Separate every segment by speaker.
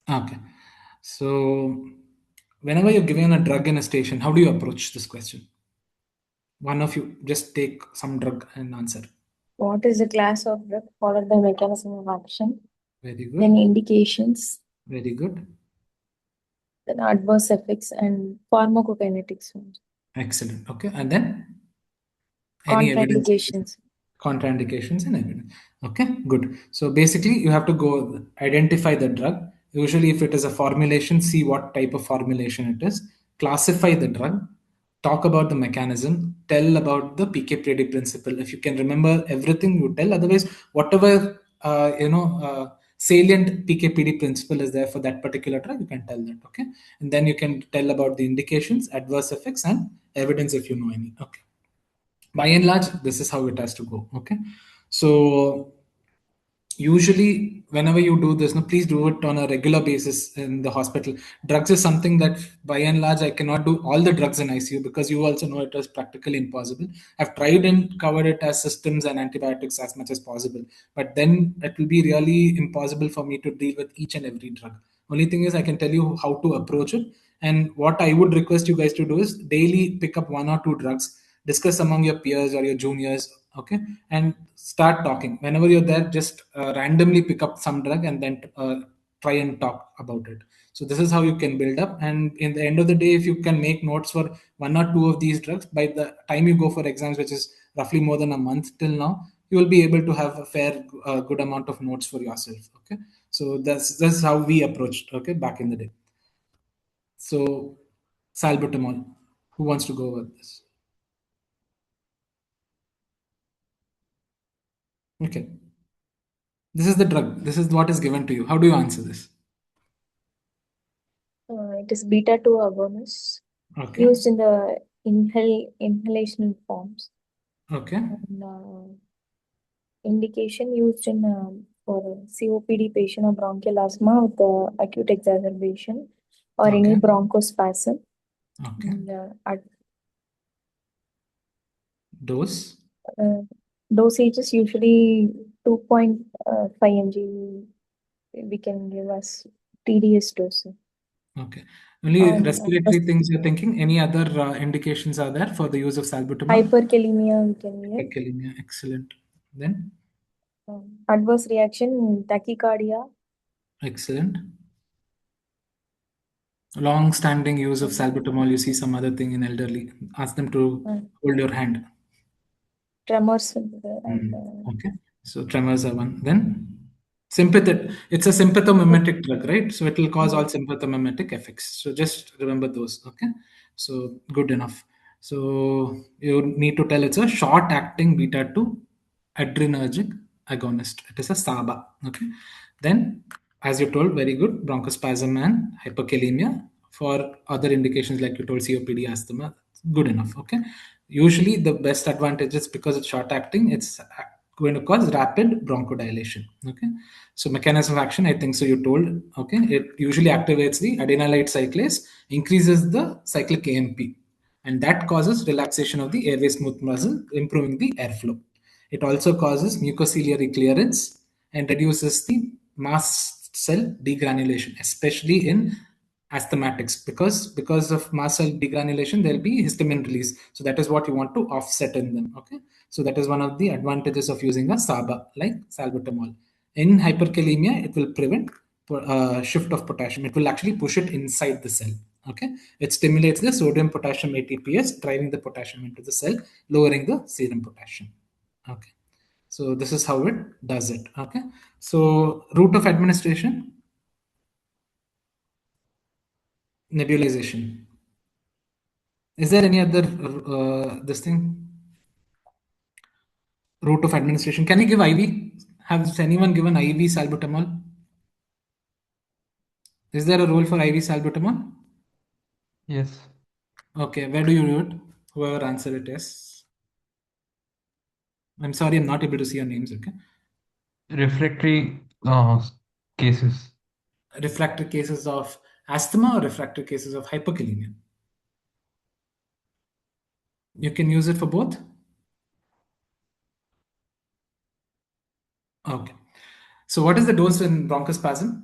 Speaker 1: Okay. So, whenever you're given a drug in a station, how do you approach this question? One of you just take some drug and answer.
Speaker 2: What is the class of drug, followed by mechanism of action,
Speaker 1: Very
Speaker 2: then
Speaker 1: good.
Speaker 2: indications,
Speaker 1: Very good.
Speaker 2: then adverse effects, and pharmacokinetics.
Speaker 1: Excellent. Okay. And then any evidence,
Speaker 2: Contraindications.
Speaker 1: contraindications and evidence. Okay, good. So basically, you have to go identify the drug. Usually, if it is a formulation, see what type of formulation it is, classify the drug, talk about the mechanism, tell about the PK-PD principle. If you can remember everything, you tell. Otherwise, whatever salient PK-PD principle is there for that particular drug, you can tell that. Okay, and then you can tell about the indications, adverse effects, and evidence if you know any. Okay, by and large this is how it has to go. Okay, so usually whenever you do this, no, please do it on a regular basis in the hospital. Drugs is something that by and large I cannot do all the drugs in ICU, because you also know it is practically impossible. I've tried and covered it as systems and antibiotics as much as possible, but then it will be really impossible for me to deal with each and every drug. Only thing is I can tell you how to approach it. And what I would request you guys to do is daily pick up one or two drugs, discuss among your peers or your juniors. Okay, and start talking. Whenever you're there, just randomly pick up some drug and then try and talk about it. So this is how you can build up, and in the end of the day, if you can make notes for one or two of these drugs, by the time you go for exams, which is roughly more than a month till now, you will be able to have a fair good amount of notes for yourself. Okay, so that's how we approached, okay, back in the day. So salbutamol, who wants to go over this? Okay, this is the drug. This is what is given to you. How do you answer this?
Speaker 2: It is beta 2 agonist
Speaker 1: Okay.
Speaker 2: used in the inhalational forms,
Speaker 1: Okay.
Speaker 2: and indication used in for COPD patient or bronchial asthma with acute exacerbation or any
Speaker 1: Okay.
Speaker 2: bronchospasm.
Speaker 1: Okay.
Speaker 2: And,
Speaker 1: Dose.
Speaker 2: uh, dosage is usually 2.5 mg. We can give as TDS dose.
Speaker 1: Okay. Only
Speaker 2: And
Speaker 1: respiratory things you're thinking. Any other indications are there for the use of salbutamol?
Speaker 2: hyperkalemia we can give.
Speaker 1: Hyperkalemia. Excellent. Then,
Speaker 2: Adverse reaction, tachycardia.
Speaker 1: excellent. Long-standing use of
Speaker 2: um,
Speaker 1: salbutamol. You see some other thing in elderly. Ask them to
Speaker 2: uh,
Speaker 1: hold your hand.
Speaker 2: Tremors will be there, and
Speaker 1: Okay. So tremors are one. Then sympathetic. It's a sympathomimetic drug, right? So it will cause all sympathomimetic effects. So just remember those. Okay. So good enough. So you need to tell it's a short-acting beta two adrenergic agonist. It is a SABA. Okay. Then, as you told, very good bronchospasm and hyperkalemia. For other indications like you told, COPD, asthma, good enough. Okay. Usually, the best advantage is because it's short acting. It's going to cause rapid bronchodilation. Okay. So mechanism of action, I think so. You told. Okay. It usually activates the adenylate cyclase, increases the cyclic AMP, and that causes relaxation of the airway smooth muscle, improving the airflow. It also causes mucociliary clearance and reduces the mast cell degranulation, especially in asthmatics, because of mast cell degranulation there will be histamine release. So that is what you want to offset in them. Okay, so that is one of the advantages of using a SABA like salbutamol. In hyperkalemia, it will prevent shift of potassium. It will actually push it inside the cell. Okay, it stimulates the sodium potassium ATPase, driving the potassium into the cell, lowering the serum potassium. Okay, so this is how it does it. Okay, so route of administration, nebulization. Is there any other this thing, route of administration? Can you give IV? Has anyone given IV salbutamol? Is there a role for IV salbutamol?
Speaker 3: Yes.
Speaker 1: Okay, where do you do it? Whoever answered it, yes. I'm sorry, I'm not able to see your names. Okay,
Speaker 3: Refractory cases.
Speaker 1: refractory cases of asthma or refractory cases of hyperkalemia. You can use it for both. Okay. So what is the dose in bronchospasm?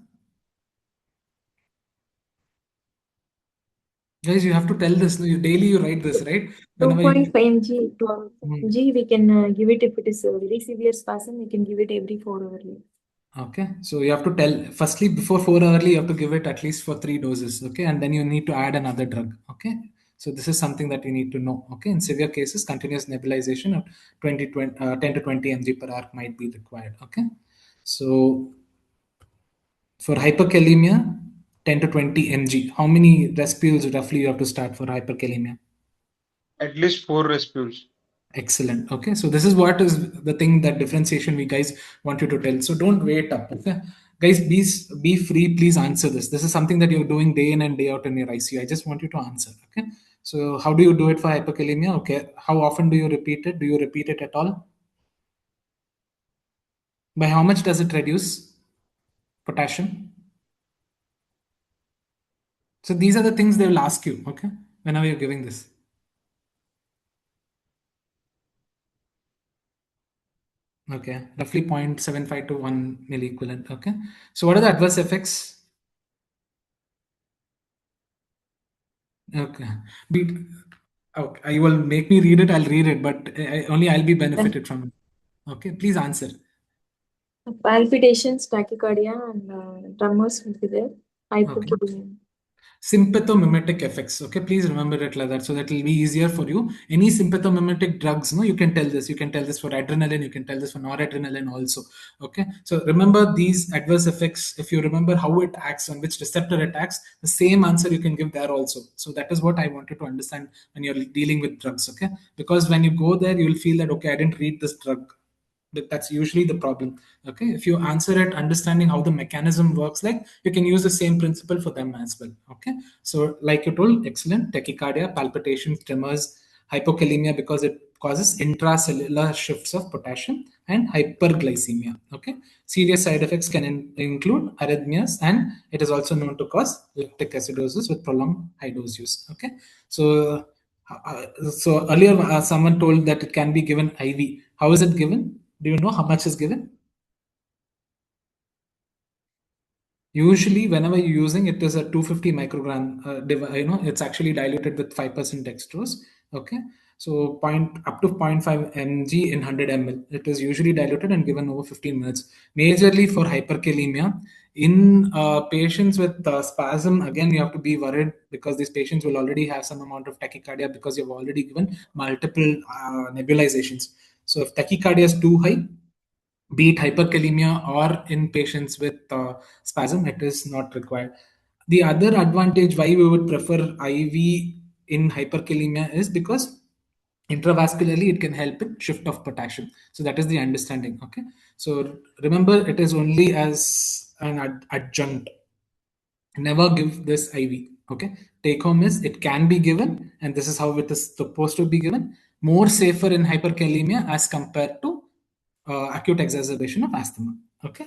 Speaker 1: Guys, you have to tell this. Daily you write this, right? Whenever
Speaker 2: 2.5 mg to
Speaker 1: Hmm.
Speaker 2: mg, we can give it if it is a very severe spasm. We can give it every 4 hourly.
Speaker 1: Okay, so you have to tell firstly before 4 hourly, you have to give it at least for 3 doses. Okay, and then you need to add another drug. Okay, so this is something that you need to know. Okay, in severe cases, continuous nebulization of 10 to 20 mg per hour might be required. Okay, so for hyperkalemia, 10 to 20 mg. How many respules roughly you have to start for hyperkalemia?
Speaker 4: At least 4 respules.
Speaker 1: Excellent. Okay, so this is what is the thing that differentiation we guys want you to tell. So don't wait up. Okay, guys, be free. Please answer this. This is something that you're doing day in and day out in your ICU. I just want you to answer. Okay, so how do you do it for hyperkalemia? Okay, how often do you repeat it? Do you repeat it at all? By how much does it reduce potassium? So these are the things they will ask you. Okay, whenever you're giving this. Okay, roughly 0.75 to 1 milliequivalent. Okay, so what are the adverse effects? Okay, Be, okay, you will make me read it. I'll read it, but only I'll be benefited from it. Okay, please answer.
Speaker 2: Palpitations, tachycardia, and tremors will be there.
Speaker 1: Okay.
Speaker 2: Hypokalemia.
Speaker 1: Sympathomimetic effects. Okay, please remember it like that so that it'll be easier for you. Any sympathomimetic drugs, no, you can tell this. You can tell this for adrenaline, you can tell this for noradrenaline also. Okay, so remember these adverse effects. If you remember how it acts, on which receptor it acts, the same answer you can give there also. So that is what I wanted to understand when you're dealing with drugs. Okay, because when you go there, you'll feel that okay, I didn't read this drug. That's usually the problem. Okay, if you answer it understanding how the mechanism works, like you can use the same principle for them as well. Okay, so like you told, excellent. Tachycardia, palpitations, tremors, hypokalemia because it causes intracellular shifts of potassium, and hyperglycemia. Okay, serious side effects can include arrhythmias, and it is also known to cause lactic acidosis with prolonged high dose use. Okay, so so earlier someone told that it can be given IV. How is it given? Do you know how much is given? Usually, whenever you're using it, is a 250 microgram. It's actually diluted with 5% dextrose. Okay, so point up to 0.5 mg in 100 ml. It is usually diluted and given over 15 minutes. Majorly for hyperkalemia. In patients with spasm, again, you have to be worried because these patients will already have some amount of tachycardia because you've already given multiple nebulizations. So if tachycardia is too high, be it hyperkalemia or in patients with spasm, it is not required. The other advantage why we would prefer IV in hyperkalemia is because intravascularly it can help in shift of potassium. So that is the understanding. Okay, so remember it is only as an adjunct. Never give this IV. Okay, take home is it can be given, and this is how it is supposed to be given. More safer in hyperkalemia as compared to acute exacerbation of asthma. Okay,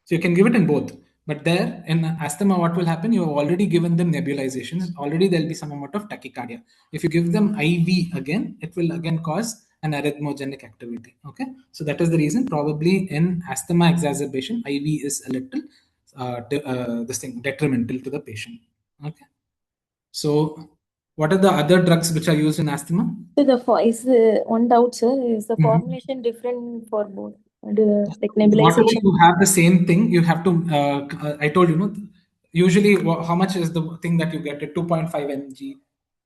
Speaker 1: so you can give it in both. But there in asthma, what will happen? You have already given them nebulizations. Already there'll be some amount of tachycardia. If you give them IV again, it will again cause an arrhythmogenic activity. Okay, so that is the reason probably in asthma exacerbation, IV is a little this thing detrimental to the patient. Okay, so what are the other drugs which are used in asthma?
Speaker 2: So is one doubt, sir, is the formulation different for both? Like
Speaker 1: Not only
Speaker 2: nebulization.
Speaker 1: you have the same thing, you have to. I told you, no. Usually, how much is the thing that you get? At 2.5 mg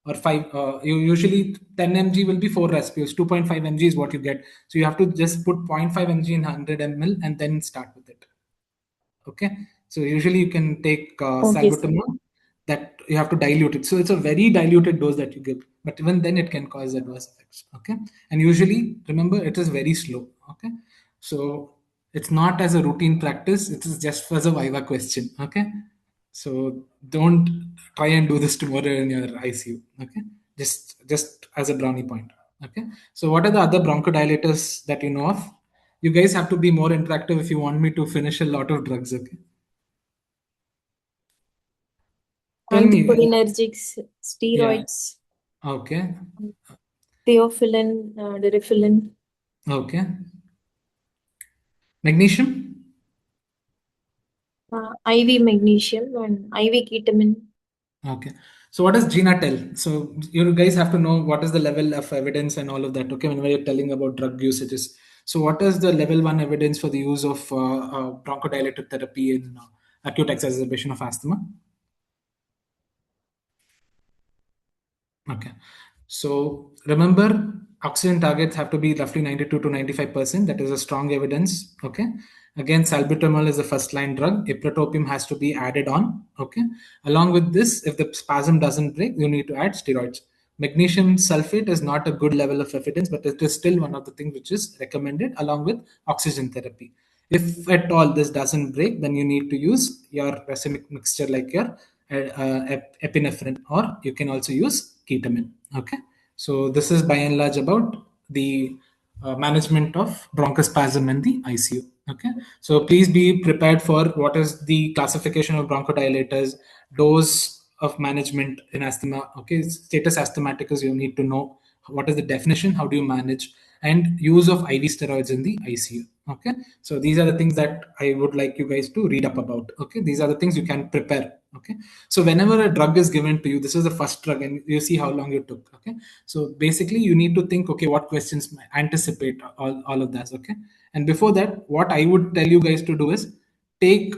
Speaker 1: or 5. You usually 10 mg will be 4 respules. 2.5 mg is what you get. So you have to just put 0.5 mg in 100 ml and then start with it. Okay, so usually you can take
Speaker 2: Okay, sir.
Speaker 1: salbutamol that you have to dilute it. So it's a very diluted dose that you give, but even then it can cause adverse effects. Okay, and usually remember it is very slow. Okay, so it's not as a routine practice. It is just for the viva question. Okay, so don't try and do this tomorrow in your ICU. Okay, just as a brownie point. Okay, so what are the other bronchodilators that you know of? You guys have to be more interactive if you want me to finish a lot of drugs. Okay, tell me.
Speaker 2: Anticholinergics,
Speaker 1: Yeah.
Speaker 2: steroids,
Speaker 1: Okay.
Speaker 2: theophylline, derifylline,
Speaker 1: Okay. Magnesium.
Speaker 2: IV magnesium, and IV ketamine.
Speaker 1: Okay. So what does GINA tell? So you guys have to know what is the level of evidence and all of that. Okay, whenever you're telling about drug usages. So what is the level 1 evidence for the use of bronchodilator therapy in acute exacerbation of asthma? Okay. So remember, oxygen targets have to be roughly 92 to 95%. That is a strong evidence. Okay. Again, salbutamol is the first line drug. Ipratropium has to be added on. Okay. Along with this, if the spasm doesn't break, you need to add steroids. Magnesium sulfate is not a good level of evidence, but it is still one of the things which is recommended along with oxygen therapy. If at all this doesn't break, then you need to use your racemic mixture like your epinephrine, or you can also use ketamine. Okay, so this is by and large about the management of bronchospasm in the ICU. Okay, so please be prepared for what is the classification of bronchodilators, dose of management in asthma. Okay, status asthmaticus, you need to know what is the definition, how do you manage, and use of IV steroids in the ICU. Okay, so these are the things that I would like you guys to read up about. Okay, these are the things you can prepare. Okay, so whenever a drug is given to you, this is the first drug, and you see how long it took. Okay, so basically you need to think, okay, what questions anticipate all of that. Okay, and before that, what I would tell you guys to do is take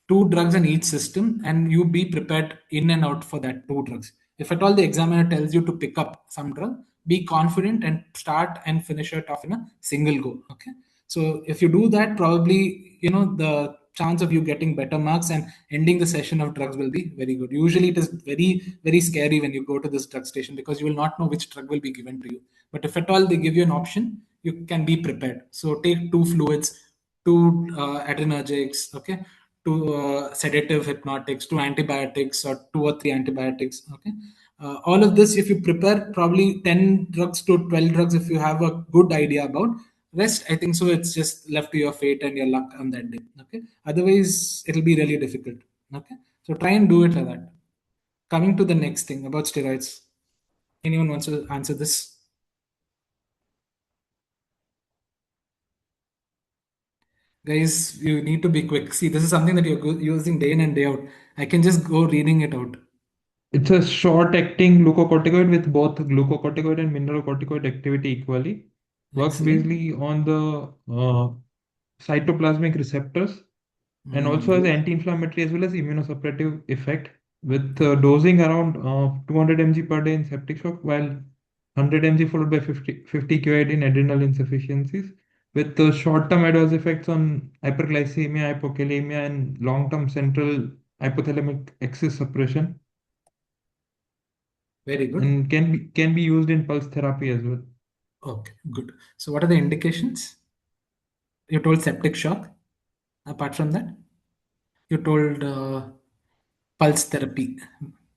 Speaker 1: 2 drugs in each system, and you be prepared in and out for that 2 drugs. If at all the examiner tells you to pick up some drug, be confident and start and finish it off in a single go. Okay, so if you do that, probably the chance of you getting better marks and ending the session of drugs will be very good. Usually it is very scary when you go to this drug station, because you will not know which drug will be given to you. But if at all they give you an option, you can be prepared. So take 2 fluids, 2 adrenergics, okay, 2 sedative hypnotics, 2 antibiotics, or 2 or 3 antibiotics. Okay, all of this, if you prepare probably 10 drugs to 12 drugs, if you have a good idea about. Rest, I think so, it's just left to your fate and your luck on that day. Okay, otherwise it'll be really difficult. Okay, so try and do it like that. Coming to the next thing about steroids, anyone wants to answer this? Guys, you need to be quick. See, this is something that you're using day in and day out. I can just go reading it out.
Speaker 3: It's a short-acting glucocorticoid with both glucocorticoid and mineralocorticoid activity equally. Works
Speaker 1: Excellent.
Speaker 3: basically on the cytoplasmic receptors, and also has anti-inflammatory as well as immunosuppressive effect, with dosing around 200 mg per day in septic shock, while 100 mg followed by 50 QID in adrenal insufficiencies, with short-term adverse effects on hyperglycemia, hypokalemia, and long-term central hypothalamic axis suppression.
Speaker 1: Very good.
Speaker 3: And can be used in pulse therapy as well.
Speaker 1: Okay, good. So what are the indications? You told septic shock. Apart from that, you told pulse therapy,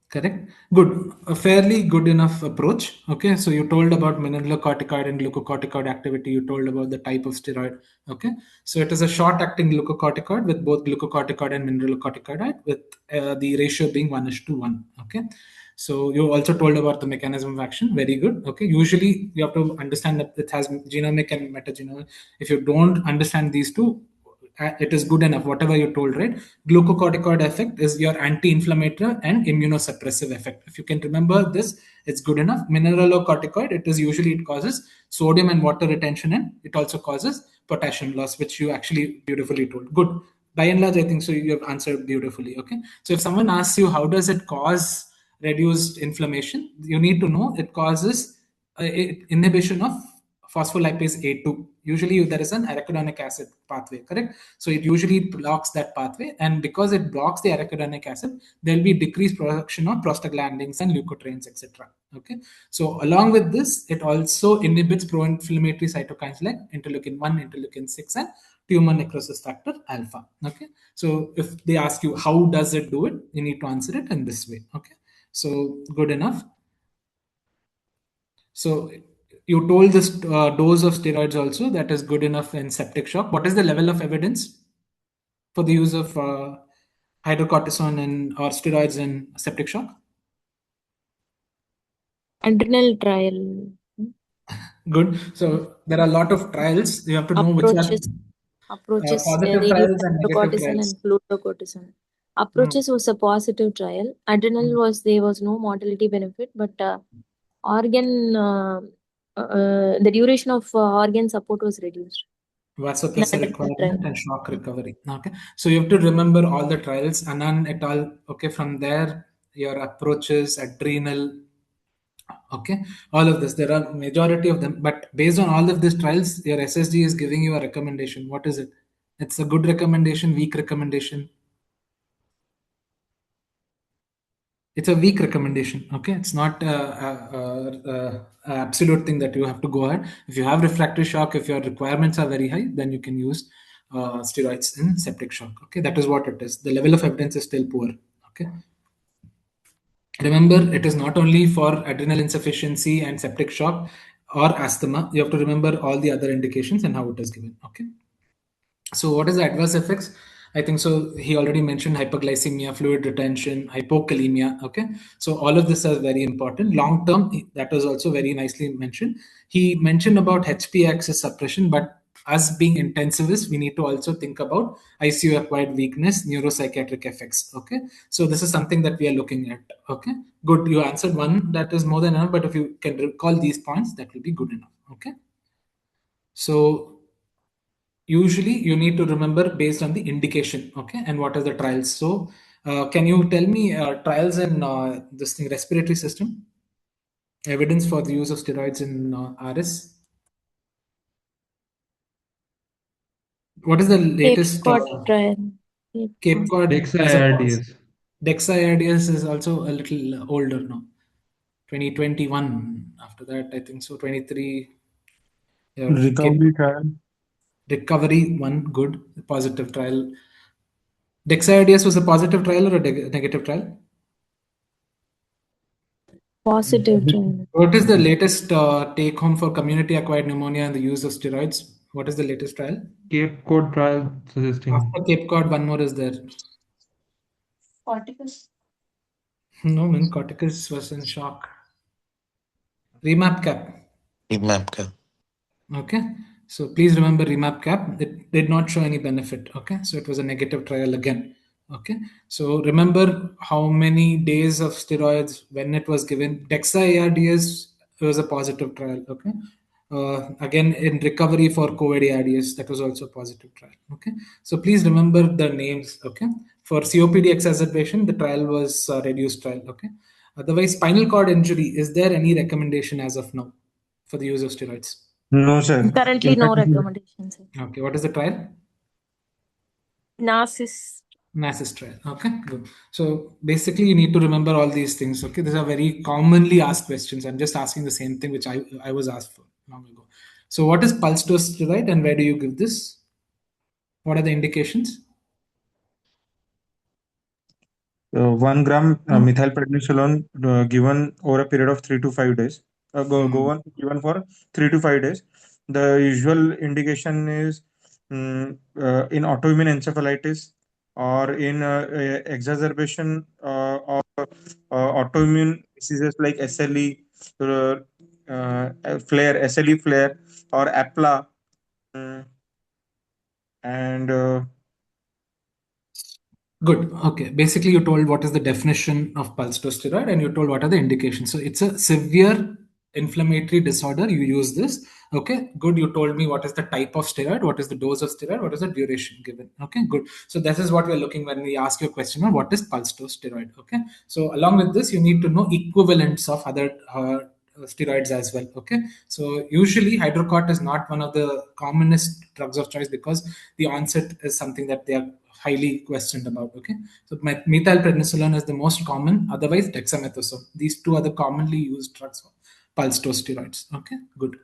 Speaker 1: correct? Good, a fairly good enough approach. Okay, so you told about mineralocorticoid and glucocorticoid activity. You told about the type of steroid. Okay, so it is a short-acting glucocorticoid with both glucocorticoid and mineralocorticoid, with the ratio being 1:1. Okay, so you also told about the mechanism of action. Very good. Okay, usually you have to understand that it has genomic and metagenomic. If you don't understand these two, it is good enough, whatever you told, right? Glucocorticoid effect is your anti-inflammatory and immunosuppressive effect. If you can remember this, it's good enough. Mineralocorticoid, it causes sodium and water retention, and it also causes potassium loss, which you actually beautifully told. Good. By and large, I think so you have answered beautifully. Okay, so if someone asks you how does it cause reduced inflammation, you need to know it causes inhibition of phospholipase A2. Usually there is an arachidonic acid pathway, correct? So it usually blocks that pathway, and because it blocks the arachidonic acid, there will be decreased production of prostaglandins and leukotrienes, etc. Okay, so along with this, it also inhibits pro-inflammatory cytokines like interleukin 1, interleukin 6, and tumor necrosis factor alpha. Okay, so if they ask you how does it do it, you need to answer it in this way. Okay, so good enough. So you told this dose of steroids also, that is good enough in septic shock. What is the level of evidence for the use of hydrocortisone and or steroids in septic shock?
Speaker 2: Adrenal trial.
Speaker 1: Good. So there are a lot of trials. You have to know which are
Speaker 2: Approaches
Speaker 1: positive
Speaker 2: reduce
Speaker 1: trials and negative
Speaker 2: hydrocortisone
Speaker 1: trials.
Speaker 2: and fluorocortisone. approaches was a positive trial. Adrenal was, there was no mortality benefit, but organ, the duration of organ support was reduced.
Speaker 1: Vasopressor
Speaker 2: Trial.
Speaker 1: requirement and shock recovery. Okay, so you have to remember all the trials, Anand et al. Okay, from there your approaches, adrenal. Okay, all of this. There are majority of them, but based on all of these trials, your SSG is giving you a recommendation. What is it? It's a good recommendation, weak recommendation. It's a weak recommendation. Okay, it's not a absolute thing that you have to go ahead. If you have refractory shock, if your requirements are very high, then you can use steroids in septic shock. Okay, that is what it is. The level of evidence is still poor. Okay, remember, it is not only for adrenal insufficiency and septic shock or asthma. You have to remember all the other indications and how it is given. Okay, so what is the adverse effects? I think so. He already mentioned hyperglycemia, fluid retention, hypokalemia. Okay, so all of this are very important. Long term, that was also very nicely mentioned. He mentioned about HP axis suppression, but us being intensivists, we need to also think about ICU acquired weakness, neuropsychiatric effects. Okay, so this is something that we are looking at. Okay, good. You answered one, that is more than enough. But if you can recall these points, that will be good enough. Okay, so usually you need to remember based on the indication, okay, and what are the trials. So can you tell me trials in this thing, respiratory system, evidence for the use of steroids in RS? What is the latest
Speaker 2: Cape Cod trial.
Speaker 1: Cape Cod
Speaker 3: DEXA-ARDS.
Speaker 1: DEXA-ARDS is also a little older now, 2021. After that, I think so 23.
Speaker 5: Recovery trial.
Speaker 1: Recovery one, good, positive trial. DEXA-ARDS was a positive trial or a negative trial?
Speaker 2: Positive trial.
Speaker 1: What is the latest take home for community acquired pneumonia and the use of steroids? What is the latest trial?
Speaker 3: Cape Cod trial suggesting.
Speaker 1: After Cape Cod, one more is there.
Speaker 2: Corticus.
Speaker 1: No, man, Corticus was in shock. Remap cap.
Speaker 6: Remap cap.
Speaker 1: Okay, so please remember remap cap. It did not show any benefit. Okay, so it was a negative trial again. Okay, so remember how many days of steroids when it was given. DEXA-ARDS was a positive trial. Okay, again in recovery for COVID ARDS, that was also a positive trial. Okay, so please remember the names. Okay, for COPD exacerbation, the trial was a reduced trial. Okay, otherwise spinal cord injury, is there any recommendation as of now for the use of steroids?
Speaker 5: No, sir.
Speaker 2: Currently, no recommendations.
Speaker 1: Okay, what is the trial?
Speaker 2: NASIS.
Speaker 1: NASIS trial. Okay, good. So basically, you need to remember all these things. Okay, these are very commonly asked questions. I'm just asking the same thing which I was asked for long ago. So, what is pulse dose steroid and where do you give this? What are the indications?
Speaker 5: 1 gram methylprednisolone given over a period of 3 to 5 days. Given for 3 to 5 days. The usual indication is in autoimmune encephalitis or in exacerbation of autoimmune diseases like SLE, flare, SLE flare, or APLA, and
Speaker 1: Good. Okay. Basically, you told what is the definition of pulse dose steroid and you told what are the indications. So it's a severe inflammatory disorder. You use this. Okay. Good. You told me what is the type of steroid, what is the dose of steroid, what is the duration given. Okay. Good. So this is what we're looking when we ask you a question on what is pulse dose steroid. Okay. So along with this, you need to know equivalents of other steroids as well. Okay, so usually hydrocort is not one of the commonest drugs of choice because the onset is something that they are highly questioned about. Okay, so methylprednisolone is the most common, otherwise dexamethasone. These two are the commonly used drugs for pulse dose steroids. Okay, good.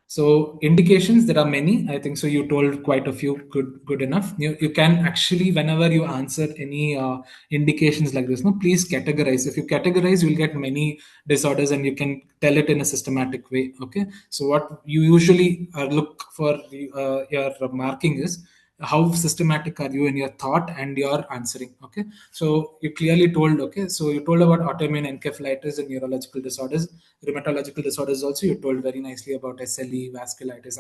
Speaker 1: So indications, there are many. I think so. You told quite a few. Good enough. You can actually, whenever you answer any indications like this, no, please categorize. If you categorize, you'll get many disorders, and you can tell it in a systematic way. Okay. So what you usually look for your marking is how systematic are you in your thought and your answering. Okay, so you clearly told, okay, so you told about autoimmune encephalitis and neurological disorders, rheumatological disorders also. You told very nicely about SLE, vasculitis,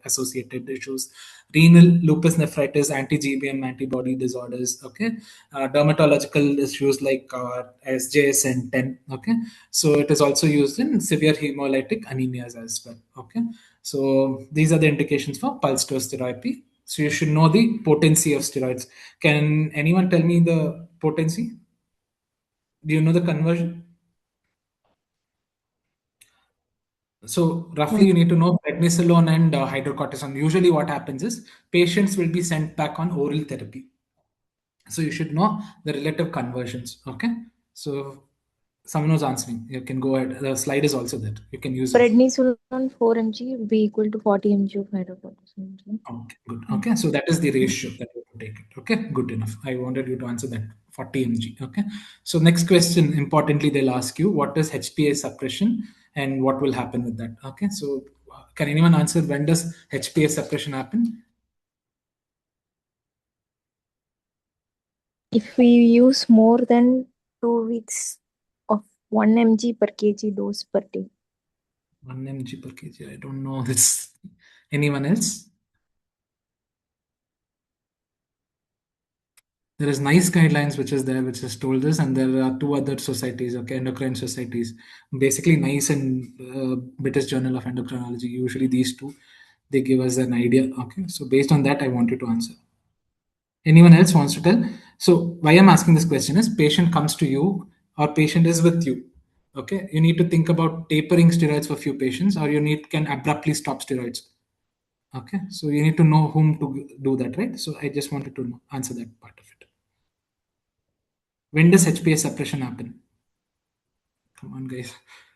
Speaker 1: associated issues, renal, lupus nephritis, anti-GBM antibody disorders. Okay, dermatological issues like SJSN10. Okay, so it is also used in severe hemolytic anemias as well. Okay, so these are the indications for pulse dose therapy. So you should know the potency of steroids. Can anyone tell me the potency? Do you know the conversion? So roughly you need to know prednisolone and hydrocortisone. Usually what happens is patients will be sent back on oral therapy. So you should know the relative conversions. Okay. So someone was answering. You can go ahead. The slide is also there. You can use it.
Speaker 2: Prednisolone 4 mg will be equal to 40 mg of hydrocortisone.
Speaker 1: Okay, good. Okay, so that is the ratio that you have to take it. Okay, good enough. I wanted you to answer that 40 mg. Okay, so next question, importantly, they'll ask you what is HPA suppression and what will happen with that. Okay, so can anyone answer when does HPA suppression happen?
Speaker 2: If we use more than 2 weeks of 1 mg per kg dose per day.
Speaker 1: 1 mg per kg. I don't know this. Anyone else? There is NICE guidelines which is there, which has told this, and there are two other societies, okay, endocrine societies, basically NICE and British Journal of Endocrinology. Usually these two, they give us an idea. Okay, so based on that, I want you to answer. Anyone else wants to tell? So why I'm asking this question is patient comes to you or patient is with you. Okay, you need to think about tapering steroids for few patients, or you can abruptly stop steroids. Okay, so you need to know whom to do that, right? So I just wanted to answer that part of it. When does HPA suppression happen? Come on, guys.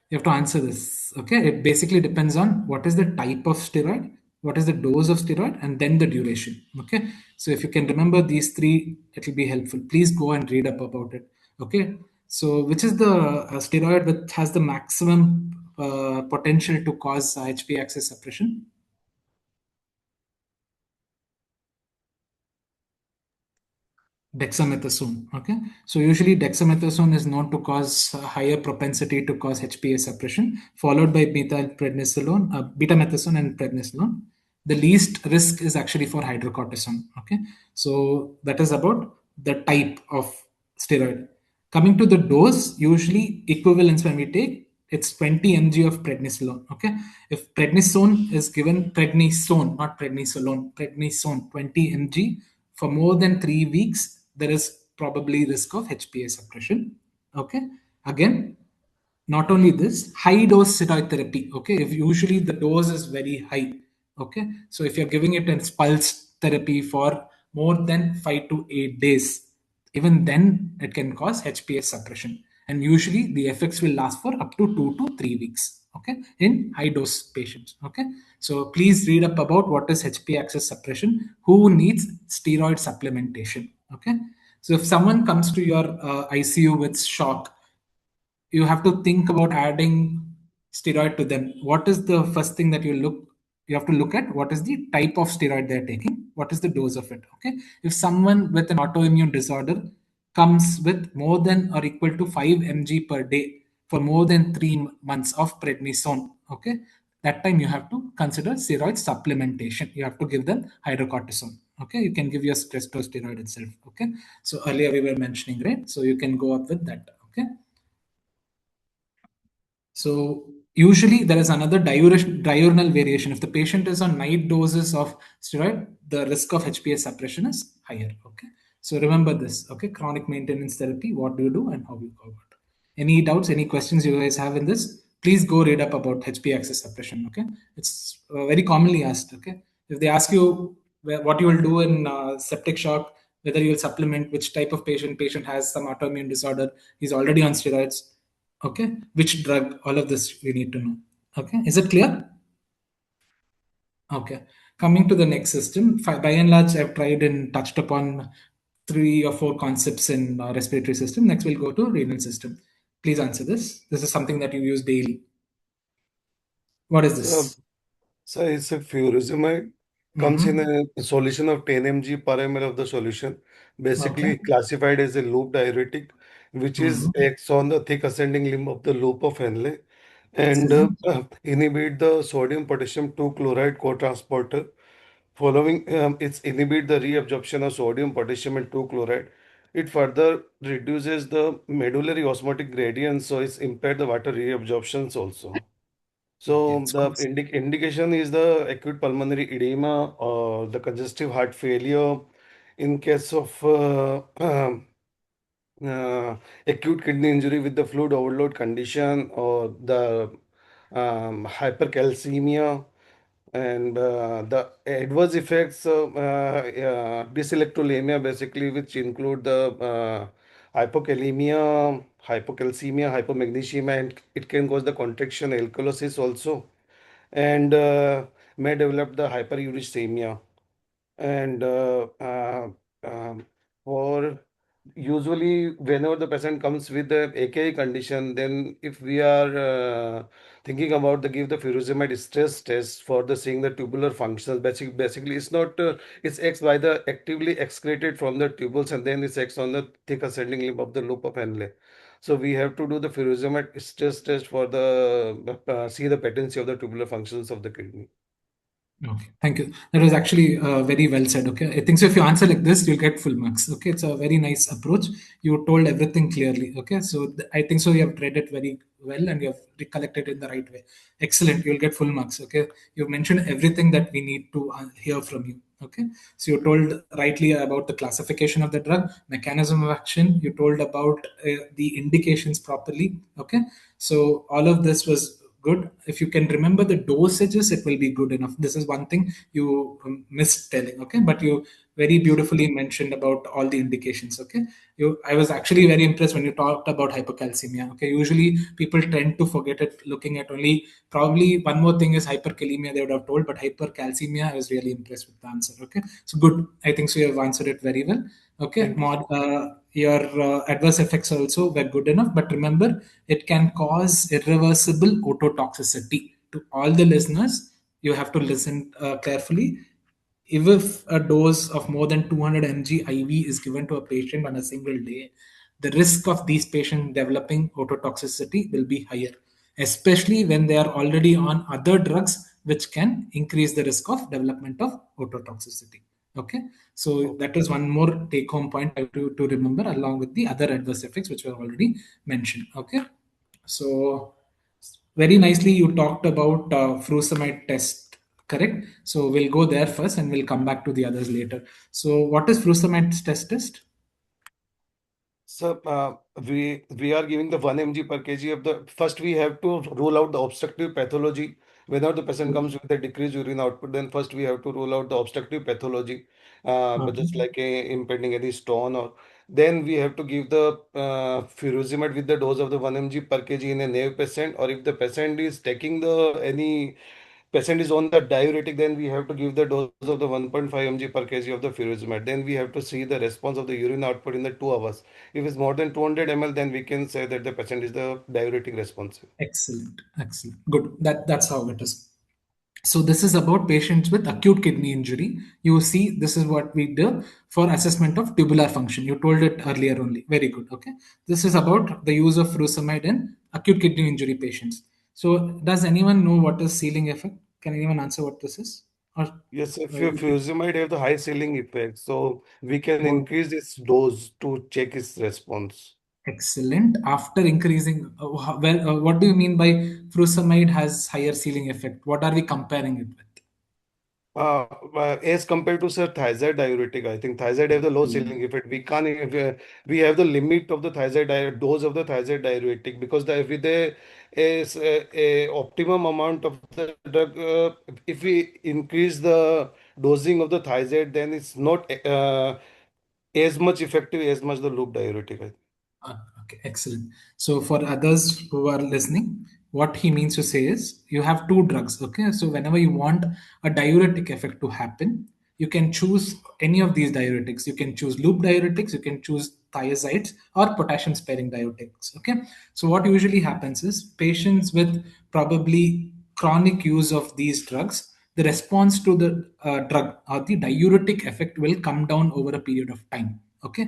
Speaker 1: You have to answer this. Okay. It basically depends on what is the type of steroid, what is the dose of steroid, and then the duration. Okay. So if you can remember these three, it will be helpful. Please go and read up about it. Okay. So which is the steroid that has the maximum potential to cause HPA axis suppression? Dexamethasone. Okay, so usually dexamethasone is known to cause a higher propensity to cause HPA suppression, followed by betamethasone and prednisolone. The least risk is actually for hydrocortisone. Okay, so that is about the type of steroid. Coming to the dose, usually equivalence when we take, it's 20 mg of prednisolone. Okay, if prednisone is given, prednisone, not prednisolone, prednisone 20 mg for more than 3 weeks, there is probably risk of HPA suppression. Okay, again, not only this, high dose steroid therapy. Okay, if usually the dose is very high. Okay, so if you're giving it as pulse therapy for more than 5 to 8 days, even then it can cause HPA suppression, and usually the effects will last for up to 2 to 3 weeks. Okay, in high dose patients. Okay, so please read up about what is HPA axis suppression, who needs steroid supplementation. Okay, so if someone comes to your ICU with shock, you have to think about adding steroid to them. What is the first thing that you have to look at? What is the type of steroid they're taking? What is the dose of it? Okay, if someone with an autoimmune disorder comes with more than or equal to 5 mg per day for more than 3 months of prednisone, okay, that time you have to consider steroid supplementation. You have to give them hydrocortisone. Okay, you can give your testosterone itself. Okay, so earlier we were mentioning, right? So you can go up with that. Okay, so usually there is another diurnal variation. If the patient is on night doses of steroid, the risk of HPA suppression is higher. Okay, so remember this. Okay, chronic maintenance therapy. What do you do and how you go about? Any doubts? Any questions you guys have in this? Please go read up about HPA axis suppression. Okay, it's very commonly asked. Okay, if they ask you what you will do in septic shock, whether you will supplement, which type of patient has some autoimmune disorder, he's already on steroids. Okay, which drug, all of this we need to know. Okay, is it clear? Okay, coming to the next system, by and large I've tried and touched upon 3 or 4 concepts in respiratory system. Next we'll go to renal system. Please answer this. This is something that you use daily. What is this?
Speaker 6: So it's a furosemide. comes in
Speaker 1: Mhm.
Speaker 6: a solution of 10 mg per ml of the solution, basically
Speaker 1: Okay.
Speaker 6: classified as a loop diuretic, which is
Speaker 1: Mhm.
Speaker 6: acts on the thick ascending limb of the loop of Henle and
Speaker 1: Excellent.
Speaker 6: inhibit the sodium potassium 2 chloride co-transporter. Following its inhibit the reabsorption of sodium, potassium, and 2 chloride. It further reduces the medullary osmotic gradient, so it's impaired the water reabsorptions also.
Speaker 1: Okay.
Speaker 6: So the indication is the acute pulmonary edema or the congestive heart failure in case of uh, acute kidney injury with the fluid overload condition or the hypercalcemia and the adverse effects of dyslipidemia basically, which include the hypokalemia, hypocalcemia, hypomagnesemia, and it can cause the contraction alkalosis also, and may develop the hyperuricemia. And for usually whenever the patient comes with the AKI condition, then if we are thinking about the give the furosemide stress test for the seeing the tubular functions, basically it's not it's X by the actively excreted from the tubules and then it's X on the thick ascending limb of the loop of Henle. So we have to do the furosemide stress test for the see the patency of the tubular functions of the kidney.
Speaker 1: Okay, thank you. That was actually very well said. Okay, I think so. If you answer like this, you'll get full marks. Okay, it's a very nice approach. You told everything clearly. Okay, so I think so. You have read it very well and you have recollected it in the right way. Excellent. You'll get full marks. Okay, you mentioned everything that we need to hear from you. Okay, so you told rightly about the classification of the drug, mechanism of action. You told about the indications properly. Okay, so all of this was good. If you can remember the dosages, it will be good enough. This is one thing you missed telling. Okay, but you very beautifully mentioned about all the indications. Okay, I was actually very impressed when you talked about hypercalcemia. Okay, usually people tend to forget it looking at only probably one more thing is hyperkalemia they would have told, but hypercalcemia I was really impressed with the answer. Okay, so good. I think so you have answered it very well. Okay,
Speaker 6: Thank you.
Speaker 1: your adverse effects also were good enough, but remember it can cause irreversible ototoxicity. To all the listeners, you have to listen carefully. If a dose of more than 200 mg IV is given to a patient on a single day, the risk of these patients developing ototoxicity will be higher, especially when they are already on other drugs, which can increase the risk of development of ototoxicity. Okay, so
Speaker 6: Okay.
Speaker 1: that is one more take home point to remember, along with the other adverse effects, which were already mentioned. Okay, so very nicely you talked about furosemide test, correct? So we'll go there first and we'll come back to the others later. So what is furosemide test?
Speaker 6: So we are giving the 1 mg per kg of the first we have to rule out the obstructive pathology. Whenever the patient comes with a decreased urine output, then first we have to rule out the obstructive pathology, but
Speaker 1: Okay.
Speaker 6: just like a impending any stone or then we have to give the furosemide with the dose of the 1 mg per kg in a naive patient, or if the patient is taking the any patient is on the diuretic, then we have to give the dose of the 1.5 mg per kg of the furosemide. Then we have to see the response of the urine output in the 2 hours. If it's more than 200 ml, then we can say that the patient is the diuretic responsive.
Speaker 1: Excellent, excellent, good. That's how it is. So this is about patients with acute kidney injury. You see, this is what we do for assessment of tubular function. You told it earlier only. Very good. Okay. This is about the use of furosemide in acute kidney injury patients. So does anyone know what is ceiling effect? Can anyone answer what this is? Or
Speaker 6: Yes, if your
Speaker 1: uh,
Speaker 6: furosemide have the high ceiling effect, so we can
Speaker 1: good.
Speaker 6: increase its dose to check its response.
Speaker 1: Excellent. After increasing, what do you mean by furosemide has higher ceiling effect? What are we comparing it with?
Speaker 6: As compared to sir thiazide diuretic, I think thiazide have the low
Speaker 1: Excellent.
Speaker 6: ceiling effect. We can't if, we have the limit of the dose of the thiazide diuretic because the with the is a optimum amount of the drug. If we increase the dosing of the thiazide, then it's not as much effective as much the loop diuretic. I think.
Speaker 1: Okay, excellent. So for others who are listening, what he means to say is you have two drugs. Okay, so whenever you want a diuretic effect to happen, you can choose any of these diuretics. You can choose loop diuretics, you can choose thiazides or potassium sparing diuretics. Okay, so what usually happens is patients with probably chronic use of these drugs, the response to the drug or the diuretic effect will come down over a period of time. Okay,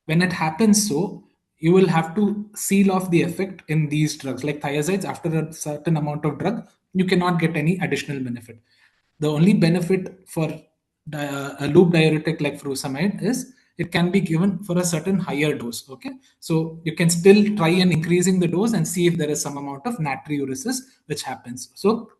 Speaker 1: when it happens, so you will have to seal off the effect in these drugs like thiazides. After a certain amount of drug, you cannot get any additional benefit. The only benefit for a loop diuretic like furosemide is it can be given for a certain higher dose. Okay, so you can still try and increasing the dose and see if there is some amount of natriuresis which happens. So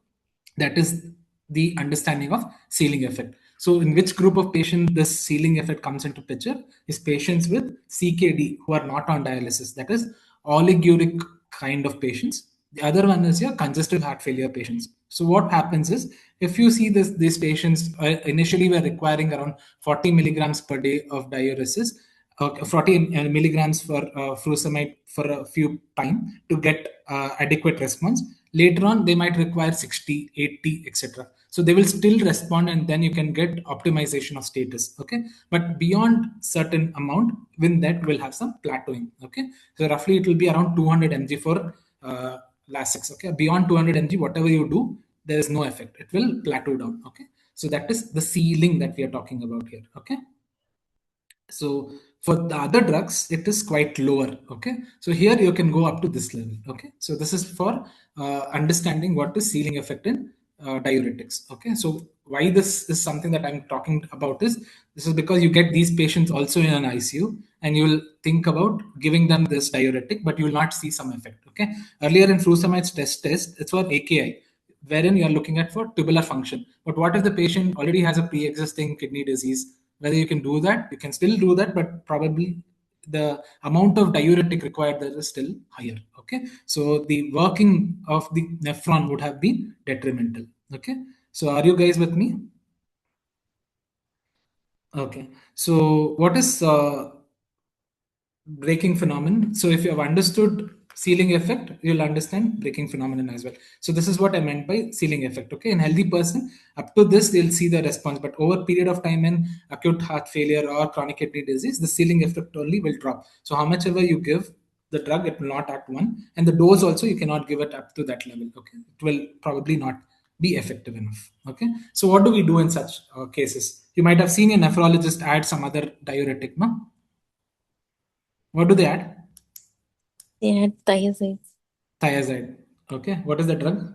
Speaker 1: that is the understanding of sealing effect. So in which group of patients this sealing effect comes into picture is patients with CKD who are not on dialysis, that is oliguric kind of patients. The other one is your congestive heart failure patients. So what happens is, if you see these patients initially were requiring around 40 milligrams per day of diuresis, 40 milligrams for furosemide for a few time to get adequate response. Later on, they might require 60, 80, etc. So they will still respond, and then you can get optimization of status. Okay, but beyond certain amount, when that will have some plateauing. Okay, so roughly it will be around 200 mg for Lasix. Okay, beyond 200 mg, whatever you do, there is no effect. It will plateau down. Okay, so that is the ceiling that we are talking about here. Okay. So for the other drugs, it is quite lower. Okay, so here you can go up to this level. Okay, so this is for understanding what is ceiling effect in diuretics. Okay, so why this is something that I'm talking about is, this is because you get these patients also in an ICU, and you will think about giving them this diuretic, but you will not see some effect. Okay, earlier in furosemide test, it's for AKI, wherein you are looking at for tubular function. But what if the patient already has a pre-existing kidney disease? Whether you can do that, you can still do that, but probably the amount of diuretic required there is still higher. Okay, so the working of the nephron would have been detrimental. Okay, so are you guys with me? Okay, so what is braking phenomenon? So if you have understood sealing effect, you'll understand braking phenomenon as well. So this is what I meant by sealing effect. Okay, in healthy person, up to this they'll see the response, but over a period of time in acute heart failure or chronic kidney disease, the sealing effect only will drop. So how much ever you give the drug, it will not act one, and the dose also you cannot give it up to that level. Okay, it will probably not be effective enough. Okay, so what do we do in such cases? You might have seen a nephrologist add some other diuretic, no? What do they add?
Speaker 2: They add thiazide.
Speaker 1: Thiazide. Okay. What is the drug?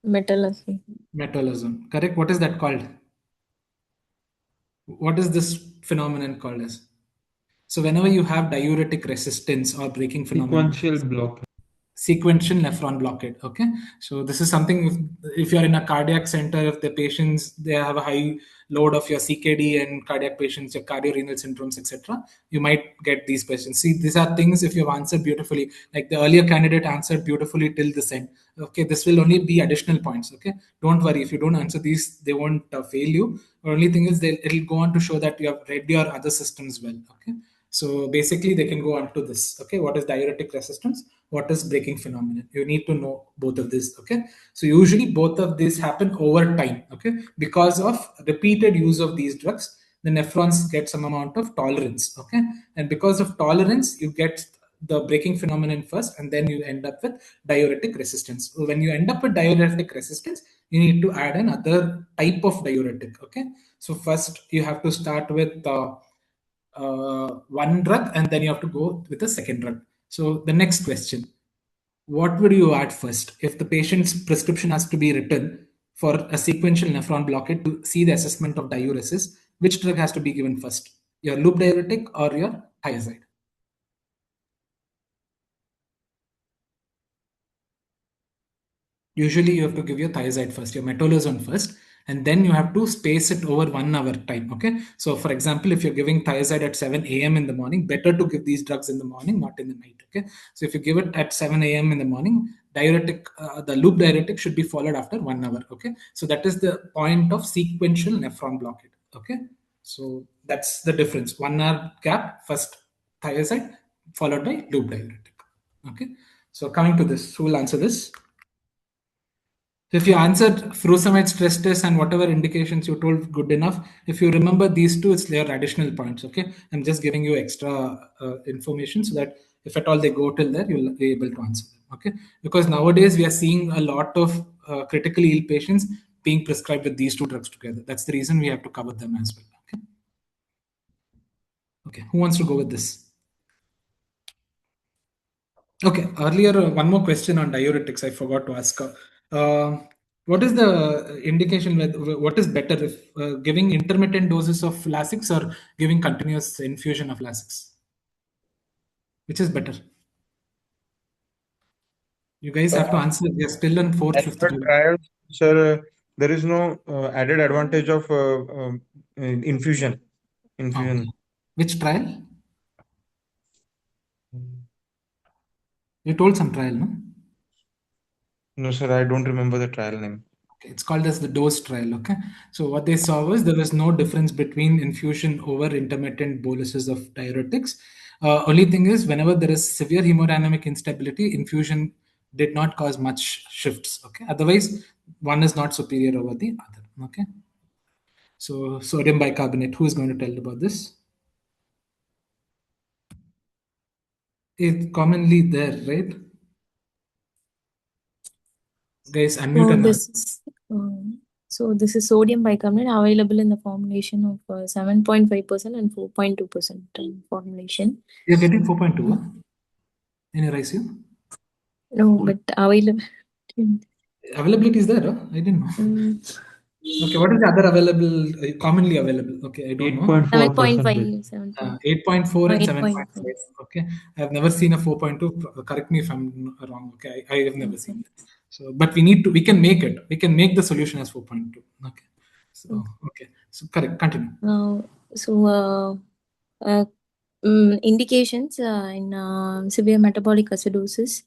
Speaker 2: Metolazone.
Speaker 1: Metolazone. Correct. What is that called? What is this phenomenon called as? So whenever you have diuretic resistance or braking phenomenon,
Speaker 3: Sequential block.
Speaker 1: sequential nephron blockade. Okay, so this is something, if you're in a cardiac center, if the patients, they have a high load of your CKD and cardiac patients, your cardiorenal syndromes, etc., you might get these patients. See, these are things, if you've answered beautifully, like the earlier candidate answered beautifully till this end. Okay, this will only be additional points. Okay, don't worry, if you don't answer these, they won't fail you. The only thing is it'll go on to show that you have read your other systems well. Okay, so basically they can go on to this. Okay, what is diuretic resistance, what is braking phenomenon? You need to know both of this. Okay, so usually both of these happen over time. Okay, because of repeated use of these drugs, the nephrons get some amount of tolerance. Okay, and because of tolerance, you get the braking phenomenon first, and then you end up with diuretic resistance. So when you end up with diuretic resistance, you need to add another type of diuretic. Okay, so first you have to start with one drug, and then you have to go with the second drug. So the next question, what would you add first? If the patient's prescription has to be written for a sequential nephron blockade to see the assessment of diuresis, which drug has to be given first? Your loop diuretic or your thiazide? Usually you have to give your thiazide first, your metolazone first, and then you have to space it over 1 hour time. Okay, so for example, if you're giving thiazide at 7 a.m. in the morning, better to give these drugs in the morning, not in the night. Okay, so if you give it at 7 a.m. in the morning, diuretic, the loop diuretic should be followed after 1 hour. Okay, so that is the point of sequential nephron blockade. Okay, so that's the difference. 1 hour gap, first thiazide followed by loop diuretic. Okay, so coming to this, who will answer this? If you answered furosemide stress test and whatever indications you told good enough, if you remember these two, it's their additional points. Okay, I'm just giving you extra information so that if at all they go till there, you'll be able to answer them. Okay, because nowadays we are seeing a lot of critically ill patients being prescribed with these two drugs together. That's the reason we have to cover them as well. Okay. Okay. Who wants to go with this? Okay. Earlier, one more question on diuretics. I forgot to ask. What is the indication? What is better, if giving intermittent doses of Lasix or giving continuous infusion of Lasix? Which is better? You guys have to answer. We are still in fourth,
Speaker 5: As
Speaker 1: fifth.
Speaker 5: per trials, sir, there is no added advantage of infusion.
Speaker 1: Okay. Which trial? You told some trial, no?
Speaker 5: No, sir, I don't remember the trial name.
Speaker 1: Okay, it's called as the dose trial. Okay, so what they saw was there was no difference between infusion over intermittent boluses of diuretics. Only thing is, whenever there is severe hemodynamic instability, infusion did not cause much shifts. Okay, otherwise one is not superior over the other. Okay, so sodium bicarbonate. Who is going to tell about this? It's commonly there, right? Guys, unmute and
Speaker 2: So this is sodium bicarbonate available in the formulation of 7.5% and 4.2% formulation.
Speaker 1: You're getting 4.2 in your ICU?
Speaker 2: No, but available.
Speaker 1: Availability is there, huh? I didn't know. Okay, what is the other available, commonly available? Okay, I don't know.
Speaker 3: 8.4%.
Speaker 1: 8.4 and 7.5.
Speaker 2: 8.5.
Speaker 1: Okay, I have never seen a 4.2. Correct me if I'm wrong. Okay, I have never seen it. So, but we can make it. We can make the solution as 4.2. Okay. So, okay. So, correct. Continue.
Speaker 2: Indications in severe metabolic acidosis,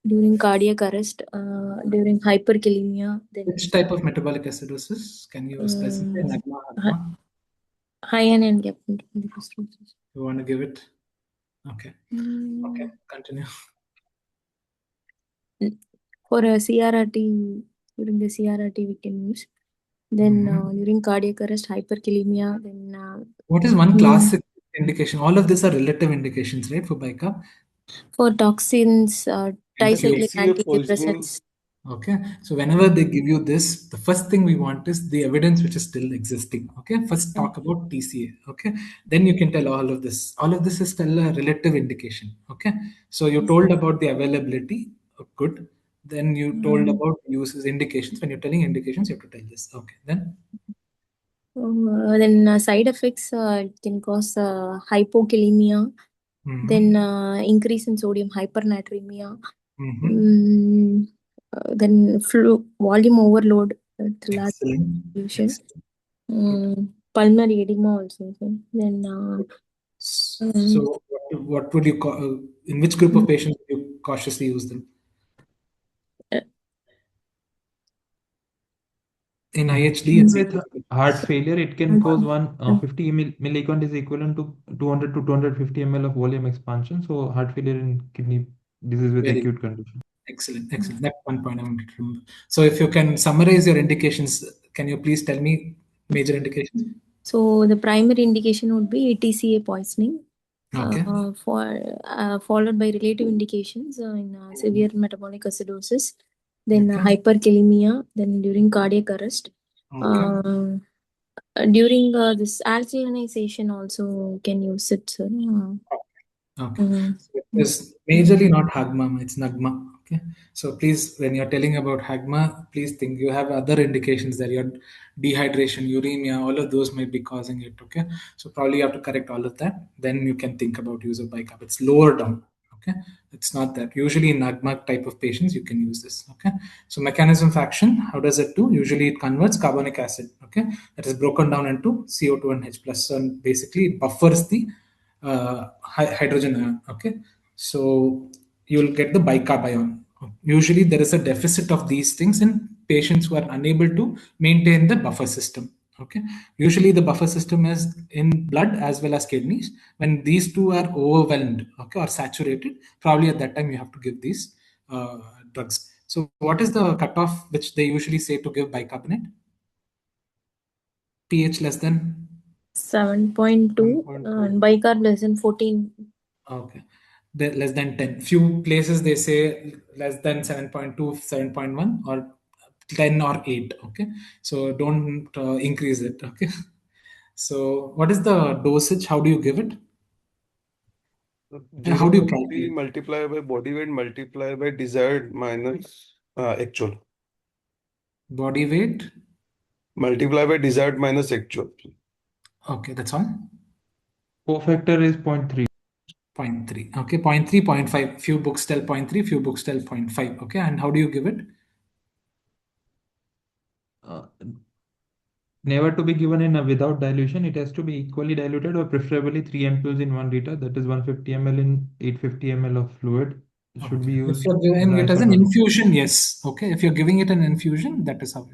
Speaker 2: during cardiac arrest, during hyperkalemia. Then
Speaker 1: which type of metabolic acidosis can you specify? Nagma?
Speaker 2: High and gap metabolic acidosis.
Speaker 1: You want to give it? Okay. Okay. Continue.
Speaker 2: For a CRRT, during the CRRT we can use. Then during cardiac arrest, hyperkalemia. Then
Speaker 1: what is one classic indication? All of these are relative indications, right, for bicarb?
Speaker 2: For toxins, tricyclic
Speaker 6: TCA poisoning.
Speaker 2: antidepressants.
Speaker 1: Okay, so whenever they give you this, the first thing we want is the evidence which is still existing. Okay, first talk about TCA. Okay, then you can tell all of this. All of this is still a relative indication. Okay, so you told about the availability. Good. Then you told about uses, indications. When you're telling indications, you have to tell this. Okay, then.
Speaker 2: Then side effects can cause hypokalemia. Then increase in sodium, hypernatremia. Then volume overload.
Speaker 1: Excellent.
Speaker 2: Pulmonary edema also. Then
Speaker 1: so what would you call, in which group of patients would you cautiously use them? In IHD and
Speaker 3: with heart failure, it can cause 50 millicount is equivalent to 200 to 250 ml of volume expansion. So heart failure in kidney disease with acute condition.
Speaker 1: Excellent. That's one point I wanted to remember. So if you can summarize your indications, can you please tell me major indications?
Speaker 2: So the primary indication would be TCA poisoning.
Speaker 1: Okay.
Speaker 2: Followed by relative indications in severe metabolic acidosis, then hyperkalemia, then during cardiac arrest. During this alkalinization also can use it, sir.
Speaker 1: Okay. So it's majorly not Hagma, it's Nagma. Okay. So please, when you're telling about Hagma, please think you have other indications that your dehydration, uremia, all of those might be causing it. Okay. So probably you have to correct all of that. Then you can think about use of bicarb. It's lower down. Okay. It's not that. Usually in Nagma type of patients, you can use this. Okay. So mechanism of action, how does it do? Usually it converts carbonic acid. Okay. That is broken down into CO2 and H+. So basically it buffers the hydrogen ion. Okay, so you'll get the bicarb ion. Usually there is a deficit of these things in patients who are unable to maintain the buffer system. Okay, usually the buffer system is in blood as well as kidneys. When these two are overwhelmed, okay, or saturated, probably at that time you have to give these drugs. So what is the cutoff which they usually say to give bicarbonate? pH less than
Speaker 2: 7.2 and bicarb less than 14.
Speaker 1: Okay, less than 10. Few places they say less than 7.2, 7.1, or 10 or 8. Okay, so don't increase it. Okay, so what is the dosage? How do you give it? And how do you
Speaker 6: 0.3
Speaker 1: calculate?
Speaker 6: multiplied by body weight multiplied by desired minus actual.
Speaker 1: Body weight.
Speaker 6: Multiply by desired minus actual.
Speaker 1: Okay, that's all.
Speaker 3: Cofactor is 0.3.
Speaker 1: 0.3. Okay, 0.3, 0.5. Few books tell 0.3, few books tell 0.5. Okay, and how do you give it?
Speaker 3: Never to be given in a without dilution. It has to be equally diluted or preferably 3 ampules in 1 liter. That is 150 ml in 850 ml of fluid. It should be
Speaker 1: Okay. If
Speaker 3: used
Speaker 1: you're
Speaker 3: in
Speaker 1: giving
Speaker 3: the
Speaker 1: it as an
Speaker 3: isomeric.
Speaker 1: infusion, yes. Okay. If you're giving it an infusion, that is how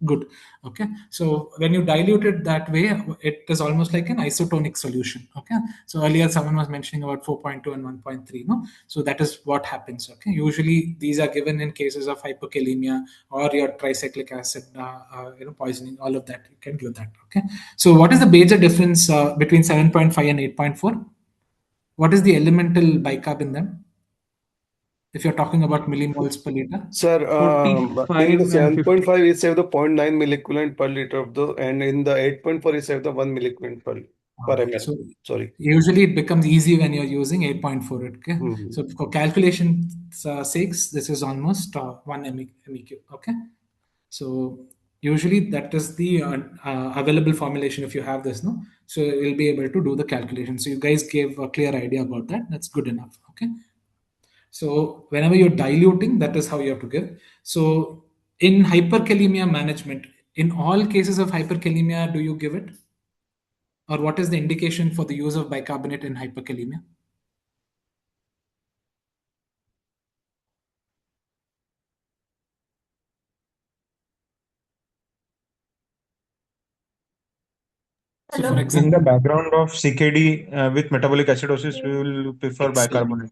Speaker 1: good. Okay. So when you dilute it that way, it is almost like an isotonic solution. Okay. So earlier someone was mentioning about 4.2 and 1.3. No. So that is what happens. Okay. Usually these are given in cases of hypokalemia or your tricyclic acid, poisoning. All of that you can give that. Okay. So what is the major difference between 7.5 and 8.4? What is the elemental bicarb in them? If you're talking about millimoles per liter?
Speaker 6: Sir, in
Speaker 3: 45
Speaker 6: the
Speaker 3: and 50.
Speaker 6: 7.5, it saved the 0.9 milliequivalent per liter of the, and in the 8.4, it saved the 1 milliequivalent per ml.
Speaker 1: So
Speaker 6: Sorry.
Speaker 1: usually it becomes easy when you're using 8.4. Okay.
Speaker 6: Hmm.
Speaker 1: So for calculation sakes, this is almost 1 MEQ. Okay. So usually that is the available formulation if you have this, no? So you'll be able to do the calculation. So you guys gave a clear idea about that. That's good enough. Okay. So whenever you're diluting, that is how you have to give. So in hyperkalemia management, in all cases of hyperkalemia, do you give it? Or what is the indication for the use of bicarbonate in hyperkalemia? So for
Speaker 5: In the
Speaker 1: example,
Speaker 5: background of CKD with metabolic acidosis, we will prefer
Speaker 1: excellent.
Speaker 5: bicarbonate.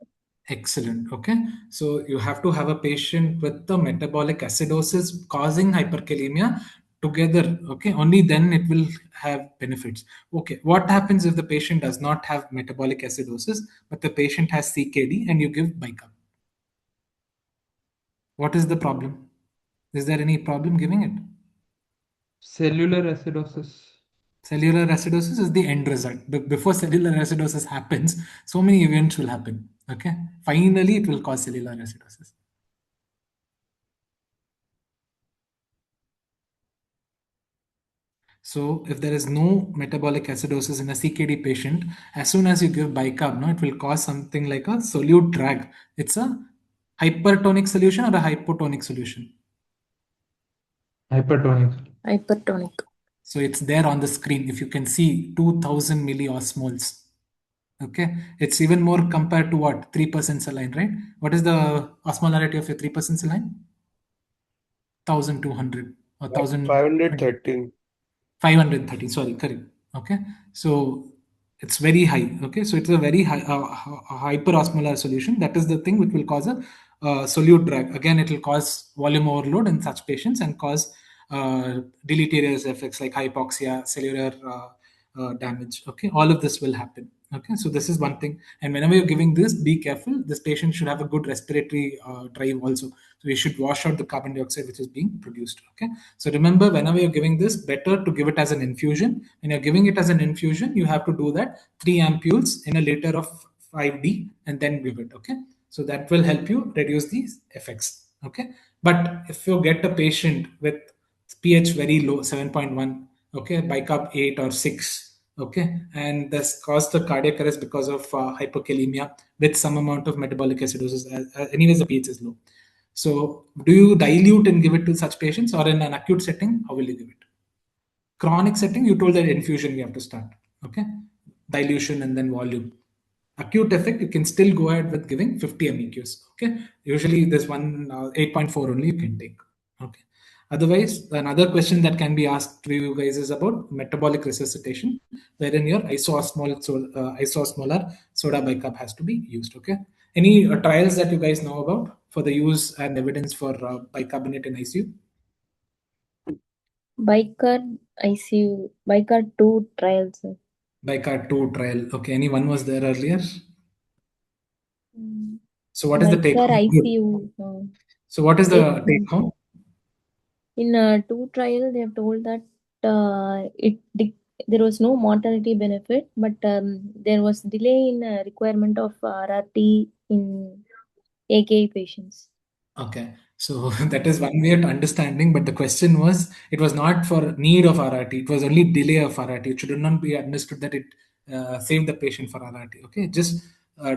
Speaker 1: Excellent. Okay. So you have to have a patient with the metabolic acidosis causing hyperkalemia together. Okay. Only then it will have benefits. Okay. What happens if the patient does not have metabolic acidosis, but the patient has CKD and you give bicarb? What is the problem? Is there any problem giving it?
Speaker 3: Cellular acidosis.
Speaker 1: Cellular acidosis is the end result. Before cellular acidosis happens, so many events will happen. Okay. Finally, it will cause cellular acidosis. So if there is no metabolic acidosis in a CKD patient, as soon as you give bicarb, no, it will cause something like a solute drag. It's a hypertonic solution or a hypotonic solution.
Speaker 3: Hypertonic.
Speaker 2: Hypertonic.
Speaker 1: So it's there on the screen. If you can see 2000 milliosmoles. Okay, it's even more compared to what? 3% saline, right? What is the osmolarity of a 3% saline? 1200 or
Speaker 6: 513.
Speaker 1: 530, sorry, correct. Okay, so it's very high. Okay, so it's a very high hyperosmolar solution. That is the thing which will cause a solute drag. Again, it will cause volume overload in such patients and cause deleterious effects like hypoxia, cellular damage. Okay, all of this will happen. Okay, so this is one thing. And whenever you're giving this, be careful. This patient should have a good respiratory drive also. So you should wash out the carbon dioxide which is being produced. Okay, so remember, whenever you're giving this, better to give it as an infusion. When you're giving it as an infusion, you have to do that 3 ampules in a liter of 5D and then give it. Okay, so that will help you reduce these effects. Okay, but if you get a patient with pH very low, 7.1, okay, bicarb 8 or 6, okay, and this caused the cardiac arrest because of hypokalemia with some amount of metabolic acidosis. Anyways, the pH is low. So, do you dilute and give it to such patients, or in an acute setting, how will you give it? Chronic setting, you told that infusion we have to start. Okay, dilution and then volume. Acute effect, you can still go ahead with giving 50 MEQs. Okay, usually this one 8.4 only you can take. Okay. Otherwise, another question that can be asked to you guys is about metabolic resuscitation, wherein your isosmolar soda bicarb has to be used. Okay. Any trials that you guys know about for the use and evidence for bicarbonate in ICU?
Speaker 2: Bicar ICU, Bicar 2 trials. Sir.
Speaker 1: Bicar 2 trial. Okay. Anyone was there earlier? So what is the take
Speaker 2: Bicar
Speaker 1: home?
Speaker 2: ICU.
Speaker 1: So what is the take home?
Speaker 2: In 2 trials, they have told that there was no mortality benefit, but there was delay in requirement of RRT in AKI patients.
Speaker 1: Okay, so that is one way of understanding, but the question was, it was not for need of RRT, it was only delay of RRT. It should not be understood that it saved the patient for RRT. Okay, just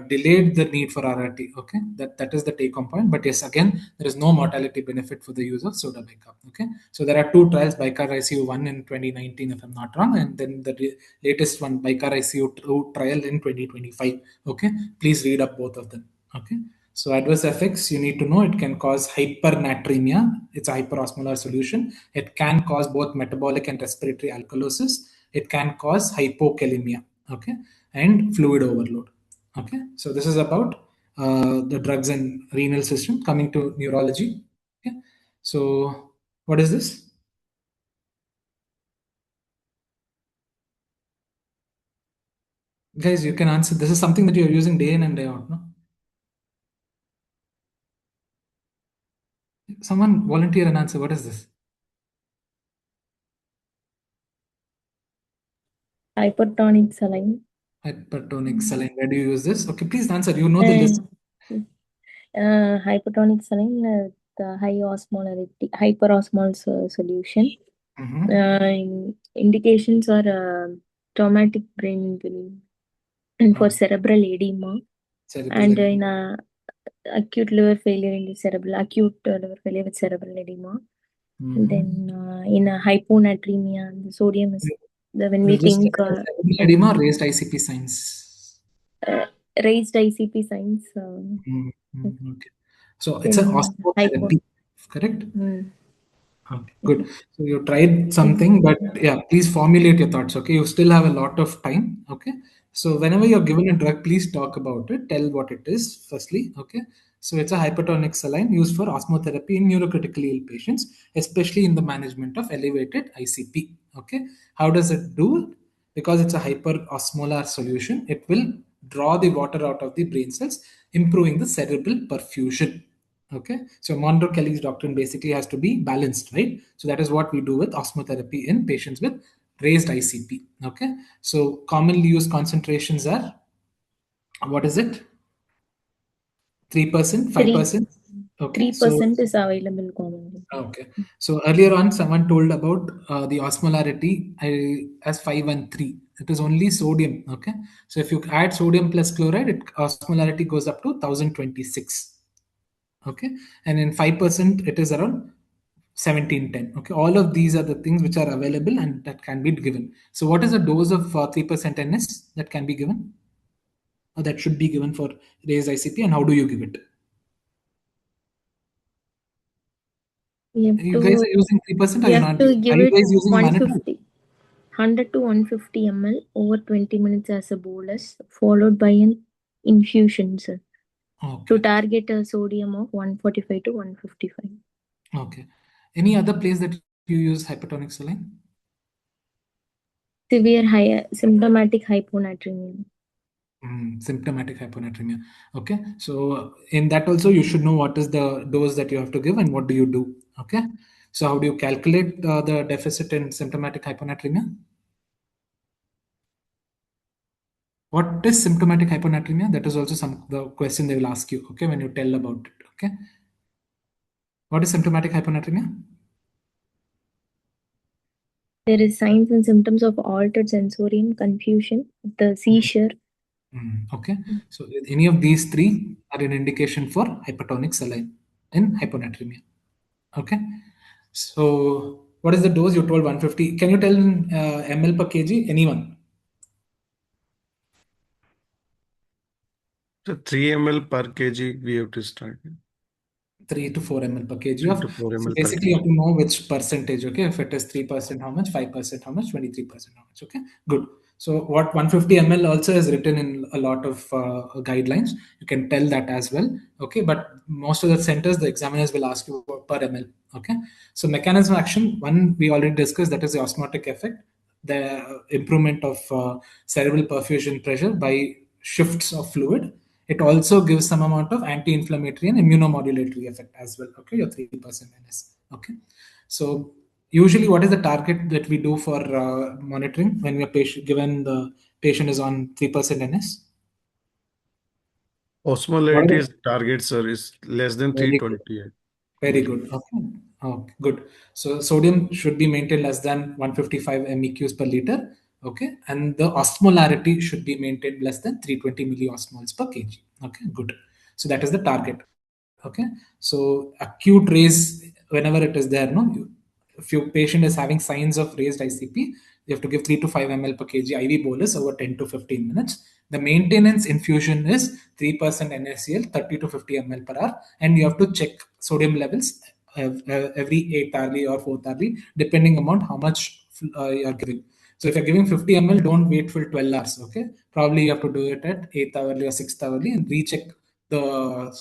Speaker 1: delayed the need for RRT. Okay, that is the take home point. But yes, again, there is no mortality benefit for the use of soda bicarb. Okay, so there are 2 trials, bicarb ICU 1 in 2019, if I'm not wrong, and then the latest one, bicarb ICU 2 trial in 2025. Okay, please read up both of them. Okay. So adverse effects, you need to know, it can cause hypernatremia. It's a hyperosmolar solution. It can cause both metabolic and respiratory alkalosis. It can cause hypokalemia, okay, and fluid overload. Okay, so this is about the drugs and renal system. Coming to neurology. Okay, so what is this? Guys, you can answer. This is something that you're using day in and day out, no? Someone volunteer and answer. What is this?
Speaker 2: Hypertonic saline.
Speaker 1: Hypertonic saline. Where do you use this? Okay, please answer. You know the list.
Speaker 2: Hypertonic saline, the high osmolarity, hyperosmol solution. Indications are traumatic brain injury and for cerebral edema, and in acute liver failure in cerebral acute liver failure with cerebral edema. Then in hyponatremia, the sodium is when we think
Speaker 1: edema, raised ICP signs.
Speaker 2: Raised ICP signs.
Speaker 1: Okay. So it's an osmotherapy, correct? Okay, good. So you tried something, but yeah, please formulate your thoughts. Okay, you still have a lot of time. Okay, so whenever you're given a drug, please talk about it. Tell what it is firstly. Okay, so it's a hypertonic saline used for osmotherapy in neurocritically ill patients, especially in the management of elevated ICP. Okay, how does it do it? Because it's a hyperosmolar solution, it will draw the water out of the brain cells, improving the cerebral perfusion. Okay, so Monroe Kelly's doctrine basically has to be balanced, right? So that is what we do with osmotherapy in patients with raised ICP. Okay, so commonly used concentrations are, what is it? 3%, 5%? Okay,
Speaker 2: 3% is available commonly.
Speaker 1: Okay, so earlier on, someone told about the osmolarity as 5 and 3. It is only sodium. Okay, so if you add sodium plus chloride, osmolarity goes up to 1026. Okay, and in 5% it is around 1710. Okay, all of these are the things which are available and that can be given. So what is the dose of 3% NS that can be given, or that should be given for raised ICP, and how do you give it? You guys are using 3%, or you're not?
Speaker 2: To give
Speaker 1: are you
Speaker 2: it
Speaker 1: guys using
Speaker 2: 100 to 150 ml over 20 minutes as a bolus, followed by an infusion, sir.
Speaker 1: Okay.
Speaker 2: To target a sodium of 145 to 155.
Speaker 1: Okay. Any other place that you use hypertonic saline?
Speaker 2: Severe symptomatic hyponatremia.
Speaker 1: Symptomatic hyponatremia. Okay, so in that also you should know what is the dose that you have to give and what do you do. Okay, so how do you calculate the deficit in symptomatic hyponatremia? What is symptomatic hyponatremia? That is also the question they will ask you. Okay, when you tell about it. Okay, what is symptomatic hyponatremia?
Speaker 2: There is signs and symptoms of altered sensorium, confusion, the seizure.
Speaker 1: Okay, so any of these three are an indication for hypertonic saline in hyponatremia. Okay, so what is the dose? You told 150. Can you tell ml per kg? Anyone?
Speaker 6: So 3 ml per kg we have to start.
Speaker 1: 3 to 4 ml per kg
Speaker 6: 3
Speaker 1: of.
Speaker 6: to 4
Speaker 1: So
Speaker 6: ml per
Speaker 1: basically, you
Speaker 6: kg.
Speaker 1: have to know which percentage. Okay, if it is 3%, how much? 5%, how much? 23%, how much? Okay, good. So what 150 ml also is written in a lot of guidelines. You can tell that as well. Okay, but most of the centers, the examiners will ask you per ml. Okay, so mechanism of action, one we already discussed, that is the osmotic effect, the improvement of cerebral perfusion pressure by shifts of fluid. It also gives some amount of anti-inflammatory and immunomodulatory effect as well. Okay, your 3% NS. Okay, So usually, what is the target that we do for monitoring when we are given the patient is on 3% NS?
Speaker 6: Osmolarity is target, sir, is less than
Speaker 1: Very
Speaker 6: 320.
Speaker 1: Very good. Okay. Okay, good. So sodium should be maintained less than 155 MEQs per liter. Okay. And the osmolarity should be maintained less than 320 milliosmoles per kg. Okay, good. So that is the target. Okay. So acute raise, whenever it is there, no, if your patient is having signs of raised ICP, you have to give 3 to 5 ml per kg IV bolus over 10 to 15 minutes. The maintenance infusion is 3% NaCl, 30 to 50 ml per hour, and you have to check sodium levels every 8th hourly or 4th hourly, depending upon how much you are giving. So if you're giving 50 ml, don't wait for 12 hours. Okay, probably you have to do it at 8th hourly or 6th hourly and recheck the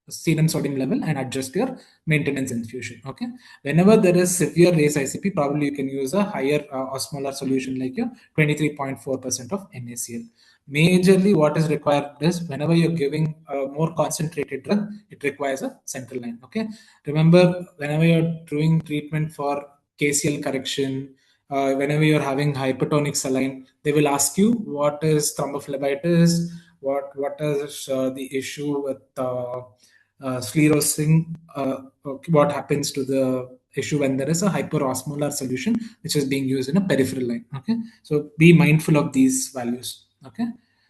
Speaker 1: serum sodium level and adjust your maintenance infusion. Okay, whenever there is severe raised ICP, probably you can use a higher osmolar solution like your 23.4% of NaCl. Majorly, what is required is whenever you're giving a more concentrated drug, it requires a central line. Okay, remember, whenever you're doing treatment for KCl correction, whenever you're having hypertonic saline, they will ask you what is thrombophlebitis, what is the issue with sclerosing, what happens to the issue when there is a hyperosmolar solution which is being used in a peripheral line. Okay, so be mindful of these values. Okay,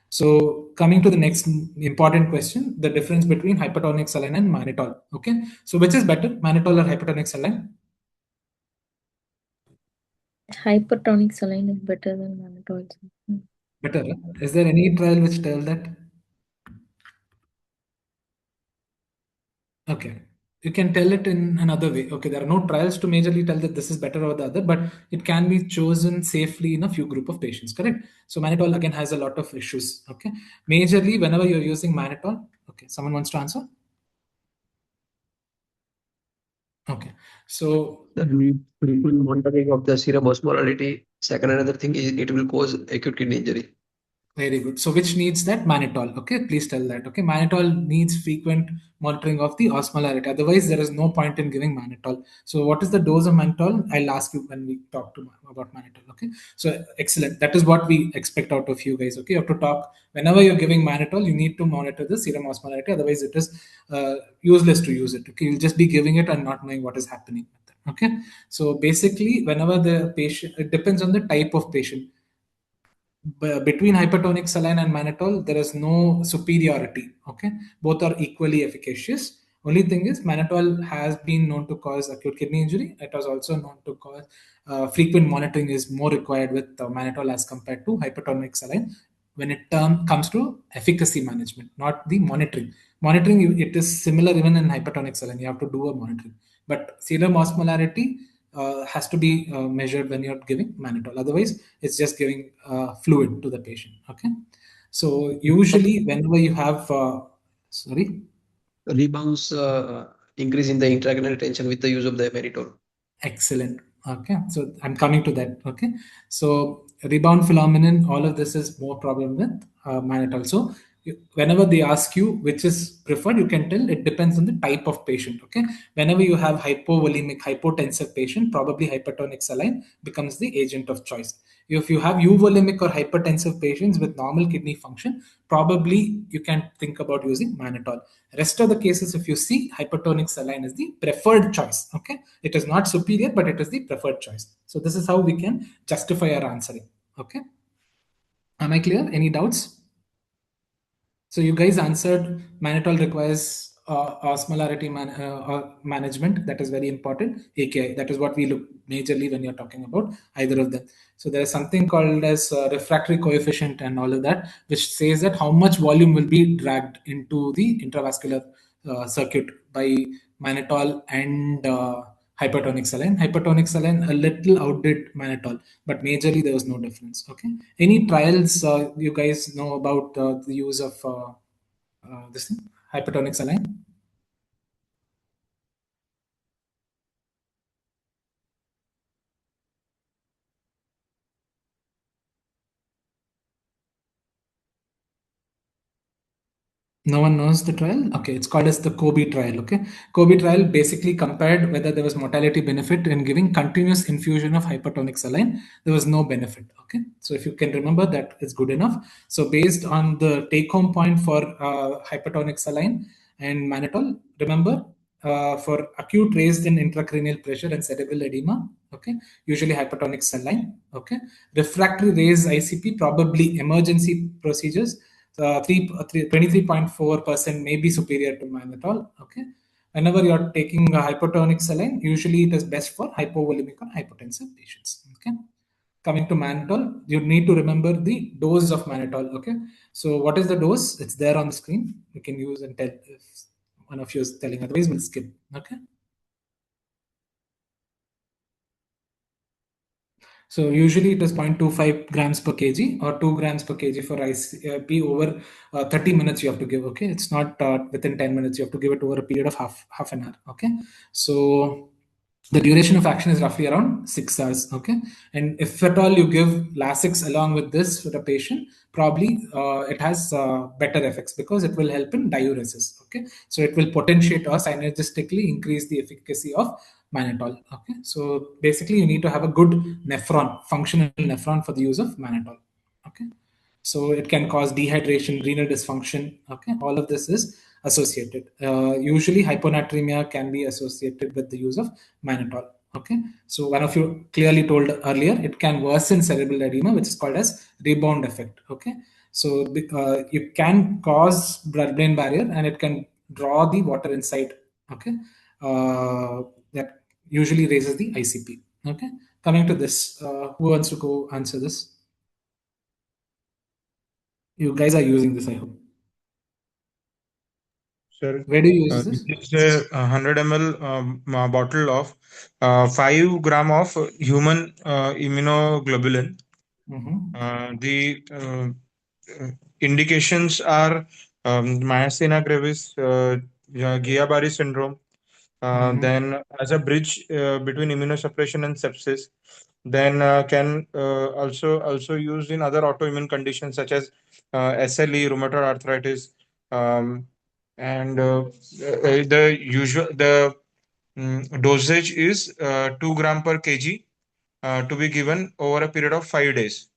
Speaker 1: so coming to the next important question, the difference between hypertonic saline and mannitol. Okay, so which is better, mannitol or hypertonic saline?
Speaker 2: Hypertonic saline is better than mannitol.
Speaker 1: Better. Is there any trial which tell that? Okay, you can tell it in another way. Okay, there are no trials to majorly tell that this is better or the other, but it can be chosen safely in a few group of patients, correct? So mannitol again has a lot of issues. Okay, majorly whenever you're using mannitol. Okay, someone wants to answer? Okay, so
Speaker 7: The frequent monitoring of the serum osmolarity. Second, another thing is it will cause acute kidney injury.
Speaker 1: very good. So which needs that? Mannitol. Okay, please tell that. Okay, mannitol needs frequent monitoring of the osmolarity. Otherwise, there is no point in giving mannitol. So what is the dose of mannitol? I'll ask you when we talk about mannitol. Okay, so excellent. That is what we expect out of you guys. Okay, you have to talk whenever you're giving mannitol. You need to monitor the serum osmolarity. Otherwise, it is useless to use it. Okay, you'll just be giving it and not knowing what is happening. Okay, so basically, whenever the patient, it depends on the type of patient. Between hypertonic saline and mannitol, there is no superiority. Okay, both are equally efficacious. Only thing is, mannitol has been known to cause acute kidney injury. It was also known to cause frequent monitoring is more required with mannitol as compared to hypertonic saline when it comes to efficacy management, not the monitoring. Monitoring, it is similar even in hypertonic saline. You have to do a monitoring, but serum osmolarity has to be measured when you're giving mannitol. Otherwise, it's just giving fluid to the patient. Okay. So usually, whenever you have, sorry,
Speaker 7: Rebounds increase in the intracranial tension with the use of the mannitol.
Speaker 1: Excellent. Okay, so I'm coming to that. Okay, so rebound phenomenon, all of this is more problem with mannitol. So whenever they ask you which is preferred, you can tell it depends on the type of patient. Okay, whenever you have hypovolemic, hypotensive patient, probably hypertonic saline becomes the agent of choice. If you have euvolemic or hypertensive patients with normal kidney function, probably you can think about using mannitol. Rest of the cases, if you see, hypertonic saline is the preferred choice. Okay, it is not superior, but it is the preferred choice. So this is how we can justify our answering. Okay, am I clear? Any doubts? So you guys answered mannitol requires osmolarity management. That is very important. AKI. That is what we look majorly when you're talking about either of them. So there is something called as refractory coefficient and all of that, which says that how much volume will be dragged into the intravascular circuit by mannitol and hypertonic saline. Hypertonic saline a little outdid mannitol, but majorly there was no difference. Okay. Any trials you guys know about the use of this thing, hypertonic saline? No one knows the trial? Okay, it's called as the Kobe trial. Okay, Kobe trial basically compared whether there was mortality benefit in giving continuous infusion of hypertonic saline. There was no benefit. Okay, so if you can remember that, it's good enough. So based on the take-home point for hypertonic saline and mannitol, remember for acute raised in intracranial pressure and cerebral edema, okay, usually hypertonic saline, okay, refractory raised ICP, probably emergency procedures. 23.4% may be superior to mannitol. Okay, whenever you are taking a hypertonic saline, usually it is best for hypovolemic or hypotensive patients. Okay, coming to mannitol, you need to remember the dose of mannitol. Okay, so what is the dose? It's there on the screen. You can use and tell if one of you is telling, otherwise we'll skip. Okay. So usually it is 0.25 grams per kg or 2 grams per kg for ICP over 30 minutes you have to give. Okay, it's not within 10 minutes. You have to give it over a period of half an hour. Okay, so the duration of action is roughly around 6 hours. Okay, and if at all you give Lasix along with this for the patient, probably it has better effects because it will help in diuresis. Okay, so it will potentiate or synergistically increase the efficacy of mannitol. Okay, so basically you need to have a good nephron, functional nephron for the use of mannitol. Okay, so it can cause dehydration, renal dysfunction. Okay, all of this is associated. Usually hyponatremia can be associated with the use of mannitol. Okay, so one of you clearly told earlier, it can worsen cerebral edema, which is called as rebound effect. Okay, so it can cause blood-brain barrier and it can draw the water inside. Okay, that usually raises the ICP. Okay, coming to this, who wants to go answer this? You guys are using this, I hope.
Speaker 5: Sir,
Speaker 1: Where do you use this?
Speaker 5: It's a 100 ml bottle of 5 gram of human immunoglobulin. The indications are myasthenia gravis, Guillain-Barré syndrome. Then, as a bridge between immunosuppression and sepsis, then can also used in other autoimmune conditions such as SLE, rheumatoid arthritis, and the dosage is 2 gram per kg to be given over a period of 5 days.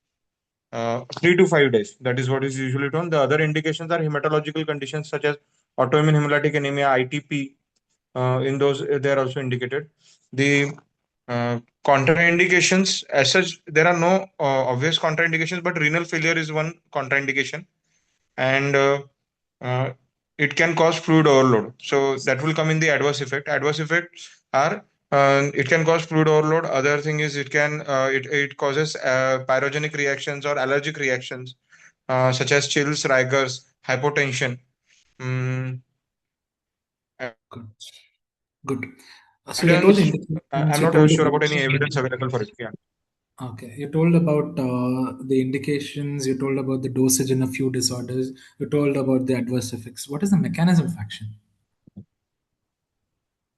Speaker 5: 3 to 5 days. That is what is usually done. The other indications are hematological conditions such as autoimmune hemolytic anemia, ITP. In those, they are also indicated. The contraindications, as such, there are no obvious contraindications, but renal failure is one contraindication, and it can cause fluid overload. So that will come in the adverse effect. Adverse effects are it can cause fluid overload. Other thing is it causes pyrogenic reactions or allergic reactions such as chills, rigors, hypotension.
Speaker 1: Good. So you told
Speaker 5: I'm not sure about any evidence available for it. Yeah.
Speaker 1: Okay, you told about the indications, you told about the dosage in a few disorders, you told about the adverse effects. What is the mechanism of action?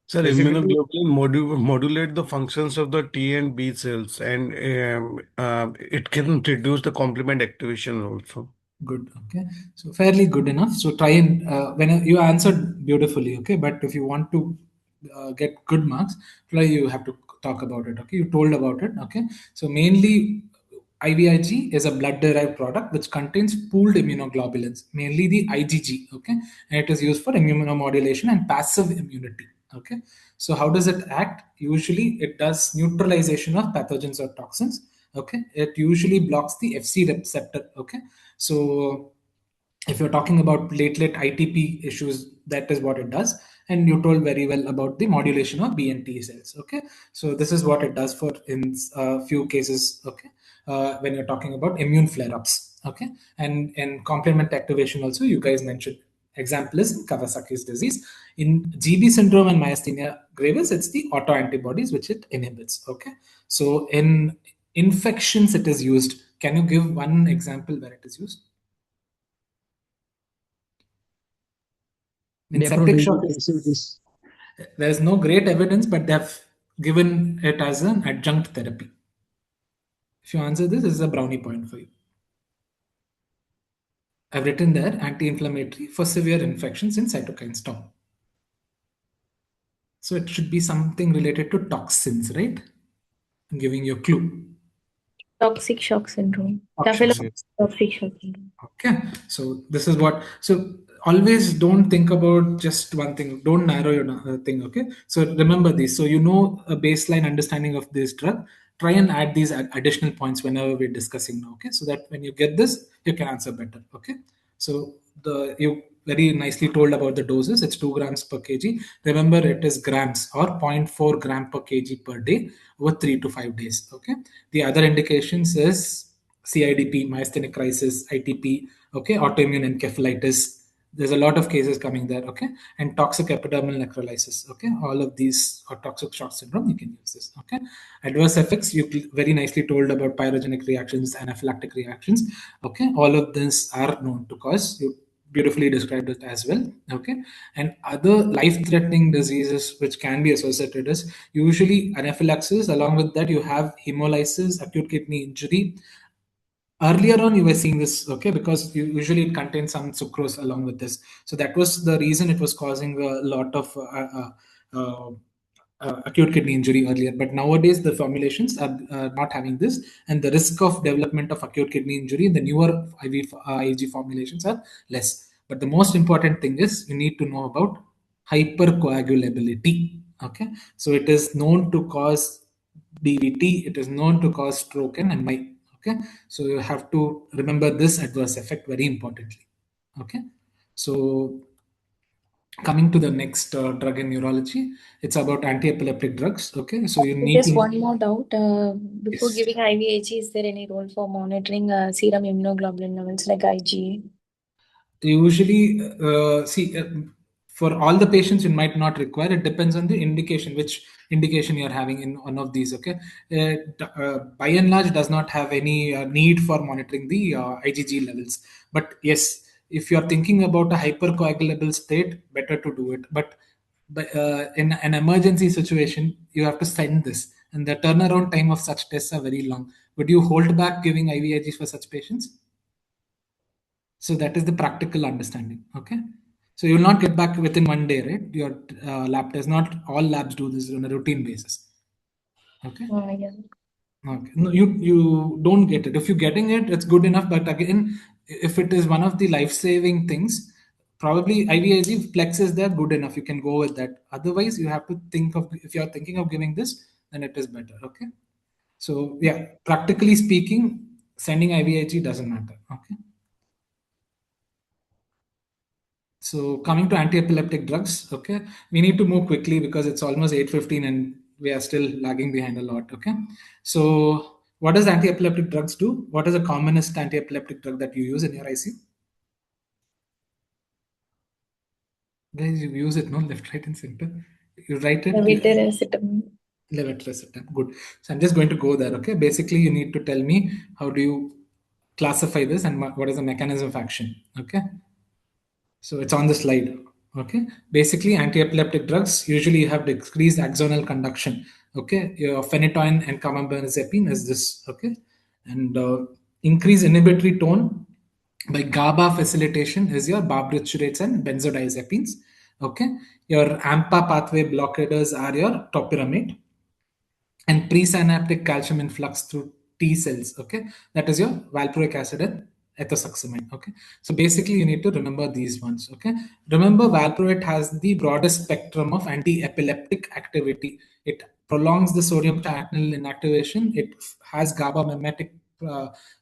Speaker 6: Sir, immunoglobulin modulate the functions of the T and B cells, and it can reduce the complement activation also.
Speaker 1: Good. Okay, so fairly good enough. So try and when you answered beautifully. Okay, but if you want to get good marks, you have to talk about it. Okay, you told about it. Okay, so mainly IVIG is a blood-derived product which contains pooled immunoglobulins, mainly the IgG. Okay, and it is used for immunomodulation and passive immunity. Okay, so how does it act? Usually, it does neutralization of pathogens or toxins. Okay, it usually blocks the FC receptor. Okay, so if you're talking about platelet ITP issues, that is what it does. And you told very well about the modulation of B and T cells. Okay, so this is what it does for in a few cases. Okay, when you're talking about immune flare-ups. Okay, and in complement activation also, you guys mentioned example is Kawasaki's disease. In GB syndrome and myasthenia gravis, it's the autoantibodies which it inhibits. Okay, so in infections it is used. Can you give one example where it is used? In septic shock, there is no great evidence, but they have given it as an adjunct therapy. If you answer this is a brownie point for you. I've written there anti-inflammatory for severe infections in cytokine storm. So it should be something related to toxins, right? I'm giving you a clue.
Speaker 2: Toxic shock syndrome.
Speaker 1: Toxic
Speaker 2: Toxic shock syndrome.
Speaker 1: Okay, so this is what. So always don't think about just one thing. Don't narrow your thing. Okay, so remember this. So you know a baseline understanding of this drug. Try and add these additional points whenever we're discussing now. Okay, so that when you get this, you can answer better. Okay, so the you very nicely told about the doses. It's 2 grams per kg. Remember, it is grams or 0.4 gram per kg per day over 3 to 5 days. Okay, the other indications is CIDP, myasthenic crisis, ITP, okay, autoimmune encephalitis. There's a lot of cases coming there, okay, and toxic epidermal necrolysis, okay. All of these are toxic shock syndrome. You can use this, okay. Adverse effects. You very nicely told about pyrogenic reactions, anaphylactic reactions, okay. All of these are known to cause. You beautifully described it as well, okay. And other life-threatening diseases which can be associated is usually anaphylaxis. Along with that, you have hemolysis, acute kidney injury. Earlier on you were seeing this, okay, because usually it contains some sucrose along with this, so that was the reason it was causing a lot of acute kidney injury earlier. But nowadays the formulations are not having this, and the risk of development of acute kidney injury in the newer IG formulations are less. But the most important thing is you need to know about hypercoagulability, okay. So it is known to cause DVT, it is known to cause stroke and MI. Okay, so you have to remember this adverse effect very importantly. Okay, so coming to the next drug in neurology, it's about anti-epileptic drugs. Okay, so you need
Speaker 2: just one more doubt. Before giving IVIG, is there any role for monitoring serum immunoglobulin levels like IgA?
Speaker 1: Usually, for all the patients, you might not require. It depends on the indication, which indication you're having in one of these. Okay, by and large, does not have any need for monitoring the IgG levels. But yes, if you're thinking about a hypercoagulable state, better to do it. But in an emergency situation, you have to send this, and the turnaround time of such tests are very long. Would you hold back giving IVIGs for such patients? So that is the practical understanding. Okay. So you will not get back within 1 day, right? Your lab test. Not all labs do this on a routine basis. Okay.
Speaker 2: Yeah.
Speaker 1: Okay. No, you don't get it. If you're getting it, it's good enough. But again, if it is one of the life-saving things, probably IVIG Plex is there, good enough. You can go with that. Otherwise, you have to think of, if you're thinking of giving this, then it is better. Okay. So yeah, practically speaking, sending IVIG doesn't matter. Okay. So coming to anti-epileptic drugs, okay, we need to move quickly because it's almost 8:15 and we are still lagging behind a lot. Okay, so what does anti-epileptic drugs do? What is the commonest anti-epileptic drug that you use in your ICU? Guys, you use it, no? Left, right, and center. You write it. Levetiracetam. Good. So I'm just going to go there. Okay. Basically, you need to tell me how do you classify this and what is the mechanism of action. Okay. So it's on the slide. Okay. Basically, anti-epileptic drugs usually have decreased axonal conduction. Okay. Your phenytoin and carbamazepine is this. Okay. And increased inhibitory tone by GABA facilitation is your barbiturates and benzodiazepines. Okay. Your AMPA pathway blockaders are your topiramate. And presynaptic calcium influx through T cells. Okay. That is your valproic acid and ethosuximide. Okay. So basically you need to remember these ones. Okay. Remember valproate has the broadest spectrum of anti-epileptic activity. It prolongs the sodium channel inactivation. It has GABA mimetic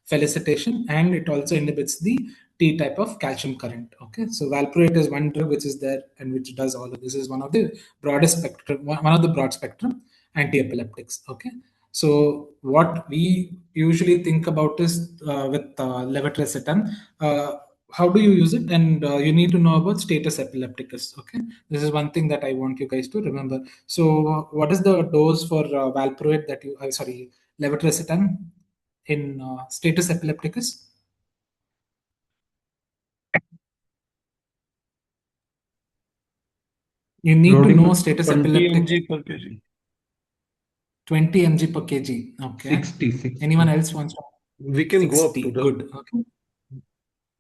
Speaker 1: felicitation, and it also inhibits the T type of calcium current. Okay. So valproate is one drug which is there and which does all of this. Is one of the broadest spectrum, one of the broad spectrum anti-epileptics. Okay. So what we usually think about is with levetiracetam, how do you use it? And you need to know about status epilepticus. Okay, this is one thing that I want you guys to remember. So what is the dose for valproate that you levetiracetam in status epilepticus? You need to know status
Speaker 3: 20
Speaker 1: epilepticus.
Speaker 3: mg per kg.
Speaker 1: 20 mg per kg. Okay.
Speaker 3: 60.
Speaker 1: Anyone else wants to?
Speaker 6: We can 60. Go up to
Speaker 1: good. Okay.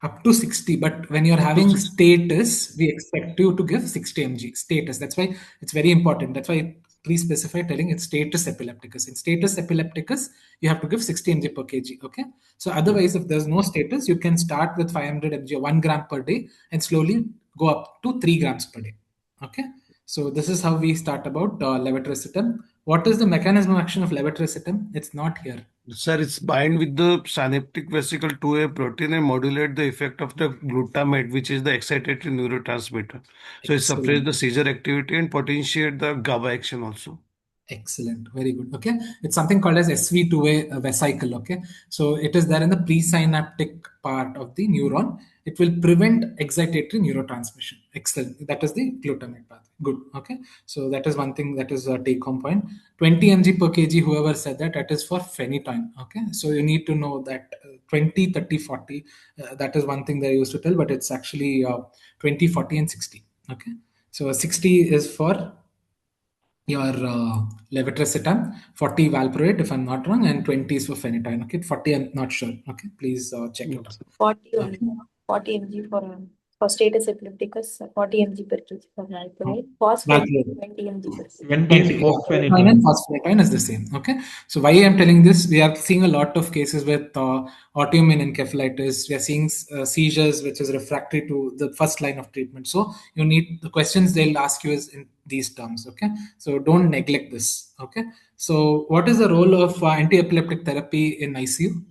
Speaker 1: Up to 60, but when you're having status, we expect you to give 60 mg status. That's why it's very important. That's why please specify telling it's status epilepticus. In status epilepticus, you have to give 60 mg per kg. Okay. So otherwise, if there's no status, you can start with 500 mg or 1 gram per day and slowly go up to 3 grams per day. Okay. So this is how we start about levetiracetam. What is the mechanism of action of levetiracetam? It's not here.
Speaker 6: Sir, it's bind with the synaptic vesicle to a protein and modulate the effect of the glutamate, which is the excitatory neurotransmitter. So it suppresses the seizure activity and potentiate the GABA action also.
Speaker 1: Excellent. Very good. Okay. It's something called as SV2A vesicle. Okay. So it is there in the presynaptic part of the neuron. It will prevent excitatory neurotransmission. Excellent. That is the glutamate pathway. Good. Okay. So that is one thing that is a take home point. 20 mg per kg, whoever said that, that is for phenytoin. Okay. So you need to know that 20, 30, 40, that is one thing that I used to tell, but it's actually 20, 40 and 60. Okay. So 60 is for your levetiracetam, 40 valproate if I'm not wrong, and 20 is for phenytoin. Okay, 40 I'm not sure. Okay, please check it out.
Speaker 2: 40 only. 40 mg for status epilepticus, 40 mg per kg for valproate. Phosphate 20 mg per kg.
Speaker 3: 20 is
Speaker 1: phenytoin and phosphatine is the same. Okay, so why I'm telling this, we are seeing a lot of cases with autoimmune encephalitis. We are seeing seizures, which is refractory to the first line of treatment. So you need the questions they'll ask you is in these terms. Okay, so don't neglect this. Okay, so what is the role of anti-epileptic therapy in ICU?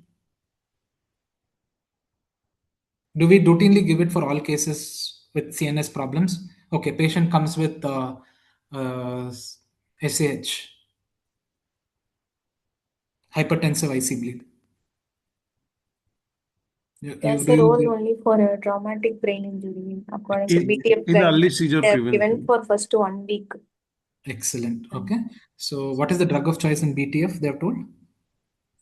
Speaker 1: Do we routinely give it for all cases with CNS problems? Okay, patient comes with SAH, hypertensive IC bleed.
Speaker 2: That's the role only for a traumatic brain injury. According to BTF,
Speaker 6: in early seizure prevention.
Speaker 2: Given for first 1 week.
Speaker 1: Excellent. Okay. So what is the drug of choice in BTF? They have told?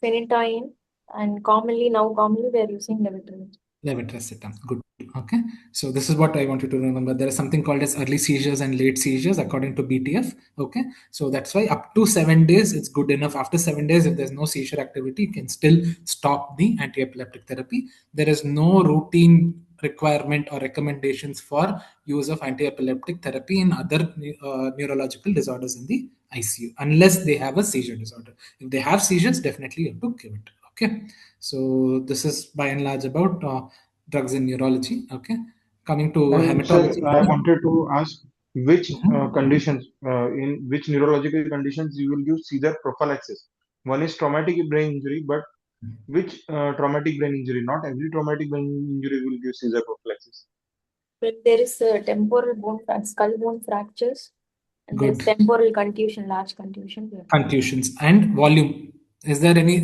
Speaker 2: Phenytoin, and commonly we are using levetiracetam.
Speaker 1: Levetiracetam. Good. Okay. So this is what I want you to remember. There is something called as early seizures and late seizures according to BTF. Okay. So that's why up to 7 days, it's good enough. After 7 days, if there's no seizure activity, you can still stop the anti-epileptic therapy. There is no routine requirement or recommendations for use of anti-epileptic therapy in other neurological disorders in the ICU, unless they have a seizure disorder. If they have seizures, definitely you have to give it. Okay. So this is by and large about drugs in neurology. Okay. Coming to hematology.
Speaker 5: Sir, I wanted to ask which conditions, in which neurological conditions you will use seizure prophylaxis. One is traumatic brain injury, but which traumatic brain injury? Not every traumatic brain injury will give seizure prophylaxis.
Speaker 2: When there is temporal bone, skull bone fractures, and there is temporal contusion, large contusion.
Speaker 1: Contusions and volume. Is there any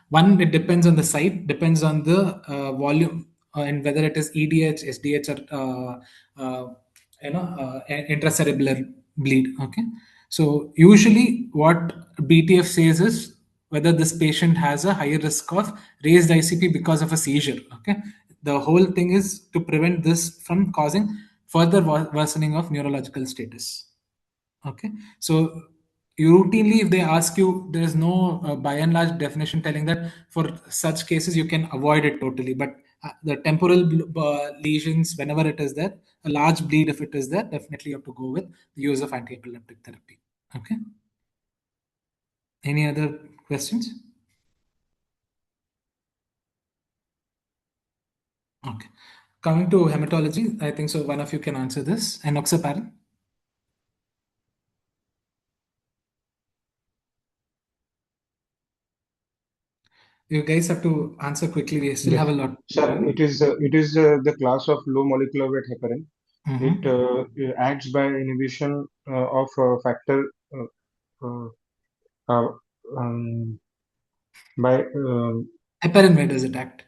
Speaker 1: one? It depends on the site, depends on the volume, and whether it is EDH, SDH, or intracerebral bleed. Okay. So usually, what BTF says is whether this patient has a higher risk of raised ICP because of a seizure. Okay. The whole thing is to prevent this from causing further worsening of neurological status. Okay. So routinely, if they ask you, there is no by and large definition telling that for such cases you can avoid it totally. But the temporal lesions, whenever it is there, a large bleed, if it is there, definitely you have to go with the use of anti-epileptic therapy. Okay. Any other questions? Okay. Coming to hematology, I think so. One of you can answer this. Enoxaparin. You guys have to answer quickly. We still have a lot.
Speaker 5: Sir, it is the class of low molecular weight heparin. It acts by inhibition of factor by
Speaker 1: heparin. Where does it act?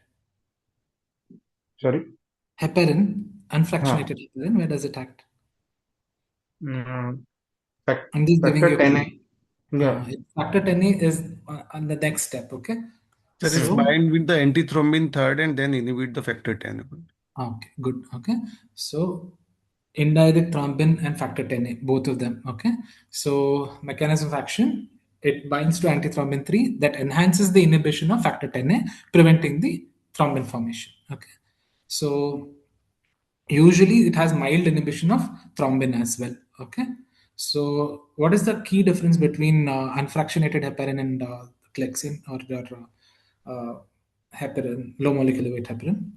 Speaker 5: Sorry.
Speaker 1: Heparin, unfractionated heparin. Where does it act?
Speaker 5: I'm just giving you. 10A.
Speaker 1: Yeah. Factor 10A is on the next step. Okay.
Speaker 6: That is bind with the antithrombin third and then inhibit the factor 10.
Speaker 1: Okay. Good. Okay. So indirect thrombin and factor 10A, both of them. Okay. So mechanism of action, it binds to antithrombin 3 that enhances the inhibition of factor 10A, preventing the thrombin formation. Okay. So usually it has mild inhibition of thrombin as well. Okay. So what is the key difference between unfractionated heparin and Clexane or heparin, low molecular weight heparin?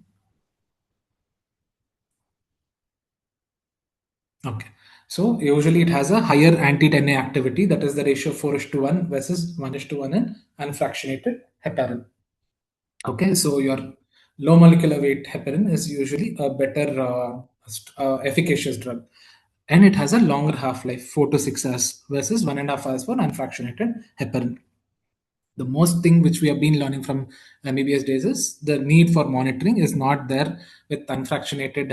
Speaker 1: Okay. So usually it has a higher anti-10A activity, that is the ratio 4:1 versus 1:1 in unfractionated heparin. Okay, so your low molecular weight heparin is usually a better efficacious drug, and it has a longer half-life, 4 to 6 hours versus 1.5 hours for unfractionated heparin. The most thing which we have been learning from MBBS days is the need for monitoring is not there with unfractionated,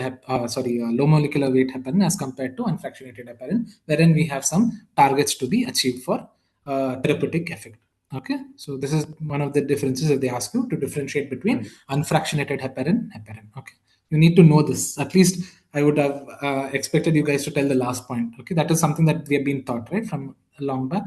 Speaker 1: low molecular weight heparin as compared to unfractionated heparin, wherein we have some targets to be achieved for therapeutic effect. Okay, so this is one of the differences that they ask you to differentiate between unfractionated heparin. Okay, you need to know this. At least I would have expected you guys to tell the last point. Okay, that is something that we have been taught right from long back.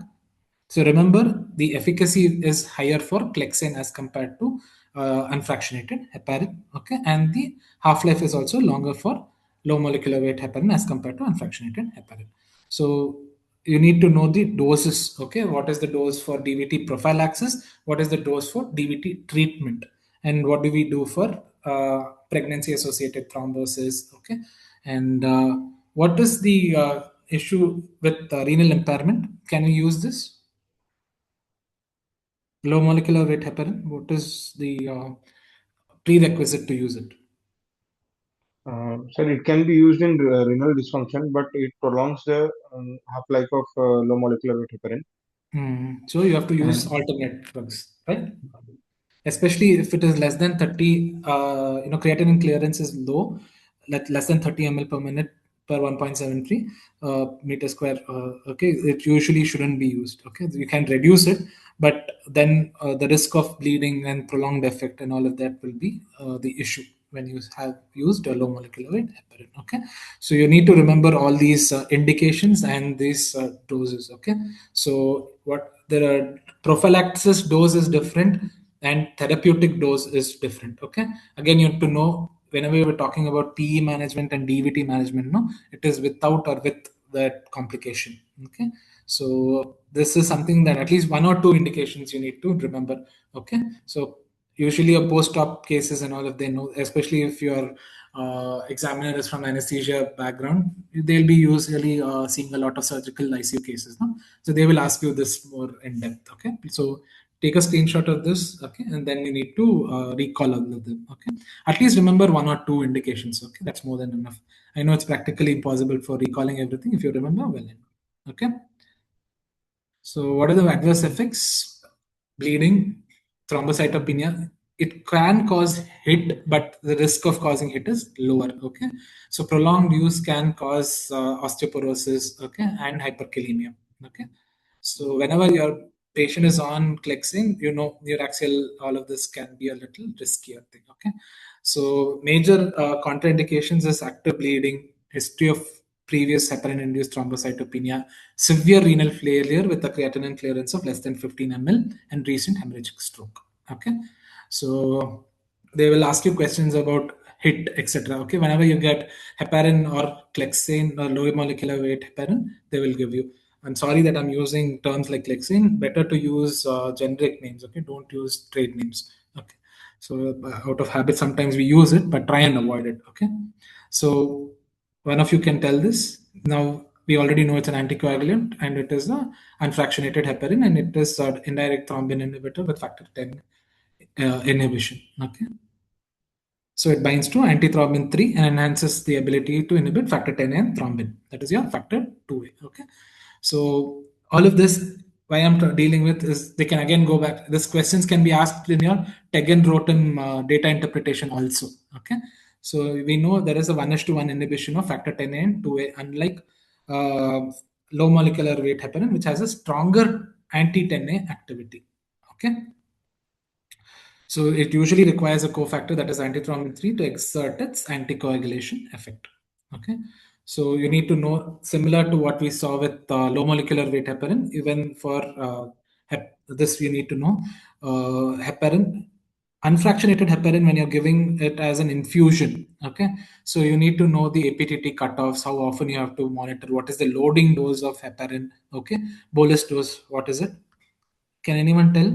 Speaker 1: So remember, the efficacy is higher for Clexane as compared to unfractionated heparin. Okay, and the half-life is also longer for low molecular weight heparin as compared to unfractionated heparin. So you need to know the doses. Okay, what is the dose for DVT prophylaxis? What is the dose for DVT treatment? And what do we do for pregnancy-associated thrombosis? Okay, and what is the issue with renal impairment? Can we use this? Low molecular weight heparin, what is the prerequisite to use it?
Speaker 5: Sir, it can be used in renal dysfunction, but it prolongs the half-life of low molecular weight heparin.
Speaker 1: So you have to use alternate drugs, right? Especially if it is less than 30, creatinine clearance is low, less than 30 ml per minute per 1.73 meter square. Okay, it usually shouldn't be used. Okay, you can reduce it, but then the risk of bleeding and prolonged effect and all of that will be the issue when you have used a low molecular weight heparin. Okay, so you need to remember all these indications and these doses. Okay, so what the prophylaxis dose is different and therapeutic dose is different. Okay, again you have to know whenever we were talking about PE management and DVT management, no, it is without or with that complication. Okay, so this is something that at least 1 or 2 indications you need to remember. Okay, so usually a post-op cases and all, if they know, especially if your examiner is from anesthesia background, they'll be usually seeing a lot of surgical ICU cases, no? So they will ask you this more in depth. Okay, so take a screenshot of this. Okay, and then you need to recall all of them. Okay, at least remember 1 or 2 indications. Okay, that's more than enough. I know it's practically impossible for recalling everything. If you remember, well, okay. So what are the adverse effects? Bleeding, thrombocytopenia. It can cause HIT, but the risk of causing HIT is lower. Okay, so prolonged use can cause osteoporosis. Okay, and hyperkalemia. Okay, so whenever your patient is on Clexane, you know, Neuraxial, all of this can be a little riskier thing. Okay, so major contraindications is active bleeding, history of previous heparin-induced thrombocytopenia, severe renal failure with a creatinine clearance of less than 15 ml, and recent hemorrhagic stroke. Okay, so they will ask you questions about HIT, etc. Okay, whenever you get heparin or Clexane or low molecular weight heparin, they will give you. I'm sorry that I'm using terms like Clexane. Better to use generic names. Okay, don't use trade names. Okay, so out of habit, sometimes we use it, but try and avoid it. Okay, so one of you can tell this. Now we already know it's an anticoagulant and it is a unfractionated heparin and it is an indirect thrombin inhibitor with factor 10 inhibition. Okay, so it binds to antithrombin 3 and enhances the ability to inhibit factor 10 and thrombin. That is your factor 2A. Okay, so all of this, why I'm dealing with is they can again go back. These questions can be asked in your Tegan-Rotem data interpretation also. Okay, so we know there is a 1:1 inhibition of factor 10A and 2A, unlike low molecular weight heparin, which has a stronger anti-10A activity. Okay, so it usually requires a cofactor, that is antithrombin 3, to exert its anticoagulation effect. Okay, so you need to know, similar to what we saw with low molecular weight heparin, even for this you need to know heparin unfractionated heparin, when you're giving it as an infusion, okay, so you need to know the APTT cutoffs, how often you have to monitor, what is the loading dose of heparin, okay, bolus dose, what is it? Can anyone tell?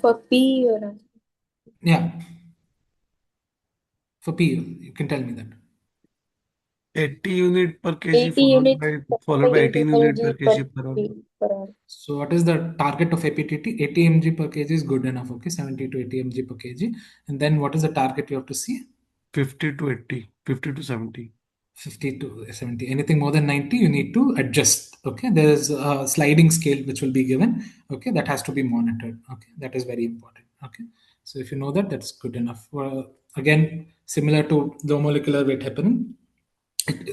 Speaker 2: For P or
Speaker 1: Yeah, for P, you can tell me that.
Speaker 6: 80 unit per kg
Speaker 2: 80 units
Speaker 6: followed by 18 unit per
Speaker 2: per
Speaker 6: kg per hour.
Speaker 2: per hour.
Speaker 1: So what is the target of APTT? 80 mg per kg is good enough, okay, 70 to 80 mg per kg. And then what is the target you have to see?
Speaker 6: 50 to 80, 50 to 70.
Speaker 1: 50 to 70. Anything more than 90, you need to adjust. Okay, there's a sliding scale which will be given. Okay, that has to be monitored. Okay, that is very important. Okay, so if you know that, that's good enough. Again, similar to low molecular weight heparin,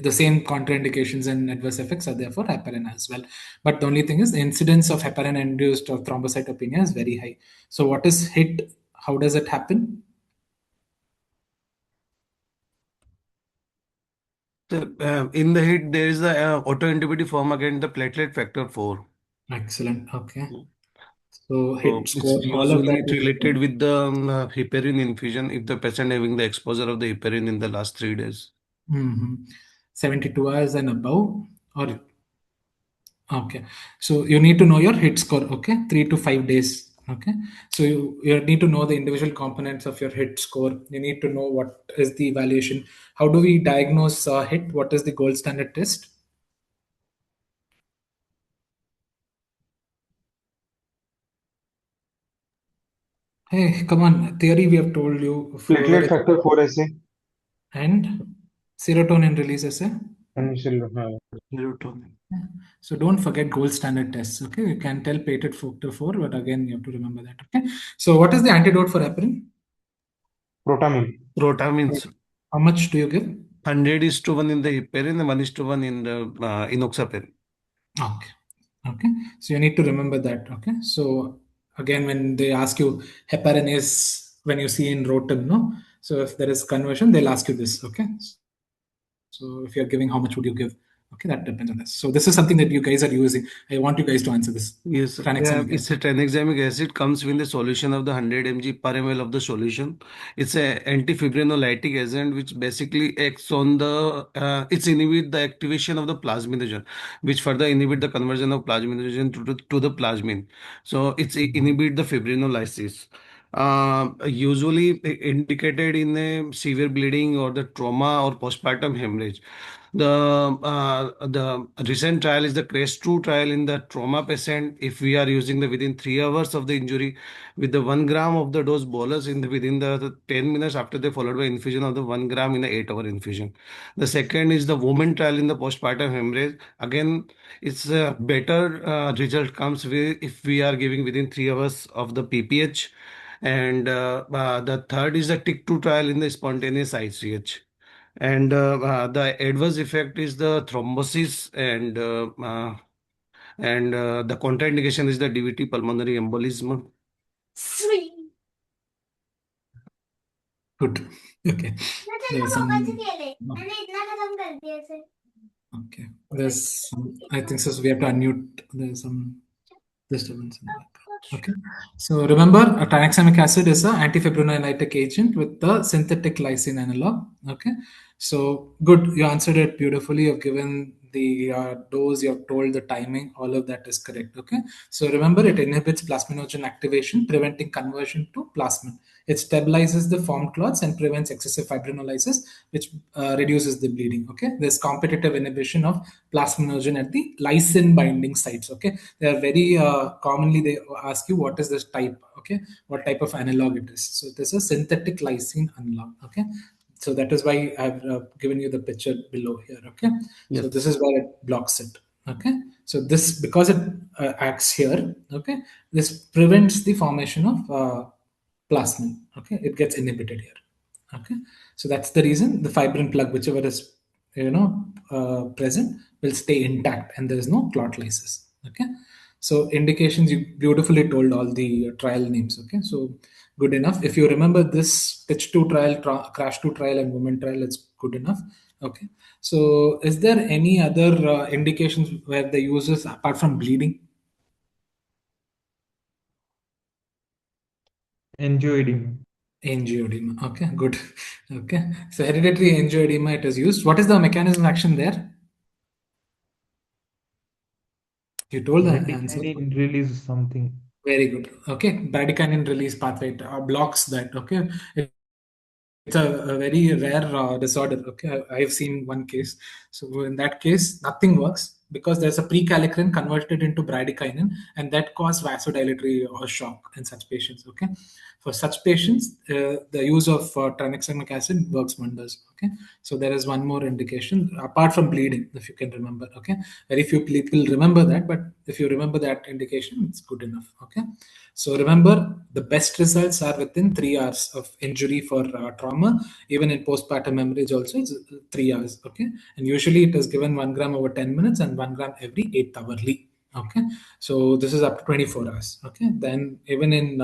Speaker 1: the same contraindications and adverse effects are there for heparin as well. But the only thing is the incidence of heparin induced or thrombocytopenia is very high. So what is HIT? How does it happen?
Speaker 6: So, in the HIT, there is the autoantibody form against the platelet factor 4.
Speaker 1: Excellent. Okay. So
Speaker 6: So
Speaker 1: HIT
Speaker 6: it's
Speaker 1: score, all of
Speaker 6: usually
Speaker 1: that is
Speaker 6: related with the heparin infusion if the patient having the exposure of the heparin in the last 3 days.
Speaker 1: 72 hours and above, or okay. So you need to know your HIT score. Okay, 3 to 5 days. Okay, so you need to know the individual components of your HIT score. You need to know what is the evaluation. How do we diagnose HIT? What is the gold standard test? Hey, come on. Theory we have told you.
Speaker 5: Platelet factor 4 assay.
Speaker 1: And serotonin release assay.
Speaker 5: And
Speaker 6: Serotonin.
Speaker 1: So don't forget gold standard tests. Okay, you can tell platelet factor 4, but again, you have to remember that. Okay, so what is the antidote for heparin?
Speaker 5: Protamine.
Speaker 6: Protamine.
Speaker 1: How much do you give?
Speaker 6: 100:1 in the heparin and 1:1 in the enoxaparin.
Speaker 1: Okay. Okay. So you need to remember that. Okay. So again, when they ask you heparin is when you see in rotem, no. So if there is conversion, they'll ask you this. Okay. So if you're giving, how much would you give? Okay, that depends on this. So this is something that you guys are using. I want you guys to answer this.
Speaker 6: Yes, it's a tranexamic acid comes with the solution of the 100 mg per ml of the solution. It's a antifibrinolytic agent which basically acts on the it's inhibit the activation of the plasminogen, which further inhibit the conversion of plasminogen to the plasmin. So it's inhibit the fibrinolysis. Usually indicated in a severe bleeding or the trauma or postpartum hemorrhage. The recent trial is the CREST-2 trial in the trauma patient. If we are using the within 3 hours of the injury with the 1 gram of the dose bolus within the 10 minutes after they followed by infusion of the 1 gram in the 8-hour infusion. The second is the woman trial in the postpartum hemorrhage. Again, it's a better result comes with if we are giving within 3 hours of the PPH. And the third is the TIC2 trial in the spontaneous ICH. And the adverse effect is the thrombosis and the contraindication is the DVT pulmonary embolism.
Speaker 1: Good. Okay. There's some. Okay. There's some, I think so. We have to unmute. There's some disturbance in the background. Okay. So remember, a tranexamic acid is an antifibrinolytic agent with the synthetic lysine analog. Okay. So good. You answered it beautifully. You've given the dose. You have told the timing. All of that is correct. Okay. So remember, it inhibits plasminogen activation, preventing conversion to plasmin. It stabilizes the formed clots and prevents excessive fibrinolysis, which reduces the bleeding. Okay. There's competitive inhibition of plasminogen at the lysine binding sites. Okay. They are very commonly they ask you what is this type. Okay. What type of analog it is. So this is synthetic lysine analog. Okay. So that is why I've given you the picture below here. Okay.
Speaker 6: Yes.
Speaker 1: So this is where it blocks it. Okay. So this, because it acts here, okay, this prevents the formation of plasmin. Okay. It gets inhibited here. Okay. So that's the reason the fibrin plug, whichever is, present, will stay intact and there is no clot lysis. Okay. So indications, you beautifully told all the trial names. Okay. So good enough. If you remember this pitch 2 trial, crash 2 trial and women trial, it's good enough. Okay. So is there any other indications where the uses apart from bleeding?
Speaker 3: Angioedema.
Speaker 1: Angioedema. Okay, good. Okay, so hereditary angioedema, it is used. What is the mechanism of action there? You told the answer.
Speaker 3: Bradykinin release something.
Speaker 1: Very good. Okay, bradykinin release pathway blocks that. Okay, it's a very rare disorder. Okay, I've seen one case. So in that case, nothing works because there's a prekallikrein converted into bradykinin, and that causes vasodilatory or shock in such patients. Okay, for such patients, the use of tranexamic acid works wonders. Okay, so there is one more indication apart from bleeding, if you can remember. Okay, very few people remember that, but if you remember that indication, it's good enough. Okay, so remember, the best results are within 3 hours of injury for trauma. Even in postpartum hemorrhage also, it's 3 hours. Okay, and usually it is given 1 gram over 10 minutes and 1 gram every 8 hourly. Okay, so this is up to 24 hours. Okay, then even in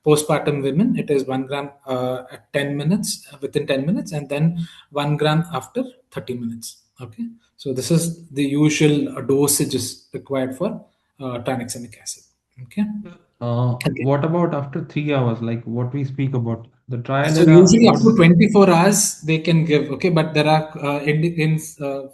Speaker 1: postpartum women, it is 1 gram at 10 minutes, within 10 minutes, and then 1 gram after 30 minutes. Okay, so this is the usual dosages required for tranexamic acid. Okay.
Speaker 3: What about after 3 hours? Like what we speak about the trial
Speaker 1: So
Speaker 3: era?
Speaker 1: usually up
Speaker 3: What
Speaker 1: to
Speaker 3: is
Speaker 1: 24 hours they can give. Okay, but there are in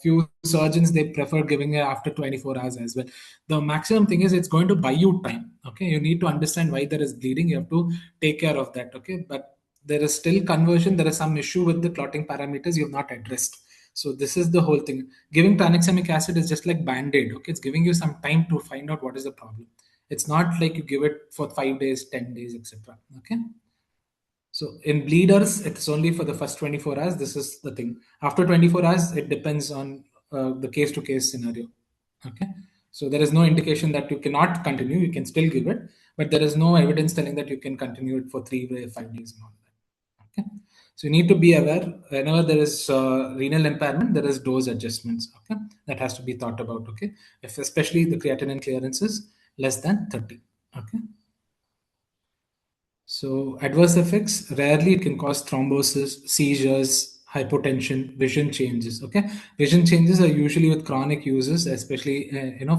Speaker 1: few surgeons they prefer giving it after 24 hours as well. The maximum thing is it's going to buy you time. Okay, you need to understand why there is bleeding. You have to take care of that. Okay, but there is still conversion. There is some issue with the clotting parameters you have not addressed. So this is the whole thing. Giving tranexamic acid is just like band-aid. Okay, it's giving you some time to find out what is the problem. It's not like you give it for 5 days, 10 days, etc. Okay. So in bleeders, it's only for the first 24 hours. This is the thing. After 24 hours, it depends on the case-to-case scenario. Okay. So there is no indication that you cannot continue. You can still give it, but there is no evidence telling that you can continue it for 3 days, 5 days, and all that. Okay. So you need to be aware whenever there is renal impairment, there is dose adjustments. Okay, that has to be thought about. Okay, if especially the creatinine clearance is less than 30. Okay. So adverse effects, rarely it can cause thrombosis, seizures, hypotension, vision changes. Okay, vision changes are usually with chronic uses, especially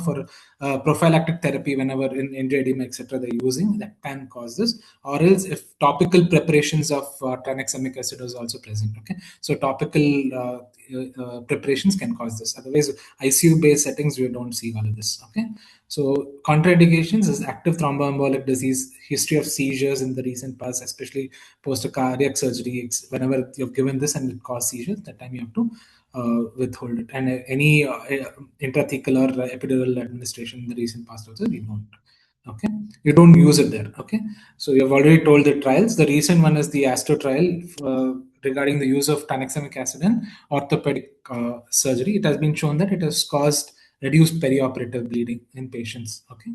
Speaker 1: for prophylactic therapy. Whenever in angioedema, etc., they're using, that can cause this. Or else, if topical preparations of tranexamic acid is also present. Okay, so topical preparations can cause this. Otherwise, ICU-based settings, we don't see all of this. Okay. So contraindications is active thromboembolic disease, history of seizures in the recent past, especially post a cardiac surgery. Whenever you've given this and it causes seizures, that time you have to withhold it. And any intrathecal or epidural administration in the recent past also, we don't. Okay, you don't use it there. Okay, so you have already told the trials. The recent one is the ASTRO trial regarding the use of tranexamic acid in orthopedic surgery. It has been shown that it has caused reduced perioperative bleeding in patients. Okay.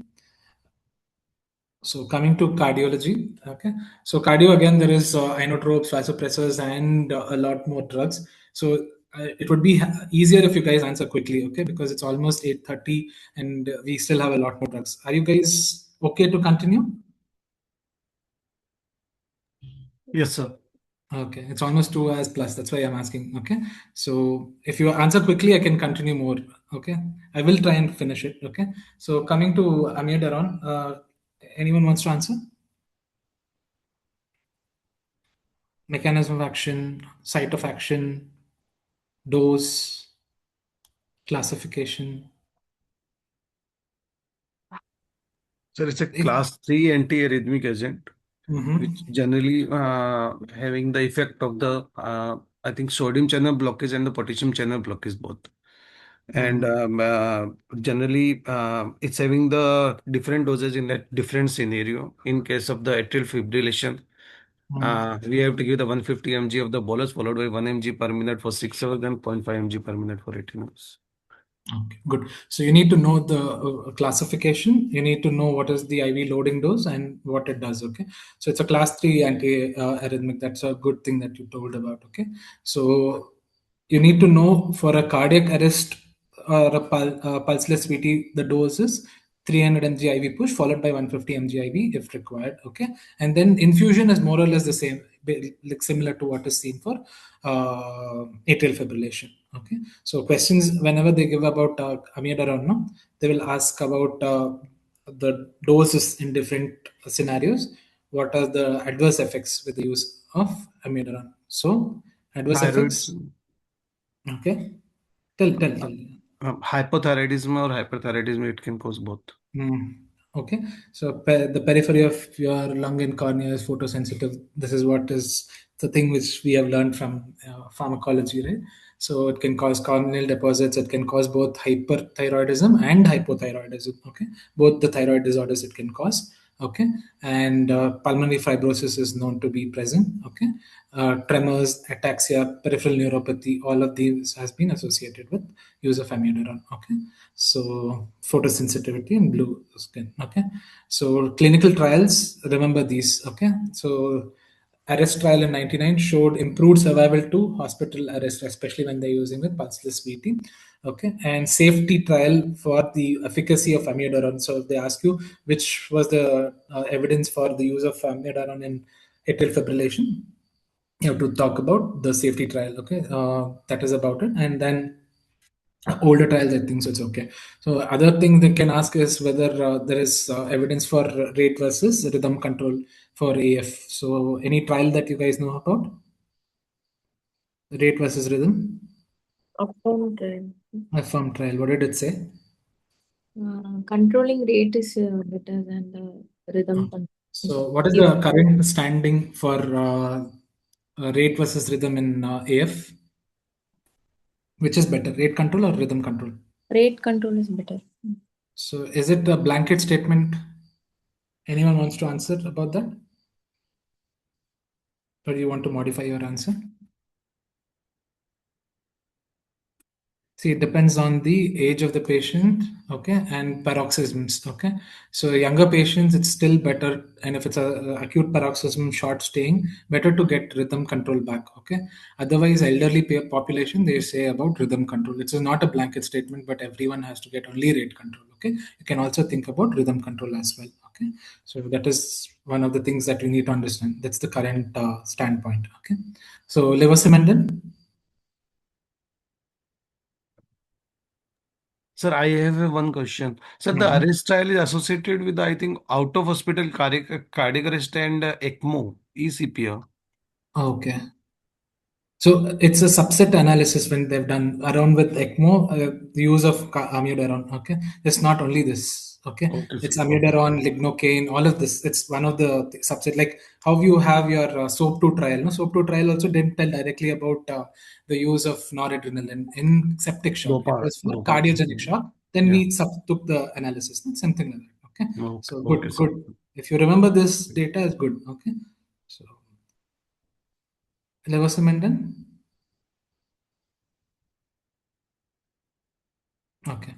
Speaker 1: So coming to cardiology. Okay. So cardio, again, there is inotropes, vasopressors, and a lot more drugs. So it would be easier if you guys answer quickly. Okay, because it's almost 8:30 and we still have a lot more drugs. Are you guys okay to continue?
Speaker 6: Yes, sir.
Speaker 1: Okay, it's almost 2 hours plus. That's why I'm asking. Okay, so if you answer quickly, I can continue more. Okay, I will try and finish it. Okay, so coming to amiodarone, anyone wants to answer? Mechanism of action, site of action, dose, classification.
Speaker 6: Sir, it's a class 3 anti-arrhythmic agent, which generally having the effect of the I think sodium channel blockage and the potassium channel blockage both. And generally it's having the different dosage in that different scenario. In case of the atrial fibrillation, we have to give the 150 mg of the bolus followed by 1 mg per minute for 6 hours and 0.5 mg per minute for 18 hours.
Speaker 1: Okay, good. So you need to know the classification. You need to know what is the IV loading dose and what it does. Okay, so it's a class 3 anti-arrhythmic. That's a good thing that you told about. Okay, so you need to know for a cardiac arrest or a pulseless VT, the dose is 300 mg IV push followed by 150 mg IV if required. Okay, and then infusion is more or less the same, like similar to what is seen for atrial fibrillation. Okay, so questions whenever they give about amiodarone, no, they will ask about the doses in different scenarios. what are the adverse effects with the use of amiodarone. So adverse effects. Okay. Tell.
Speaker 6: Hypothyroidism or hyperthyroidism, it can cause both.
Speaker 1: Okay, so the periphery of your lung and cornea is photosensitive. This is what is the thing which we have learned from pharmacology, right? So it can cause corneal deposits. It can cause both hyperthyroidism and hypothyroidism. Okay, both the thyroid disorders it can cause. Okay, and pulmonary fibrosis is known to be present. Okay, tremors, ataxia, peripheral neuropathy, all of these has been associated with use of amiodarone. Okay, so photosensitivity and blue skin. Okay, so clinical trials, remember these. Okay, so arrest trial in 99 showed improved survival to hospital arrest, especially when they're using with pulseless VT. Okay, and safety trial for the efficacy of amiodarone. So if they ask you which was the evidence for the use of amiodarone in atrial fibrillation, you have to talk about the safety trial. Okay, that is about it. And then older trials, I think so it's okay. So other thing they can ask is whether there is evidence for rate versus rhythm control for AF. So any trial that you guys know about? Rate versus rhythm?
Speaker 2: Affirm trial.
Speaker 1: Affirm trial. What did it say?
Speaker 2: Controlling rate is better than the rhythm control.
Speaker 1: So what is the current standing for rate versus rhythm in AF? Which is better, rate control or rhythm control?
Speaker 2: Rate control is better.
Speaker 1: So is it a blanket statement? Anyone wants to answer about that? Or do you want to modify your answer? See, it depends on the age of the patient, okay, and paroxysms, okay. So younger patients, it's still better, and if it's a acute paroxysm, short staying, better to get rhythm control back, okay. Otherwise, elderly population, they say about rhythm control. It's not a blanket statement, but everyone has to get only rate control, okay. You can also think about rhythm control as well, okay. So that is one of the things that we need to understand. That's the current standpoint, okay. So levosimendan.
Speaker 6: Sir, I have one question. Sir, the arrest trial is associated with, I think, out of hospital cardiac arrest and ECMO, eCPR.
Speaker 1: Okay. So it's a subset analysis when they've done around with ECMO, the use of amiodarone. Okay, it's not only this. Okay, it's amiodarone, lignocaine, all of this. It's one of the subset. Like how you have your SOAP2 trial. No, SOAP2 trial also didn't tell directly about the use of noradrenaline in septic shock. It was for cardiogenic shock. Then we took the analysis. Something like that. Okay, so good. If you remember this data is good. Okay, so levosimendan. Okay.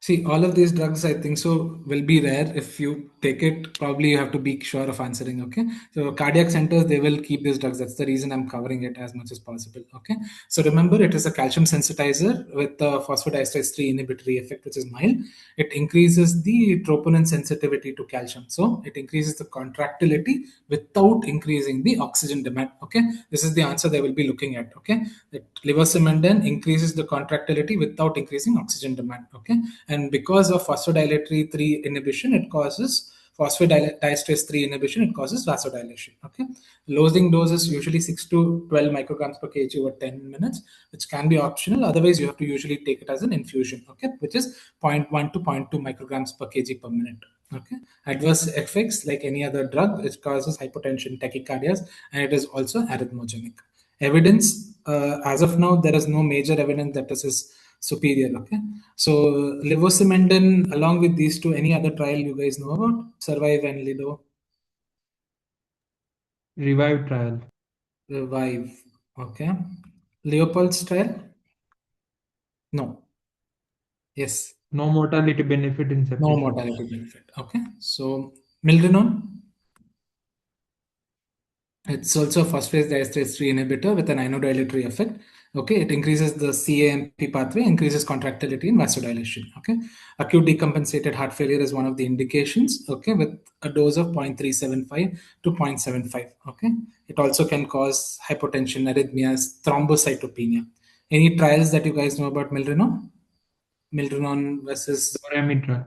Speaker 1: See, all of these drugs, I think so, will be rare. If you take it, probably you have to be sure of answering. Okay. So, cardiac centers, they will keep these drugs. That's the reason I'm covering it as much as possible. Okay. So, remember, it is a calcium sensitizer with the phosphodiesterase 3 inhibitory effect, which is mild. It increases the troponin sensitivity to calcium. So, it increases the contractility without increasing the oxygen demand. Okay. This is the answer they will be looking at. Okay. That levosimendan increases the contractility without increasing oxygen demand. Okay, and because of phosphodiesterase 3 inhibition, it causes phosphodiesterase 3 inhibition, it causes vasodilation. Okay, loading dose is usually 6 to 12 micrograms per kg over 10 minutes, which can be optional. Otherwise, you have to usually take it as an infusion. Okay, which is 0.1 to 0.2 micrograms per kg per minute. Okay, adverse effects like any other drug, it causes hypotension, tachycardias, and it is also arrhythmogenic. Evidence, as of now, there is no major evidence that this is superior. Okay, so levosimendan along with these two, any other trial you guys know about? Survive and Lido.
Speaker 3: Revive trial.
Speaker 1: Revive. Okay. Leopold's trial? No. Yes.
Speaker 3: No mortality benefit in septic
Speaker 1: No
Speaker 3: shock.
Speaker 1: mortality benefit. Okay. So milrinone. It's also a phosphodiesterase 3 inhibitor with an inodilatory effect. Okay, it increases the CAMP pathway, increases contractility and vasodilation. Okay, acute decompensated heart failure is one of the indications. Okay, with a dose of 0.375 to 0.75. Okay, it also can cause hypotension, arrhythmias, thrombocytopenia. Any trials that you guys know about milrinone? Milrinone versus
Speaker 3: DRNB trial.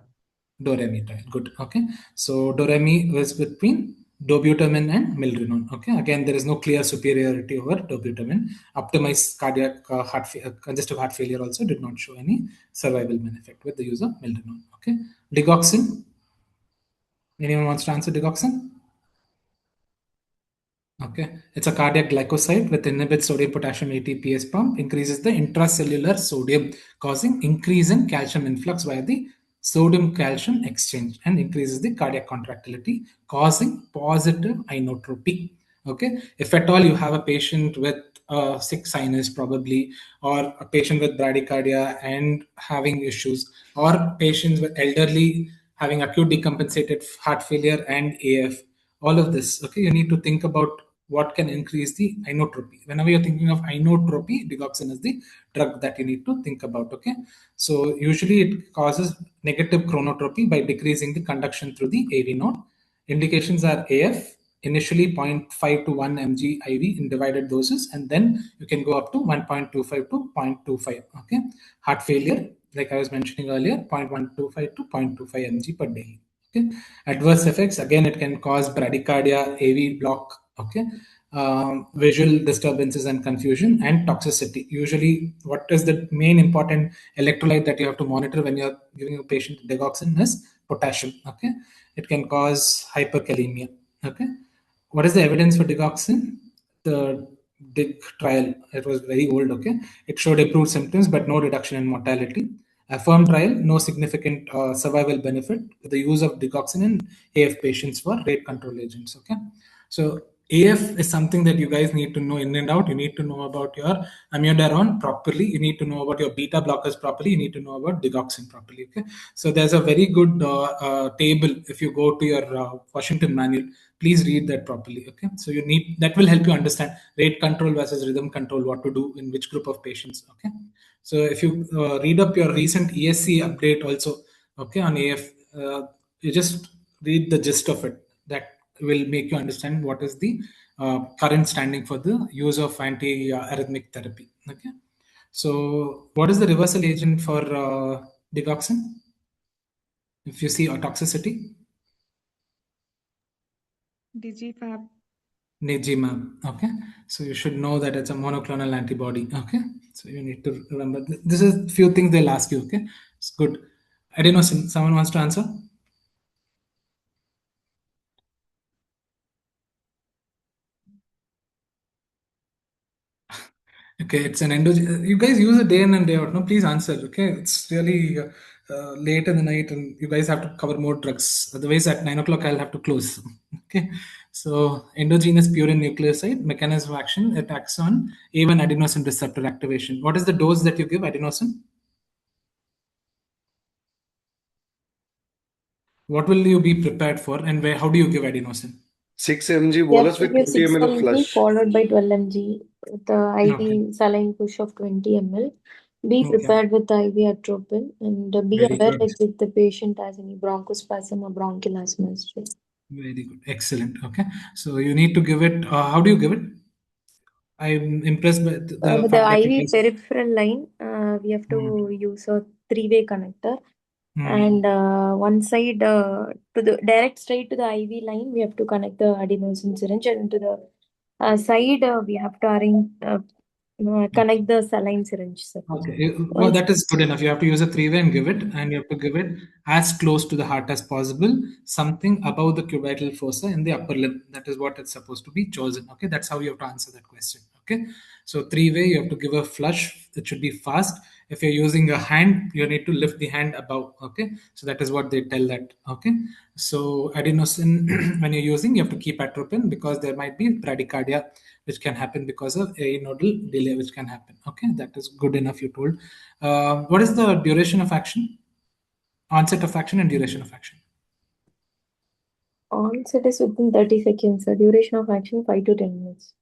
Speaker 1: DRNB trial. Good. Okay, so DRNB was between dobutamine and milrinone. Okay, again, there is no clear superiority over dobutamine. Optimized cardiac congestive heart failure also did not show any survival benefit with the use of milrinone. Okay, digoxin. Anyone wants to answer digoxin? Okay, it's a cardiac glycoside which inhibits sodium potassium ATPase pump, increases the intracellular sodium, causing increase in calcium influx via the sodium calcium exchange, and increases the cardiac contractility, causing positive inotropy. Okay, if at all you have a patient with a sick sinus, probably, or a patient with bradycardia and having issues, or patients with elderly having acute decompensated heart failure and AF, all of this, okay, you need to think about what can increase the inotropy. Whenever you're thinking of inotropy, digoxin is the drug that you need to think about. Okay, so usually it causes negative chronotropy by decreasing the conduction through the AV node. Indications are AF, initially 0.5 to 1 mg IV in divided doses, and then you can go up to 1.25 to 0.25. Okay, heart failure, like I was mentioning earlier, 0.125 to 0.25 mg per day. Okay, adverse effects, again, it can cause bradycardia, AV block. Okay, visual disturbances and confusion, and toxicity. Usually, what is the main important electrolyte that you have to monitor when you're giving a patient digoxin is potassium. Okay, it can cause hyperkalemia. Okay, what is the evidence for digoxin? The DIG trial, it was very old. Okay, it showed improved symptoms but no reduction in mortality. AFFIRM trial, no significant survival benefit with the use of digoxin in AF patients for rate control agents. Okay, so AF is something that you guys need to know in and out. You need to know about your amiodarone properly. You need to know about your beta blockers properly. You need to know about digoxin properly. Okay, so there's a very good table if you go to your Washington manual. Please read that properly. Okay, so you need that will help you understand rate control versus rhythm control, what to do in which group of patients. Okay, so if you read up your recent ESC update also, okay, on AF, you just read the gist of it. That will make you understand what is the current standing for the use of anti-arrhythmic therapy. Okay, so what is the reversal agent for digoxin? If you see a toxicity,
Speaker 8: Digifab.
Speaker 1: Nijimab. Okay, so you should know that it's a monoclonal antibody. Okay, so you need to remember this is few things they'll ask you. Okay, it's good. Adenosine, someone wants to answer? Okay, it's an endogen. You guys use it day in and day out. No, please answer. Okay, it's really late in the night, and you guys have to cover more drugs. Otherwise, at 9 o'clock, I'll have to close. Okay, so endogenous purine nucleoside mechanism of action, it acts on A1 adenosine receptor activation. What is the dose that you give adenosine? What will you be prepared for, and where? How do you give adenosine?
Speaker 6: 6 mg
Speaker 2: We have
Speaker 6: bolus
Speaker 2: to
Speaker 6: with
Speaker 2: give
Speaker 6: 20
Speaker 2: 6
Speaker 6: ml of
Speaker 2: mg
Speaker 6: flush.
Speaker 2: followed by 12 mg with the IV
Speaker 1: Okay.
Speaker 2: saline push of 20 ml. Be
Speaker 1: Okay.
Speaker 2: prepared with the IV atropine, and be
Speaker 1: Very
Speaker 2: aware
Speaker 1: good.
Speaker 2: like if the patient has any bronchospasm or bronchial asthma as well.
Speaker 1: Very good. Excellent. Okay. So you need to give it. How do you give it? I'm impressed by the
Speaker 2: With
Speaker 1: fact
Speaker 2: the
Speaker 1: that you
Speaker 2: IV
Speaker 1: guys.
Speaker 2: peripheral line, we have to use a three-way connector. And one side to the direct straight to the IV line, we have to connect the adenosine syringe, and to the side we have to arrange connect the saline syringe. Sir.
Speaker 1: Okay, well, that is good enough. You have to use a three-way and give it, and you have to give it as close to the heart as possible, something above the cubital fossa in the upper limb. That is what it's supposed to be chosen. Okay, that's how you have to answer that question. Okay, so three-way, you have to give a flush. It should be fast. If you're using a hand, you need to lift the hand above. Okay, so that is what they tell that. Okay, so adenosine, when you're using, you have to keep atropine because there might be bradycardia which can happen because of a nodal delay which can happen. Okay, that is good enough, you told. What is the duration of action? Onset of action and duration of action?
Speaker 2: Onset is within 30 seconds. The duration of action 5 to 10 minutes.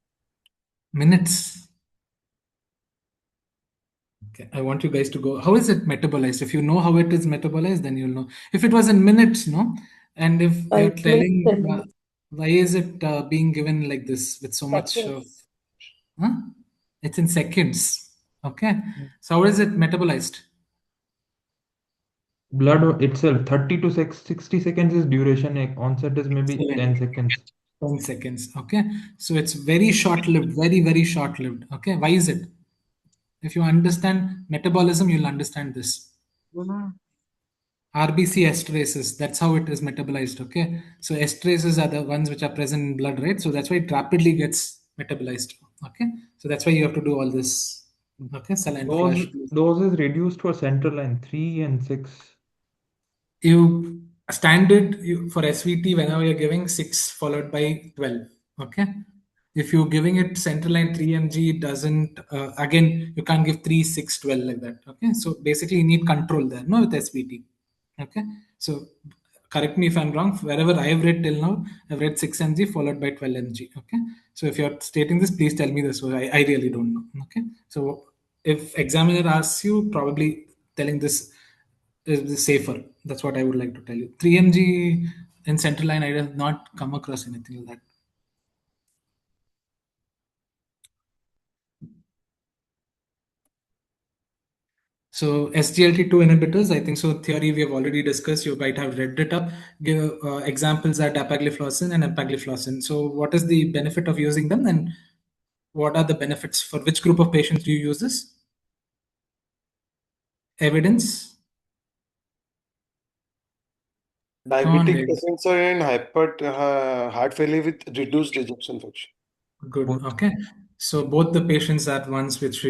Speaker 1: Minutes. Okay, I want you guys to go. How is it metabolized? If you know how it is metabolized, then you'll know. If it was in minutes, no? And if you're
Speaker 2: 5
Speaker 1: telling,
Speaker 2: minutes.
Speaker 1: why is it being given like this with so much of... Huh? It's in seconds. Okay. So how is it metabolized?
Speaker 3: Blood itself, 30 to 60 seconds is duration. Onset is maybe
Speaker 1: Excellent.
Speaker 3: 10 seconds.
Speaker 1: 10 seconds. Okay, so it's very short-lived, very, very short-lived. Okay, why is it? If you understand metabolism, you'll understand this. RBC esterases, that's how it is metabolized. Okay, so esterases are the ones which are present in blood, right? So that's why it rapidly gets metabolized. Okay, so that's why you have to do all this. Okay, saline flush.
Speaker 3: Those is reduced for central line 3 and 6.
Speaker 1: You standard for SVT, whenever you're giving 6 followed by 12. Okay, if you're giving it central line 3 mg, it doesn't again you can't give 3 6 12 like that. Okay, so basically you need control there, no, with SVT. Okay, so correct me if I'm wrong. Wherever I've read till now, I've read 6 mg followed by 12 mg. Okay, so if you're stating this, please tell me this. So I really don't know. Okay, so if examiner asks you, probably telling this is safer. That's what I would like to tell you. 3 mg in central line, I have not come across anything like that. So SGLT2 inhibitors, I think so. Theory we have already discussed. You might have read it up. Examples are dapagliflozin and empagliflozin. So what is the benefit of using them, and what are the benefits for which group of patients do you use this? Evidence.
Speaker 6: Diabetic patients are in heart failure with reduced ejection fraction.
Speaker 1: Good. Okay. So both the patients are ones which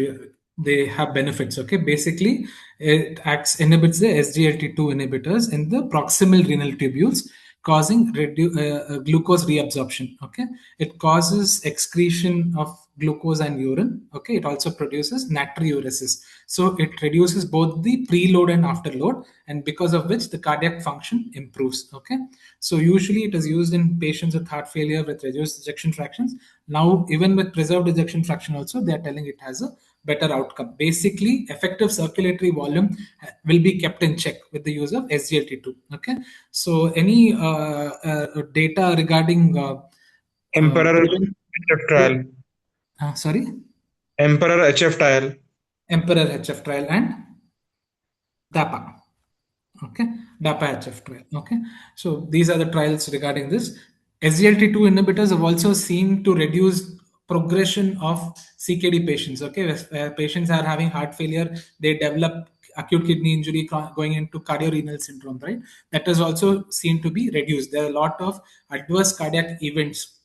Speaker 1: they have benefits. Okay. Basically, it inhibits the SGLT2 inhibitors in the proximal renal tubules, causing glucose reabsorption. Okay. It causes excretion of glucose and urine. Okay. It also produces natriuresis. So it reduces both the preload and afterload, and because of which the cardiac function improves. Okay. So usually it is used in patients with heart failure with reduced ejection fractions. Now, even with preserved ejection fraction also, they are telling it has a better outcome. Basically, effective circulatory volume will be kept in check with the use of SGLT2. Okay. So any data regarding
Speaker 5: Emperor HF trial.
Speaker 1: Sorry?
Speaker 5: Emperor HF trial.
Speaker 1: Emperor HF trial and DAPA. Okay, DAPA HF trial. Okay, so these are the trials regarding this. SGLT2 inhibitors have also seen to reduce progression of CKD patients. Okay, where patients are having heart failure, they develop acute kidney injury going into cardiorenal syndrome, right? That is also seen to be reduced. There are a lot of adverse cardiac events,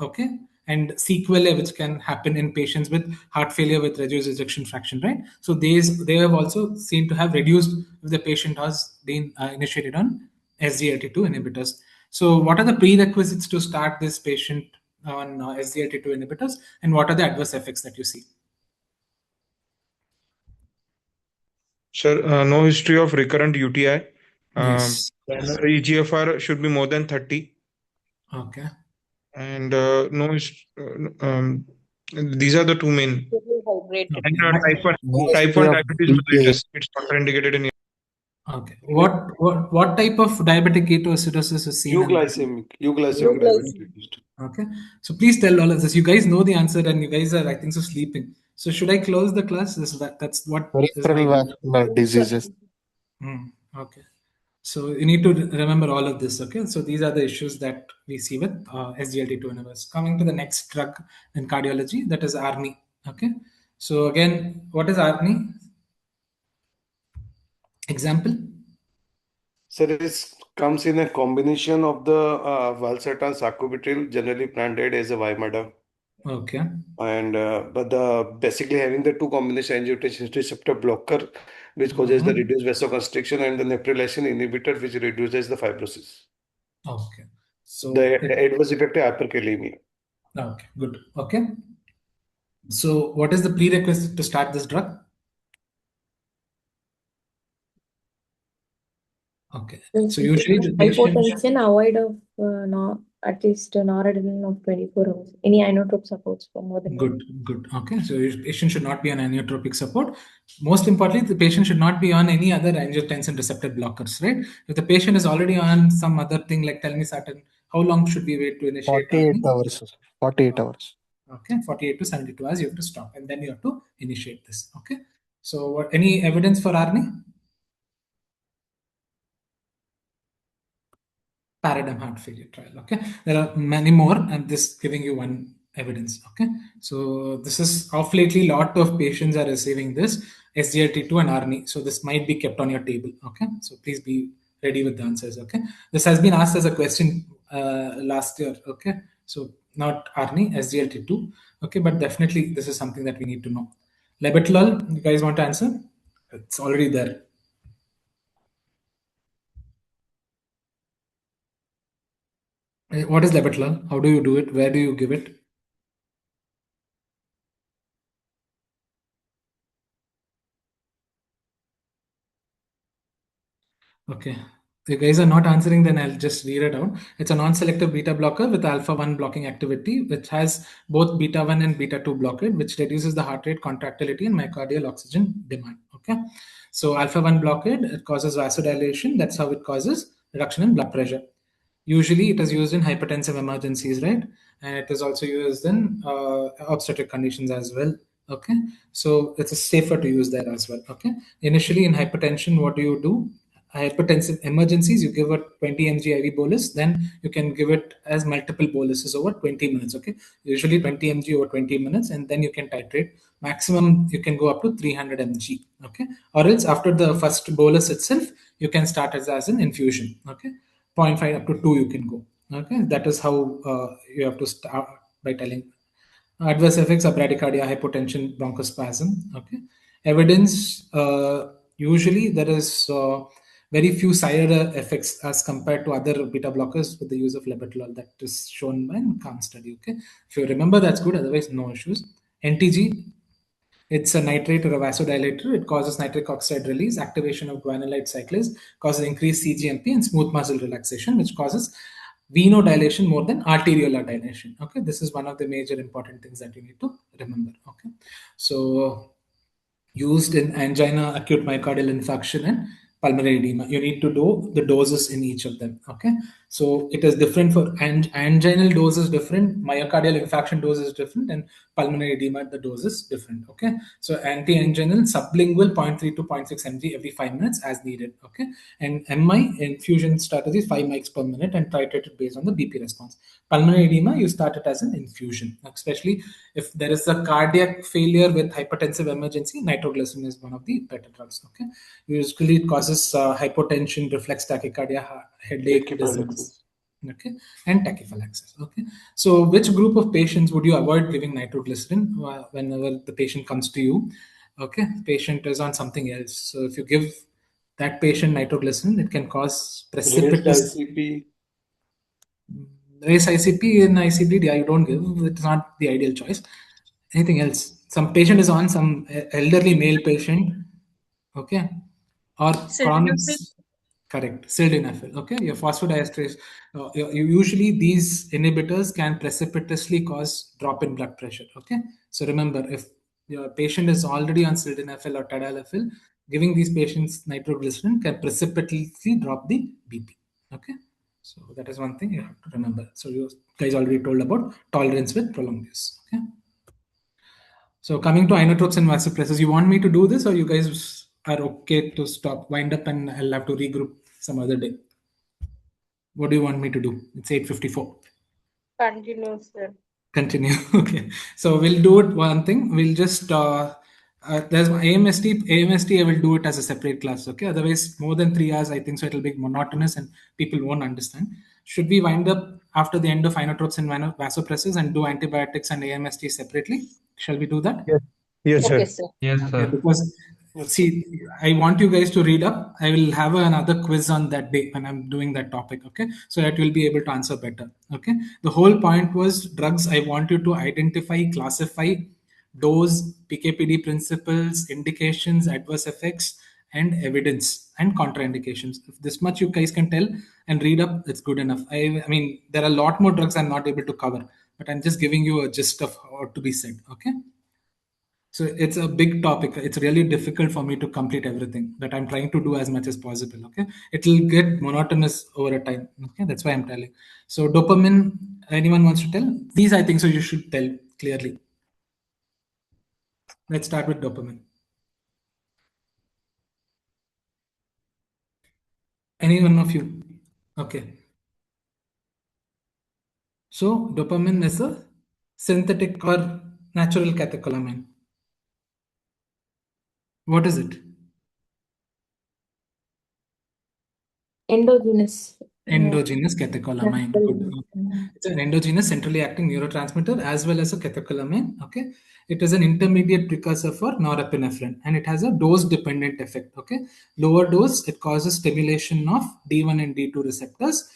Speaker 1: okay, and sequelae which can happen in patients with heart failure with reduced ejection fraction, right? So they have also seen to have reduced if the patient has been initiated on SGLT2 inhibitors. So what are the prerequisites to start this patient on SGLT2 inhibitors, and what are the adverse effects that you see?
Speaker 5: Sir, no history of recurrent UTI.
Speaker 1: Yes.
Speaker 5: EGFR should be more than 30.
Speaker 1: Okay.
Speaker 5: And these are the two main. And type 1 diabetes mellitus. It's contraindicated in.
Speaker 1: Okay. What type of diabetic ketoacidosis is seen?
Speaker 6: Euglycemic diabetes.
Speaker 1: Okay. So please tell all of this. You guys know the answer, and you guys are, I think, so sleeping. So should I close the class? That's what
Speaker 4: Peripheral vascular diseases.
Speaker 1: Okay. So you need to remember all of this. Okay. So these are the issues that we see with SGLT2 inhibitors. Coming to the next drug in cardiology, that is ARNI. Okay. So again, what is ARNI? Example?
Speaker 6: So this comes in a combination of the valsartan sacubitril, generally branded as a Vimada.
Speaker 1: Okay.
Speaker 6: And but the basically having the two combination angiotensin receptor blocker, which causes the reduced vasoconstriction, and the neprilysin inhibitor, which reduces the fibrosis.
Speaker 1: Okay. So
Speaker 6: the adverse effect of hyperkalemia.
Speaker 1: Okay, good. Okay. So what is the prerequisite to start this drug? Okay. So usually the
Speaker 2: hypotension, avoid of at least noradrenaline of 24 hours. Any inotrope supports for more than
Speaker 1: good. Okay. So your patient should not be on inotropic support. Most importantly, the patient should not be on any other angiotensin receptor blockers, right? If the patient is already on some other thing like telmisartan, how long should we wait to initiate?
Speaker 4: 48 hours. 48 hours.
Speaker 1: Okay, 48 to 72 hours you have to stop, and then you have to initiate this. Okay. So any evidence for ARNI? paradigm heart failure trial. Okay, there are many more, and this giving you one evidence. Okay, so this is of lately lot of patients are receiving this SGLT2 and ARNI. So this might be kept on your table. Okay, so please be ready with the answers. Okay, this has been asked as a question last year. Okay, so not ARNI, SGLT2. Okay, but definitely this is something that we need to know. Labetalol, you guys want to answer? It's already there. What is labetalol? How do you do it? Where do you give it? Okay. If you guys are not answering, then I'll just read it out. It's a non-selective beta blocker with alpha-1 blocking activity, which has both beta-1 and beta-2 blockade, which reduces the heart rate, contractility, and myocardial oxygen demand. Okay. So alpha-1 blockade, it causes vasodilation. That's how it causes reduction in blood pressure. Usually it is used in hypertensive emergencies, right? And it is also used in obstetric conditions as well. Okay. So it's safer to use there as well. Okay. Initially in hypertension, what do you do? Hypertensive emergencies, you give a 20 mg IV bolus, then you can give it as multiple boluses over 20 minutes. Okay, usually 20 mg over 20 minutes, and then you can titrate. Maximum you can go up to 300 mg. Okay, or else after the first bolus itself, you can start as an infusion. Okay, 0.5 up to 2 you can go. Okay, that is how you have to start by telling. Adverse effects are bradycardia, hypotension, bronchospasm. Okay, evidence, usually there is very few side effects as compared to other beta blockers with the use of labetalol. That is shown by CALM study. Okay, if you remember, that's good. Otherwise, no issues. NTG, it's a nitrate or a vasodilator. It causes nitric oxide release, activation of guanylate cyclase, causes increased CGMP and smooth muscle relaxation, which causes venodilation more than arteriolar dilation. Okay, this is one of the major important things that you need to remember. Okay, so used in angina, acute myocardial infarction, and pulmonary edema. You need to do the doses in each of them. Okay, so it is different for anginal dose is different, myocardial infarction dose is different, and pulmonary edema the dose is different. Okay, so anti-anginal sublingual 0.3 to 0.6 mg every 5 minutes as needed. Okay, and MI infusion strategy is 5 mics per minute and titrated based on the BP response. Pulmonary edema, you start it as an infusion, especially if there is a cardiac failure with hypertensive emergency. Nitroglycerin is one of the better drugs. Okay, usually it causes hypotension, reflex tachycardia, headache, dizziness. Okay, and tachyphylaxis. Okay, so which group of patients would you avoid giving nitroglycerin whenever the patient comes to you? Okay, patient is on something else. So if you give that patient nitroglycerin, it can cause precipitous raise ICP in ICD. Yeah, you don't give. It's not the ideal choice. Anything else? Some patient is on some elderly male patient. Okay, or chronic. Correct, sildenafil. Okay, your phosphodiesterase. Usually these inhibitors can precipitously cause drop in blood pressure. Okay, so remember, if your patient is already on sildenafil or tadalafil, giving these patients nitroglycerin can precipitously drop the BP. Okay, so that is one thing you have to remember. So you guys already told about tolerance with prolonged use. Okay. So coming to inotropes and vasopressors, you want me to do this, or you guys are okay to stop, wind up, and I'll have to regroup some other day? What do you want me to do? It's 8:54.
Speaker 8: Continue, sir.
Speaker 1: Continue. Okay. So we'll do it one thing. We'll just there's AMST. I will do it as a separate class. Okay. Otherwise, more than 3 hours, I think so it'll be monotonous and people won't understand. Should we wind up after the end of inotropes and vasopressors and do antibiotics and AMST separately? Shall we do that?
Speaker 5: Yes. Yes,
Speaker 8: Okay,
Speaker 5: sir.
Speaker 8: sir.
Speaker 3: Yes,
Speaker 1: Okay,
Speaker 3: sir.
Speaker 1: because see, I want you guys to read up. I will have another quiz on that day when I'm doing that topic. Okay, so that you'll be able to answer better. Okay, the whole point was drugs. I want you to identify, classify, dose, PKPD principles, indications, adverse effects, and evidence and contraindications. If this much you guys can tell and read up, it's good enough. I mean, there are a lot more drugs I'm not able to cover, but I'm just giving you a gist of what to be said. Okay. So it's a big topic. It's really difficult for me to complete everything, but I'm trying to do as much as possible. Okay, it'll get monotonous over a time. Okay, that's why I'm telling. So dopamine. Anyone wants to tell? These I think so. You should tell clearly. Let's start with dopamine. Any one of you? Okay. So dopamine is a synthetic or natural catecholamine. What is it?
Speaker 2: Endogenous.
Speaker 1: Endogenous catecholamine. Good. It's an endogenous centrally acting neurotransmitter as well as a catecholamine. Okay, it is an intermediate precursor for norepinephrine, and it has a dose-dependent effect. Okay, lower dose it causes stimulation of D1 and D2 receptors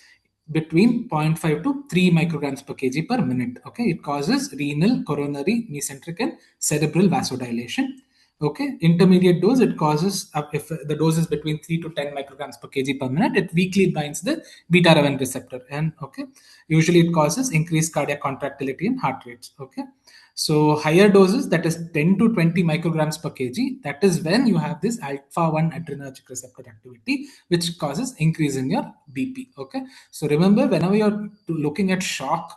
Speaker 1: between 0.5 to 3 micrograms per kg per minute. Okay, it causes renal, coronary, mesenteric, and cerebral vasodilation. Okay, intermediate dose it causes if the dose is between 3 to 10 micrograms per kg per minute, it weakly binds the beta-7 receptor, and okay, usually it causes increased cardiac contractility and heart rates. Okay, so higher doses, that is 10 to 20 micrograms per kg, that is when you have this alpha-1 adrenergic receptor activity, which causes increase in your BP. Okay, so remember, whenever you're looking at shock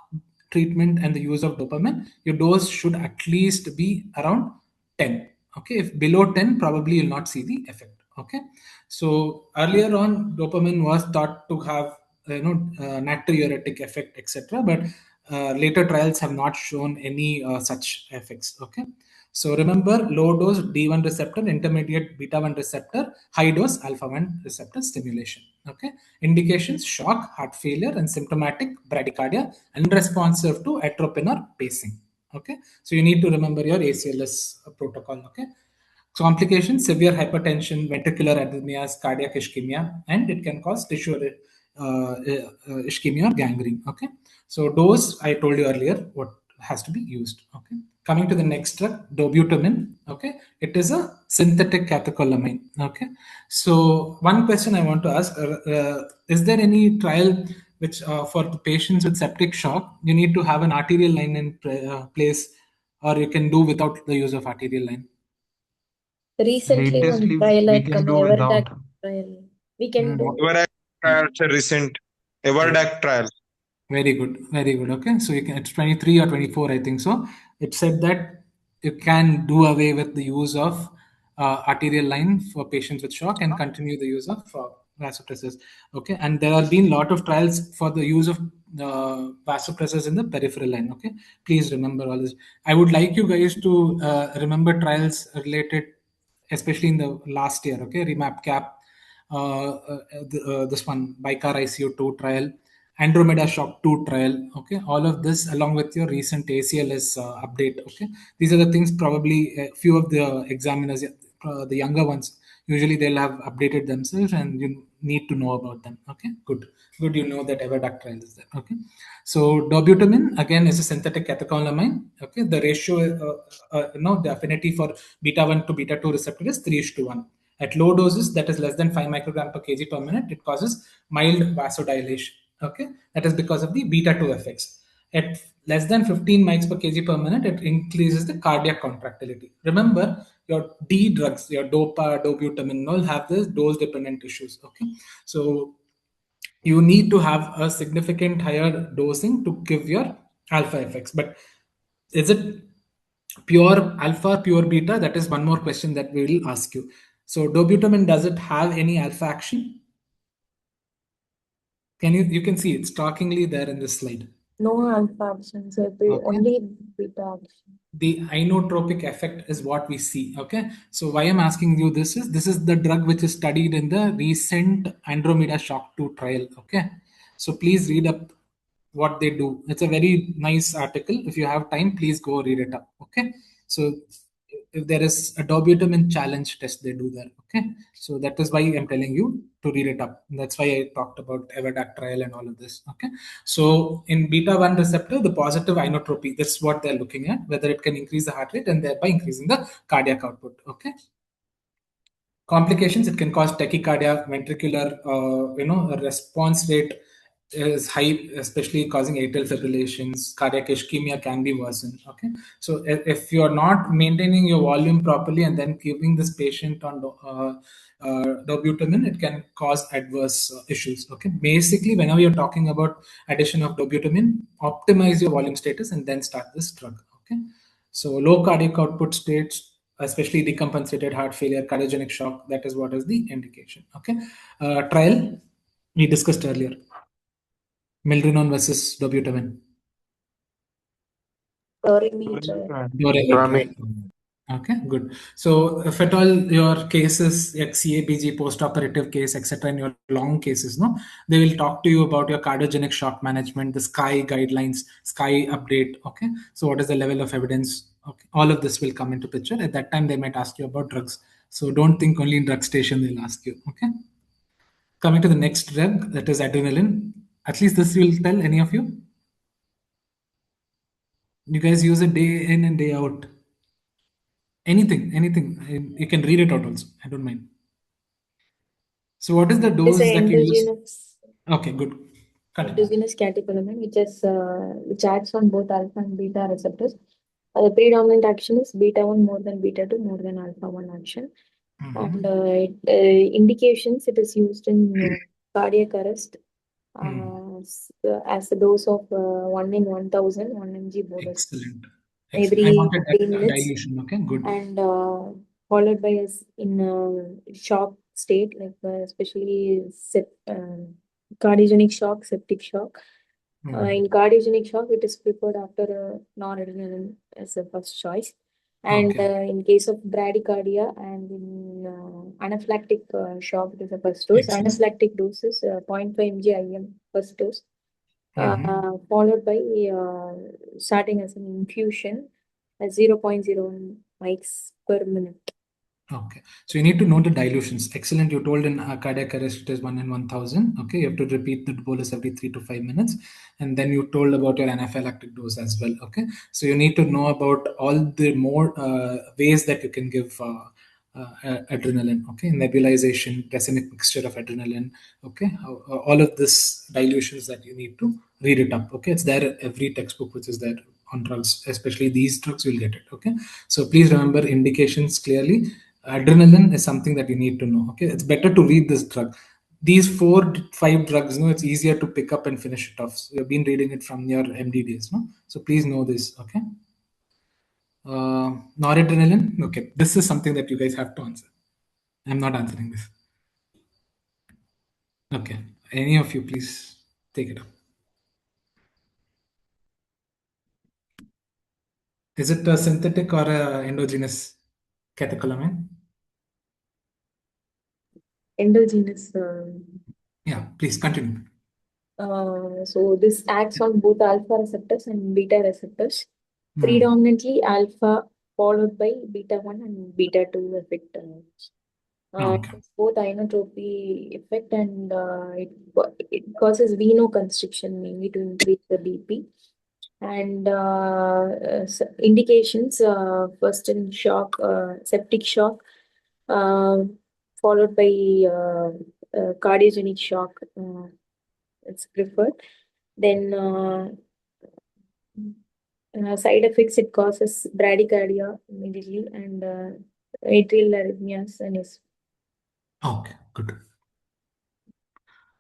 Speaker 1: treatment and the use of dopamine, your dose should at least be around 10. Okay, if below 10, probably you'll not see the effect. Okay, so earlier on, dopamine was thought to have natriuretic effect, etc., but later trials have not shown any such effects. Okay, so remember, low dose D1 receptor, intermediate beta-1 receptor, high dose alpha-1 receptor stimulation. Okay, indications: shock, heart failure, and symptomatic bradycardia, unresponsive to atropine or pacing. Okay, so you need to remember your ACLS protocol. Okay, so complications: severe hypertension, ventricular arrhythmias, cardiac ischemia, and it can cause tissue ischemia or gangrene. Okay, so dose I told you earlier what has to be used. Okay, coming to the next drug, dobutamine. Okay, it is a synthetic catecholamine. Okay, so one question I want to ask: is there any trial which for the patients with septic shock you need to have an arterial line in place, or you can do without the use of arterial line?
Speaker 2: Recently, one
Speaker 3: Latestly,
Speaker 2: trial
Speaker 3: we
Speaker 2: had
Speaker 3: can
Speaker 2: come,
Speaker 3: do
Speaker 2: Everdac
Speaker 3: without.
Speaker 2: trial. We can do.
Speaker 5: Everdac trial, it's a recent Everdac trial.
Speaker 1: Very good, very good. Okay, so you can, it's 23 or 24, I think so. It said that you can do away with the use of arterial line for patients with shock and continue the use of vasopressors. Okay, and there have been a lot of trials for the use of vasopressors in the peripheral line. Okay, please remember all this. I would like you guys to remember trials related, especially in the last year. Okay, remap cap, this one bicar ICO2 trial, Andromeda Shock 2 trial. Okay, all of this along with your recent ACLS update. Okay, these are the things probably a few of the examiners, the younger ones, usually they'll have updated themselves and you need to know about them. Okay, good, you know that Everdac trial is there. Okay, so dobutamine again is a synthetic catecholamine. Okay, the ratio, the affinity for beta-1 to beta-2 receptor is 3:1. At low doses, that is less than 5 microgram per kg per minute, it causes mild vasodilation. Okay, that is because of the beta-2 effects. At less than 15 mics per kg per minute, it increases the cardiac contractility. Remember, your D drugs, your dopa, dobutamine, all have this dose-dependent issues. Okay, so you need to have a significant higher dosing to give your alpha effects. But is it pure alpha, pure beta? That is one more question that we will ask you. So dobutamine, does it have any alpha action? You can see it's shockingly there in this slide.
Speaker 2: No alpha action, so only beta action.
Speaker 1: The inotropic effect is what we see. Okay, so why I'm asking you this is the drug which is studied in the recent Andromeda Shock 2 trial. Okay, so please read up what they do. It's a very nice article. If you have time, please go read it up. Okay, so if there is a dobutamine challenge test they do there. Okay, so that is why I'm telling you to read it up. That's why I talked about Everdac trial and all of this. Okay, so in beta-1 receptor, the positive inotropy, that's what they're looking at, whether it can increase the heart rate and thereby increasing the cardiac output. Okay, complications: it can cause tachycardia, ventricular response rate is high, especially causing atrial fibrillations. Cardiac ischemia can be worsened. Okay, so if you're not maintaining your volume properly and then giving this patient on dobutamine, it can cause adverse issues. Okay, basically, whenever you're talking about addition of dobutamine, optimize your volume status and then start this drug. Okay, so low cardiac output states, especially decompensated heart failure, cardiogenic shock, that is what is the indication. Okay, trial we discussed earlier, milrinone versus dobutamine. Doremi. Okay, good. So if at all your cases, like CABG, post-operative case, etc., in your long cases, no, they will talk to you about your cardiogenic shock management, the SKY guidelines, SKY update. Okay, so what is the level of evidence? Okay, all of this will come into picture. At that time, they might ask you about drugs. So don't think only in drug station they'll ask you. Okay. Coming to the next drug, that is adrenaline. At least this will tell any of you. You guys use it day in and day out. Anything. You can read it out also. I don't mind. So what is the dose that you use? Okay, good.
Speaker 2: Endogenous catecholamine, which acts on both alpha and beta receptors. The predominant action is beta 1 more than beta 2 more than alpha 1 action. And indications, it is used in cardiac arrest as a dose of 1 in 1000, 1 mg bolus.
Speaker 1: Excellent.
Speaker 2: Every
Speaker 1: I wanted that
Speaker 2: 3 minutes.
Speaker 1: dilation. Okay, good.
Speaker 2: And followed by in shock state, like especially cardiogenic shock, septic shock. In cardiogenic shock, it is preferred after noradrenaline as a first choice. And in case of bradycardia and in anaphylactic shock, it is the first dose. Anaphylactic dose is 0.5 mg IM first dose, followed by starting as an infusion at 0.01 mics per minute.
Speaker 1: Okay, so you need to know the dilutions. Excellent. You told in cardiac arrest it is 1 in 1000. Okay, you have to repeat the bolus every 3 to 5 minutes. And then you told about your anaphylactic dose as well. Okay, so you need to know about all the more ways that you can give adrenaline. Okay, nebulization, racemic mixture of adrenaline. Okay, all of this dilutions that you need to read it up. Okay, it's there every textbook which is there on drugs, especially these drugs. You'll get it. Okay, so please remember indications clearly. Adrenaline is something that you need to know. Okay, it's better to read this drug. These 4-5 drugs, it's easier to pick up and finish it off. So you've been reading it from your MD days, no? So please know this. Okay. Noradrenaline. Okay, this is something that you guys have to answer. I'm not answering this. Okay, any of you, please take it up. Is it a synthetic or a endogenous catecholamine?
Speaker 2: Endogenous.
Speaker 1: Yeah, please continue.
Speaker 2: So this acts on both alpha receptors and beta receptors. Predominantly alpha followed by beta 1 and beta 2 effect. It's both inotropy effect and it causes venoconstriction mainly to increase the BP. And indications, first in shock, septic shock, followed by cardiogenic shock. It's preferred. Then side effects, it causes bradycardia immediately and atrial arrhythmias and is.
Speaker 1: Okay, good.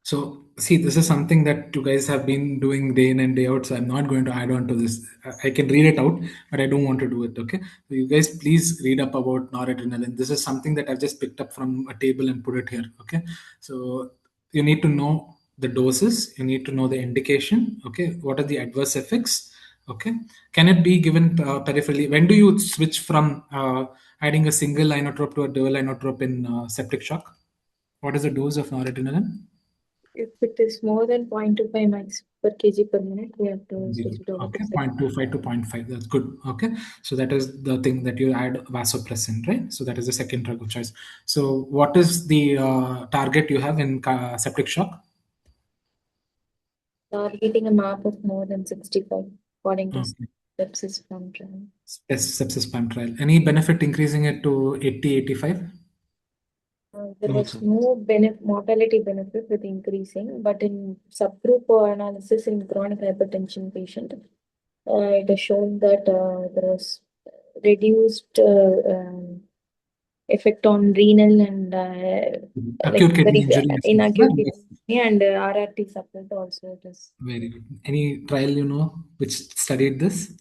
Speaker 1: So see, this is something that you guys have been doing day in and day out. So I'm not going to add on to this. I can read it out, but I don't want to do it. Okay. So you guys please read up about noradrenaline. This is something that I've just picked up from a table and put it here. Okay. So you need to know the doses. You need to know the indication. Okay. What are the adverse effects? Okay. Can it be given peripherally? When do you switch from adding a single inotrope to a dual inotrope in septic shock? What is the dose of noradrenaline?
Speaker 2: If it is more than 0.25 mics per kg per minute, we have to switch it over.
Speaker 1: Okay, 0.25 to 0.5. That's good. Okay, so that is the thing that you add vasopressin, right? So that is the second drug of choice. So what is the target you have in septic shock?
Speaker 2: Targeting a MAP of more than 65, according to sepsis PAM trial.
Speaker 1: Sepsis PAM trial. Any benefit increasing it to 80, 85?
Speaker 2: There was no mortality benefit with increasing, but in subgroup analysis in chronic hypertension patient, it has shown that there was reduced effect on renal and
Speaker 1: acute kidney injury
Speaker 2: in acute kidney and RRT support also. It is
Speaker 1: very good. Any trial you know which studied this?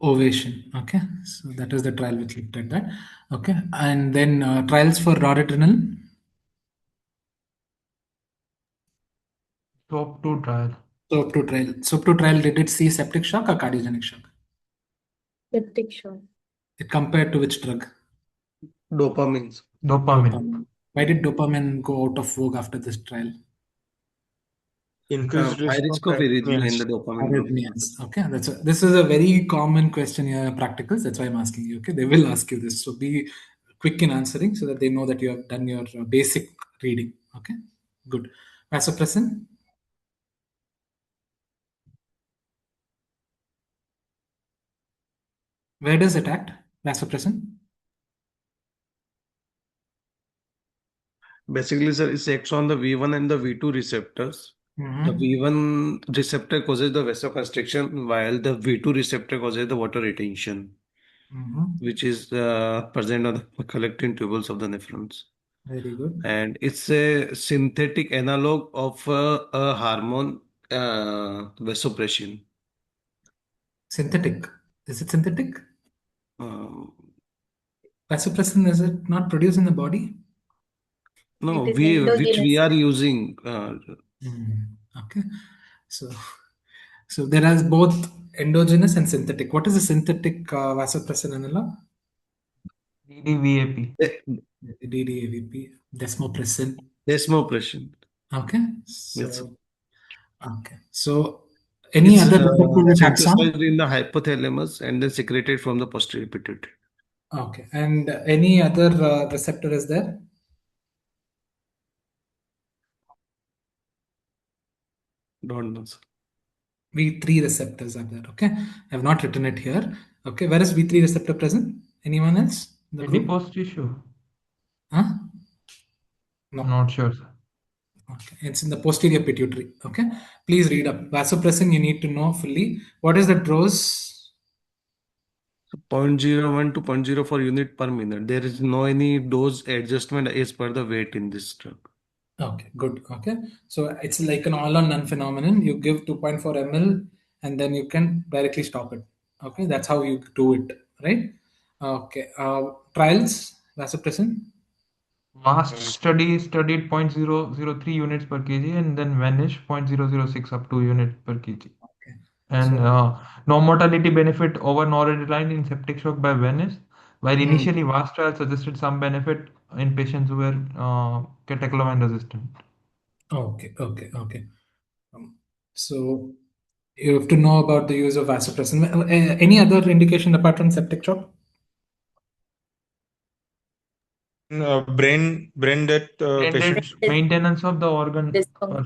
Speaker 1: Ovation. Okay, so that is the trial which looked at that. Okay, and then trials for noradrenaline.
Speaker 3: Top 2 trial.
Speaker 1: SOAP2 trial. SOAP2 trial, did it see septic shock or cardiogenic shock?
Speaker 2: Septic shock.
Speaker 1: It compared to which drug?
Speaker 6: Dopamine.
Speaker 3: Dopamine.
Speaker 1: Why did dopamine go out of vogue after this trial?
Speaker 5: Increased
Speaker 6: High risk of arrhythmia in the dopamine group.
Speaker 1: Arrhythmias. Okay, this is a very common question here in practicals. That's why I'm asking you. Okay, they will ask you this, so be quick in answering so that they know that you have done your basic reading. Okay, good. Vasopressin. Where does it act? Vasopressin.
Speaker 6: Basically, sir, it acts on the V1 and the V2 receptors. The V1 receptor causes the vasoconstriction, while the V2 receptor causes the water retention, which is present on the collecting tubules of the nephrons.
Speaker 1: Very good.
Speaker 6: And it's a synthetic analog of a hormone, vasopressin.
Speaker 1: Synthetic. Is it synthetic?
Speaker 6: Um,
Speaker 1: Vasopressin, is it not produced in the body?
Speaker 6: No,
Speaker 2: It is
Speaker 6: which we
Speaker 2: endogenous.
Speaker 6: are using.
Speaker 1: Okay, so there are both endogenous and synthetic. What is the synthetic vasopressin analog?
Speaker 3: DDVAP.
Speaker 1: DDAVP, desmopressin.
Speaker 6: Desmopressin.
Speaker 1: Okay,
Speaker 6: Yes.
Speaker 1: so okay, so any
Speaker 6: It's
Speaker 1: other receptor that acts on?
Speaker 6: synthesized in the hypothalamus and then secreted from the posterior pituitary.
Speaker 1: Okay, and any other receptor is there?
Speaker 6: Don't know, sir.
Speaker 1: V3 receptors are there. Okay, I have not written it here. Okay, where is V3 receptor present? Anyone else in the group?
Speaker 3: Adipose tissue.
Speaker 1: Huh? No.
Speaker 3: Not sure, sir.
Speaker 1: Okay, it's in the posterior pituitary. Okay, please read up. Vasopressin, you need to know fully. What is the dose?
Speaker 6: 0.01 to 0.04 unit per minute. There is no any dose adjustment as per the weight in this drug.
Speaker 1: Okay, good. Okay, so it's like an all or none phenomenon. You give 2.4 ml and then you can directly stop it. Okay, that's how you do it, right? Okay, trials, vasopressin.
Speaker 3: Last study studied 0.003 units per kg and then Vanish 0.006 up to unit per kg.
Speaker 1: Okay.
Speaker 3: And no mortality benefit over noradrenaline in septic shock by Venice, while initially VAST trial suggested some benefit in patients who were catecholamin resistant.
Speaker 1: Okay. So you have to know about the use of vasopressin. Any other indication apart from septic shock?
Speaker 5: Brain death
Speaker 3: Brain
Speaker 5: patient.
Speaker 3: death, maintenance of the organ
Speaker 1: Super.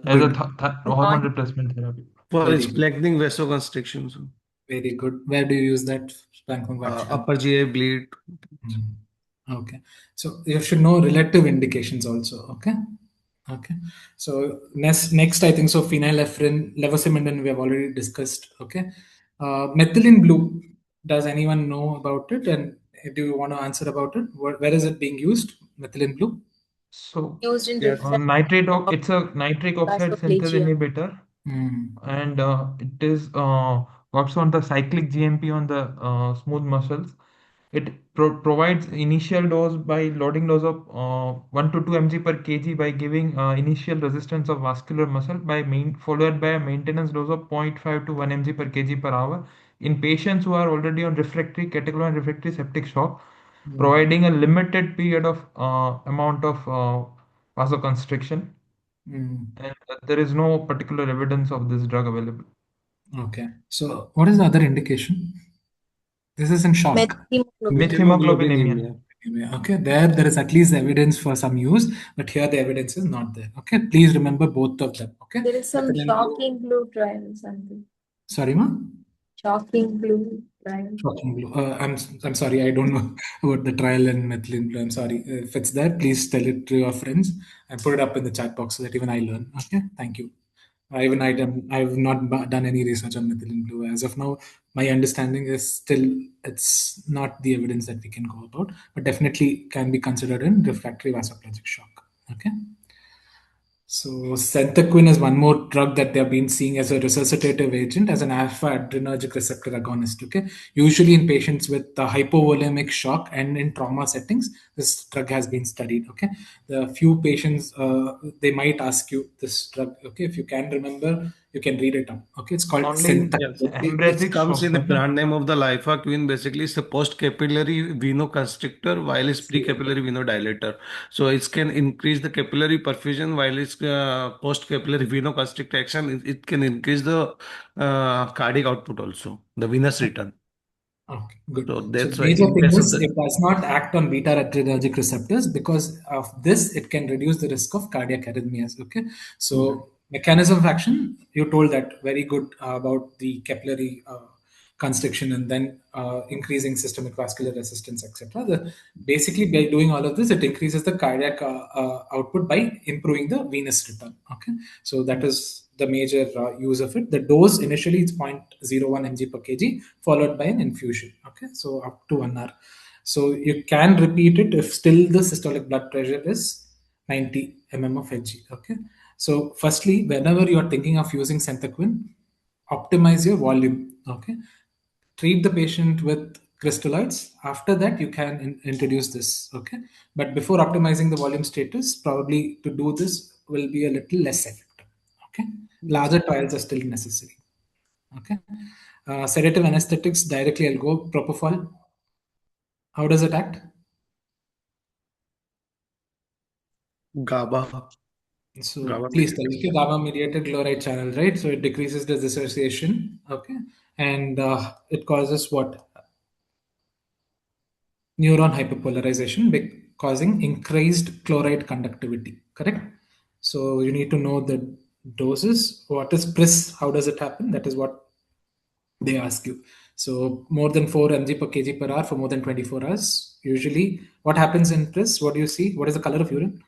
Speaker 3: as a
Speaker 1: Good.
Speaker 3: hormone replacement therapy.
Speaker 6: For
Speaker 1: Very
Speaker 6: splanchnic vasoconstriction, sir.
Speaker 1: Very good. Where do you use that? Splanchnic vaccine?
Speaker 6: Upper GI bleed.
Speaker 1: Okay. So you should know relative indications also. Okay. So next I think so phenylephrine, levosimendan we have already discussed. Okay. Methylene blue. Does anyone know about it? And do you want to answer about it? Where is it being used? Methylene blue.
Speaker 3: So
Speaker 2: Used in
Speaker 6: Yes.
Speaker 3: nitrate, it's a nitric oxide synthase inhibitor, and it is works on the cyclic GMP on the smooth muscles. It provides initial dose by loading dose of 1 to 2 mg per kg by giving initial resistance of vascular muscle followed by a maintenance dose of 0.5 to 1 mg per kg per hour in patients who are already on refractory catecholamin refractory septic shock, providing a limited period of amount of vasoconstriction. And there is no particular evidence of this drug available.
Speaker 1: Okay. So what is the other indication? This is in shock.
Speaker 3: Methemoglobinemia.
Speaker 1: Okay, there is at least evidence for some use, but here the evidence is not there. Okay, please remember both of them. Okay,
Speaker 2: there is some shocking blue trial or something.
Speaker 1: Sorry, ma?
Speaker 2: Shocking blue trial.
Speaker 1: Shocking blue. I'm sorry, I don't know about the trial and methylene blue. I'm sorry. If it's there, please tell it to your friends and put it up in the chat box so that even I learn. Okay, thank you. I've not done any research on methylene blue as of now. My understanding is still it's not the evidence that we can go about, but definitely can be considered in refractory vasoplegic shock. Okay. So Centequin is one more drug that they have been seeing as a resuscitative agent, as an alpha adrenergic receptor agonist. Okay, usually in patients with hypovolemic shock and in trauma settings, this drug has been studied. Okay, the few patients they might ask you this drug. Okay, if you can remember, You can read it up. Okay, it's called
Speaker 3: Only
Speaker 1: Centec.
Speaker 3: yes,
Speaker 6: It
Speaker 3: Embracic
Speaker 6: comes in the
Speaker 3: shows.
Speaker 6: brand name of the Lifaquin. Basically, it's a post-capillary venoconstrictor, while it's pre-capillary venodilator. So it can increase the capillary perfusion, while it's post-capillary venoconstrictor action. It can increase the cardiac output also, the venous return.
Speaker 1: Okay, good.
Speaker 6: So
Speaker 1: So
Speaker 6: that's
Speaker 1: the
Speaker 6: why
Speaker 1: major
Speaker 6: in
Speaker 1: thing
Speaker 6: case of
Speaker 1: is it does not act on beta adrenergic receptors. Because of this, it can reduce the risk of cardiac arrhythmias. Okay, so mechanism of action, you told that very good about the capillary constriction and then increasing systemic vascular resistance, etc. Basically, by doing all of this, it increases the cardiac output by improving the venous return. Okay, so that is the major use of it. The dose initially it's 0.01 mg per kg, followed by an infusion. Okay, so up to 1 hour. So you can repeat it if still the systolic blood pressure is 90 mm of Hg. Okay, so firstly, whenever you are thinking of using Centequin, optimize your volume. Okay, treat the patient with crystalloids. After that, you can introduce this. Okay, but before optimizing the volume status, probably to do this will be a little less effective. Okay, larger trials are still necessary. Okay, sedative anesthetics directly. I'll go propofol. How does it act?
Speaker 6: GABA.
Speaker 1: So
Speaker 6: GABA
Speaker 1: please tell
Speaker 6: mediators.
Speaker 1: me, GABA mediated chloride channel, right? So it decreases the dissociation. Okay, and it causes what? Neuron hyperpolarization, causing increased chloride conductivity. Correct. So you need to know the doses. What is PRIS? How does it happen? That is what they ask you. So more than 4 mg per kg per hour for more than 24 hours. Usually, what happens in PRIS? What do you see? What is the color of urine?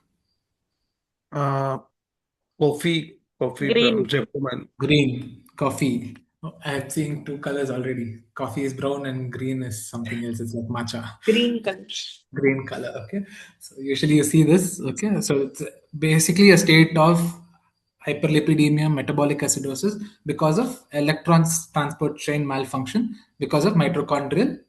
Speaker 6: Coffee
Speaker 8: Green.
Speaker 6: Zeptoman.
Speaker 1: Green. Coffee. Oh, I have seen two colors already. Coffee is brown and green is something else. It's like matcha.
Speaker 8: Green color.
Speaker 1: Green color. Okay. So usually you see this. Okay. So it's basically a state of hyperlipidemia, metabolic acidosis because of electrons transport chain malfunction because of mitochondrial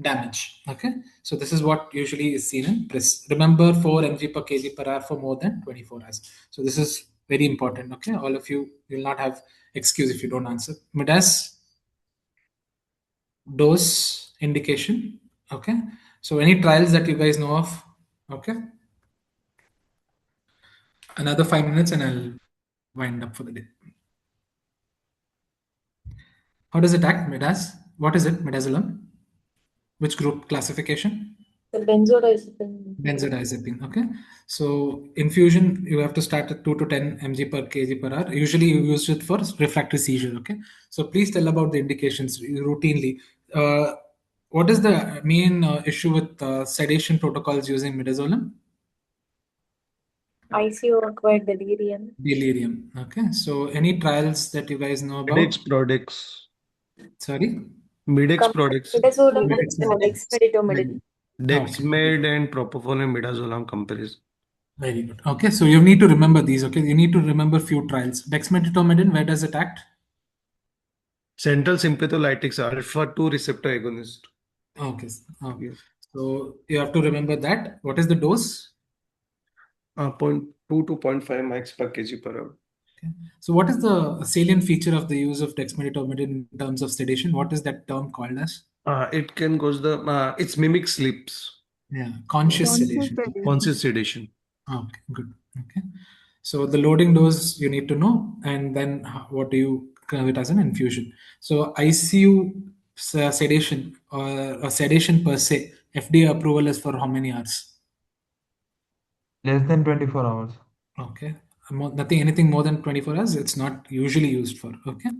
Speaker 1: damage. Okay. So this is what usually is seen in PRIS. Remember 4 mg per kg per hour for more than 24 hours. So this is very important. Okay. All of you will not have excuse if you don't answer. Midas, dose indication. Okay. So any trials that you guys know of? Okay. Another 5 minutes and I'll wind up for the day. How does it act, Midas? What is it, midazolam? Which group classification?
Speaker 8: The benzodiazepine.
Speaker 1: Benzodiazepine. Okay. So infusion, you have to start at 2 to 10 mg per kg per hour. Usually you use it for refractory seizure. Okay. So please tell about the indications routinely. What is the main issue with sedation protocols using midazolam?
Speaker 8: ICU acquired delirium.
Speaker 1: Delirium. Okay. So any trials that you guys know about?
Speaker 6: Midex products.
Speaker 1: Sorry?
Speaker 6: Midex products.
Speaker 8: Midazolam,
Speaker 1: Midex.
Speaker 8: dexmedetomidine.
Speaker 6: Dexmed and propofol and midazolam comparison.
Speaker 1: Very good. Okay, so you need to remember these. Okay, you need to remember few trials. Dexmedetomidine, where does it act?
Speaker 6: Central sympatholytics, alpha-2 receptor agonist.
Speaker 1: Okay.
Speaker 6: Yes.
Speaker 1: So you have to remember that. What is the dose?
Speaker 6: 0.2 to 0.5 mics per kg per hour.
Speaker 1: Okay. So what is the salient feature of the use of dexmedetomidine in terms of sedation? What is that term called as?
Speaker 6: It can cause it's mimic sleeps.
Speaker 1: Yeah, conscious sedation.
Speaker 6: Conscious sedation.
Speaker 1: Okay, good. Okay. So the loading dose you need to know, and then what do you curve it as an infusion? So ICU sedation or sedation per se, FDA approval is for how many hours?
Speaker 3: Less than 24 hours.
Speaker 1: Okay. Anything more than 24 hours, it's not usually used for. Okay.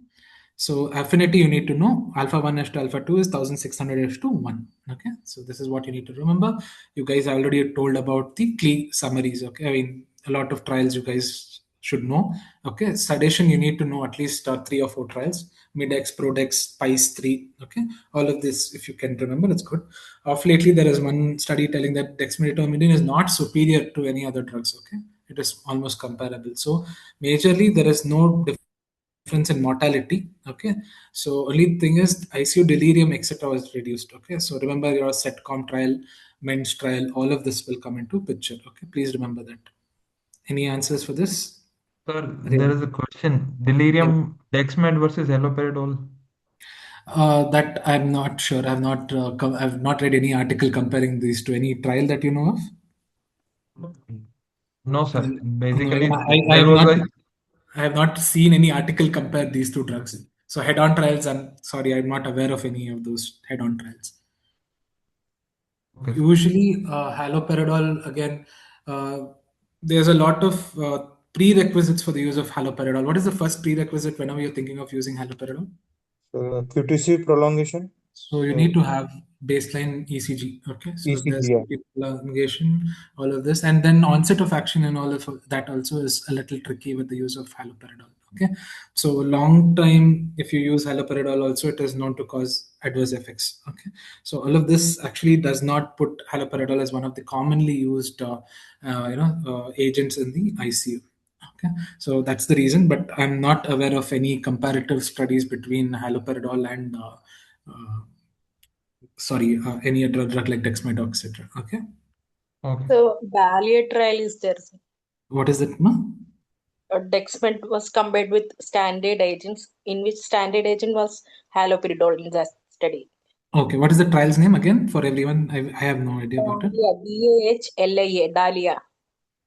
Speaker 1: So affinity you need to know. Alpha 1 to alpha 2 is 1600 to 1. Okay. So this is what you need to remember. You guys already told about the key summaries. Okay. I mean, a lot of trials you guys should know. Okay. Sedation, you need to know at least 3 or 4 trials. Midex, Prodex, PICE 3. Okay. All of this, if you can remember, it's good. Of lately, there is one study telling that dexmedetomidine is not superior to any other drugs. Okay. It is almost comparable. So majorly, there is no difference in mortality. Okay, so only thing is ICU delirium etc was reduced. Okay, so remember your setcom trial, MENS trial, all of this will come into picture. Okay, please remember that. Any answers for this?
Speaker 3: Sir, there is a question. Delirium Dexmed versus haloperidol.
Speaker 1: That I'm not sure. I've not read any article comparing these to any trial that you know of.
Speaker 3: No, sir. Basically,
Speaker 1: Again, I have not seen any article compare these two drugs. So head-on trials, I'm sorry, I'm not aware of any of those head-on trials.
Speaker 3: Okay.
Speaker 1: Usually, haloperidol, again, there's a lot of prerequisites for the use of haloperidol. What is the first prerequisite whenever you're thinking of using haloperidol?
Speaker 5: QTC prolongation.
Speaker 1: So you need to have baseline ECG. Okay, so
Speaker 5: ECG,
Speaker 1: there's
Speaker 5: yeah.
Speaker 1: prolongation, all of this, and then onset of action and all of that also is a little tricky with the use of haloperidol. Okay, so long time if you use haloperidol, also it is known to cause adverse effects. Okay, so all of this actually does not put haloperidol as one of the commonly used agents in the ICU. Okay, so that's the reason, but I'm not aware of any comparative studies between haloperidol and any drug like dexamethasone, etc. Okay.
Speaker 3: Okay.
Speaker 8: So Dahlia trial is there.
Speaker 1: What is it, ma?
Speaker 8: Dexmet was compared with standard agents, in which standard agent was haloperidol in that study.
Speaker 1: Okay, what is the trial's name again for everyone? I have no idea about it.
Speaker 8: DAHLIA, Dahlia.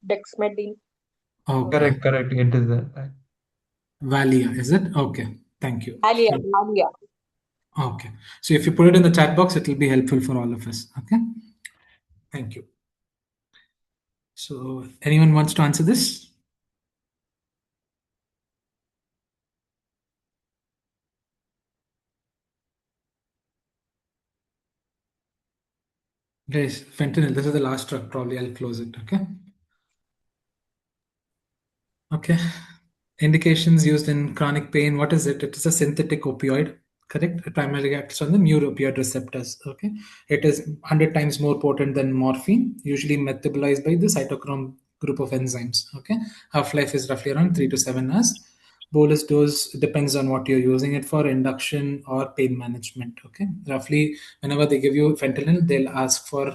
Speaker 8: Dexmedetomidine.
Speaker 1: Okay.
Speaker 3: Correct. It is that.
Speaker 1: Valia, is it? Okay. Thank you.
Speaker 8: Dahlia.
Speaker 1: Okay. So if you put it in the chat box, it will be helpful for all of us. Okay. Thank you. So anyone wants to answer this? Guys, fentanyl, this is the last drug. Probably I'll close it. Okay. Okay. Indications used in chronic pain. What is it? It is a synthetic opioid. Correct. It primarily acts on the mu-opioid receptors. Okay. It is 100 times more potent than morphine, usually metabolized by the cytochrome group of enzymes. Okay. Half-life is roughly around 3 to 7 hours. Bolus dose depends on what you're using it for, induction or pain management. Okay. Roughly, whenever they give you fentanyl, they'll ask for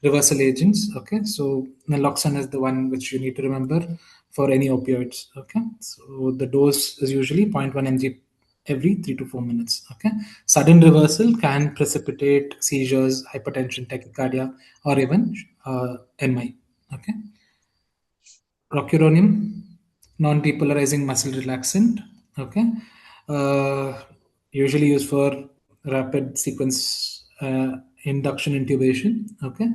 Speaker 1: reversal agents. Okay. So naloxone is the one which you need to remember for any opioids. Okay. So the dose is usually 0.1 mg every 3 to 4 minutes. Okay. Sudden reversal can precipitate seizures, hypertension, tachycardia, or even MI. Okay. Rocuronium, non-depolarizing muscle relaxant. Okay. Usually used for rapid sequence induction intubation. Okay.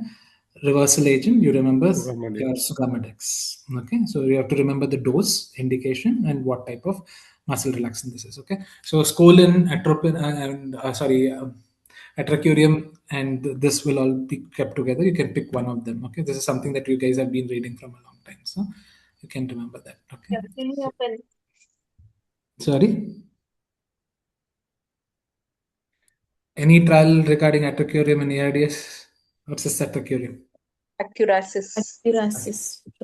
Speaker 1: Reversal agent, you remember your Sugammadex. Okay. So you have to remember the dose, indication, and what type of muscle relaxant this is. Okay. So scolin, atropine, atracurium, and this will all be kept together. You can pick one of them. Okay. This is something that you guys have been reading from a long time. So you can remember that. Okay. Sorry. Any trial regarding atracurium and ARDS? What's this atracurium?
Speaker 8: Accurasis.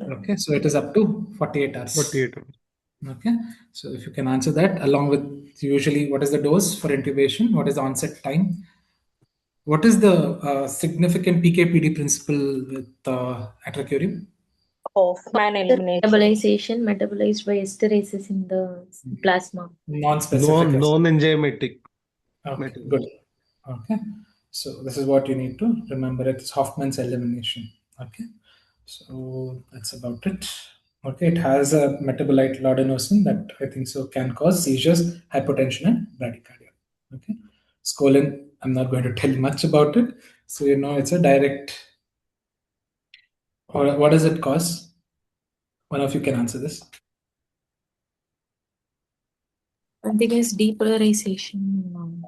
Speaker 1: Okay, so it is up to 48 hours.
Speaker 6: 48 hours.
Speaker 1: Okay, so if you can answer that, along with usually what is the dose for intubation, what is the onset time, what is the significant PK/PD principle with atracurium?
Speaker 8: Hoffman elimination.
Speaker 2: Metabolized by esterases in the plasma.
Speaker 1: Non-specific.
Speaker 6: Non-enzymatic.
Speaker 1: Okay, good. Okay, so this is what you need to remember. It's Hoffman's elimination. Okay, so that's about it. Okay, it has a metabolite laudanocin that I think so can cause seizures, hypotension, and bradycardia. Okay, scolin, I'm not going to tell much about it. So you know it's a direct. Or what does it cause? One of you can answer this.
Speaker 2: I think it's depolarization.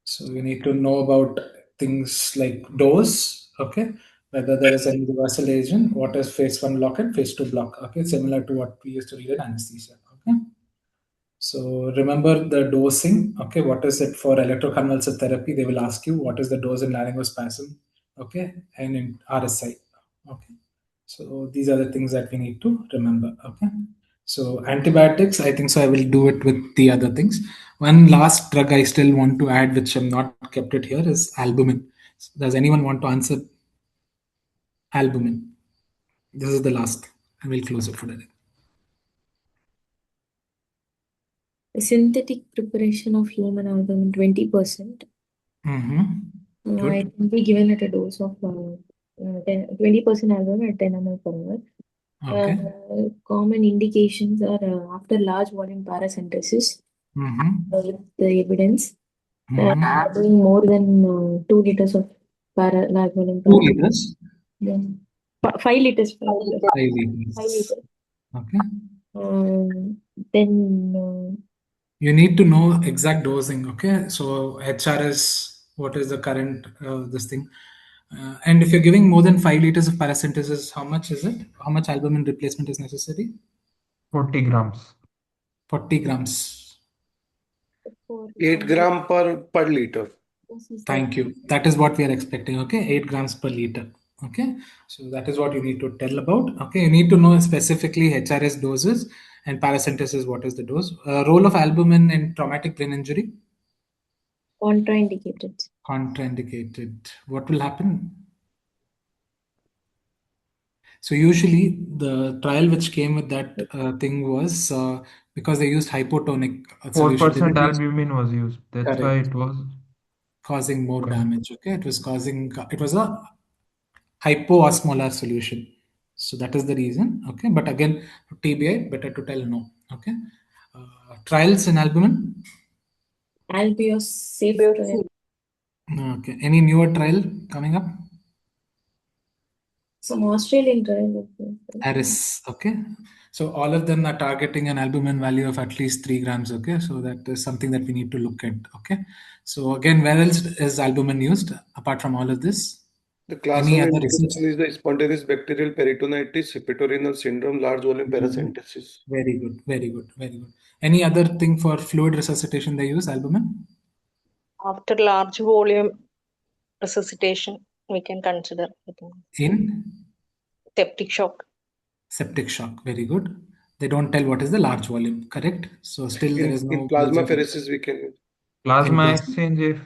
Speaker 1: So you need to know about things like dose, okay, whether there is any reversal agent, what is phase 1 block and phase 2 block, okay, similar to what we used to read in anesthesia, okay. So remember the dosing, okay, what is it for electroconvulsive therapy? They will ask you what is the dose in laryngospasm, okay, and in RSI, okay. So these are the things that we need to remember, okay. So antibiotics, I think so I will do it with the other things. One last drug I still want to add, which I'm not kept it here, is albumin. Does anyone want to answer albumin? This is the last. I will close it for today.
Speaker 2: Synthetic preparation of human albumin 20%.
Speaker 1: Good.
Speaker 2: It can be given at a dose of 20% albumin at 10 ml per hour.
Speaker 1: Okay.
Speaker 2: Common indications are after large volume paracentesis with the evidence doing more than 2 liters of large volume
Speaker 1: 2 liters.
Speaker 2: 5 liters. 5
Speaker 1: liters.
Speaker 2: 5 liters.
Speaker 1: Okay.
Speaker 2: Then
Speaker 1: you need to know exact dosing. Okay, so HRS, what is the current this thing, and if you're giving more than 5 liters of paracentesis, how much is it? How much albumin replacement is necessary?
Speaker 3: 40 grams.
Speaker 1: 40 grams.
Speaker 6: 8 gram per liter.
Speaker 1: Thank you. That is what we are expecting. Okay, 8 grams per liter. Okay, so that is what you need to tell about. Okay, you need to know specifically HRS doses and paracentesis. What is the dose? Role of albumin in traumatic brain injury?
Speaker 2: Contraindicated.
Speaker 1: Contraindicated. What will happen? So usually the trial which came with that thing was because they used hypotonic solution.
Speaker 3: 4% albumin was used. That's
Speaker 1: Correct.
Speaker 3: why it was
Speaker 1: causing more damage. Okay, it was a hypoosmolar solution. So that is the reason. Okay, but again, TBI, better to tell no. Okay, trials in albumin.
Speaker 2: Albios safe trial.
Speaker 1: Okay, any newer trial coming up?
Speaker 2: Some Australian trial.
Speaker 1: Aris. Okay, so all of them are targeting an albumin value of at least 3 grams. Okay, so that is something that we need to look at. Okay, so again, where else is albumin used apart from all of this?
Speaker 6: The class
Speaker 1: Any
Speaker 6: one
Speaker 1: other
Speaker 6: indication is the spontaneous bacterial peritonitis, hepatorenal syndrome, large volume paracentesis.
Speaker 1: Very good, very good, very good. Any other thing for fluid resuscitation they use albumin?
Speaker 8: After large volume resuscitation, we can consider it.
Speaker 1: In?
Speaker 8: Septic shock.
Speaker 1: Septic shock, very good. They don't tell what is the large volume, correct? So still there is no...
Speaker 6: In plasmapheresis we can use.
Speaker 3: Plasma exchange if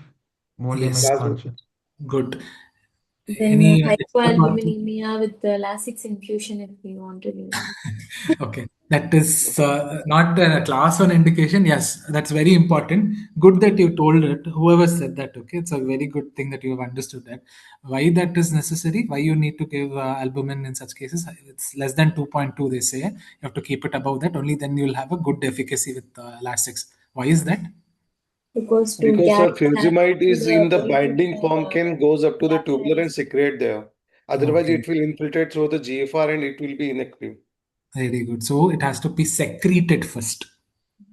Speaker 3: volume
Speaker 1: yes.
Speaker 3: is constant.
Speaker 1: Good.
Speaker 2: Then
Speaker 1: Any
Speaker 2: hypoalbuminemia with Lasix infusion if we want to use.
Speaker 1: Okay, that is not a class 1 indication. Yes, that's very important. Good that you told it. Whoever said that, okay, it's a very good thing that you have understood that. Why that is necessary? Why you need to give albumin in such cases? It's less than 2.2. They say you have to keep it above that. Only then you will have a good efficacy with Lasix. Why is that?
Speaker 6: Because furosemide is in the binding form can goes up to the tubular and secrete there. Otherwise, it will infiltrate through the GFR and it will be inactive.
Speaker 1: Very good. So it has to be secreted first.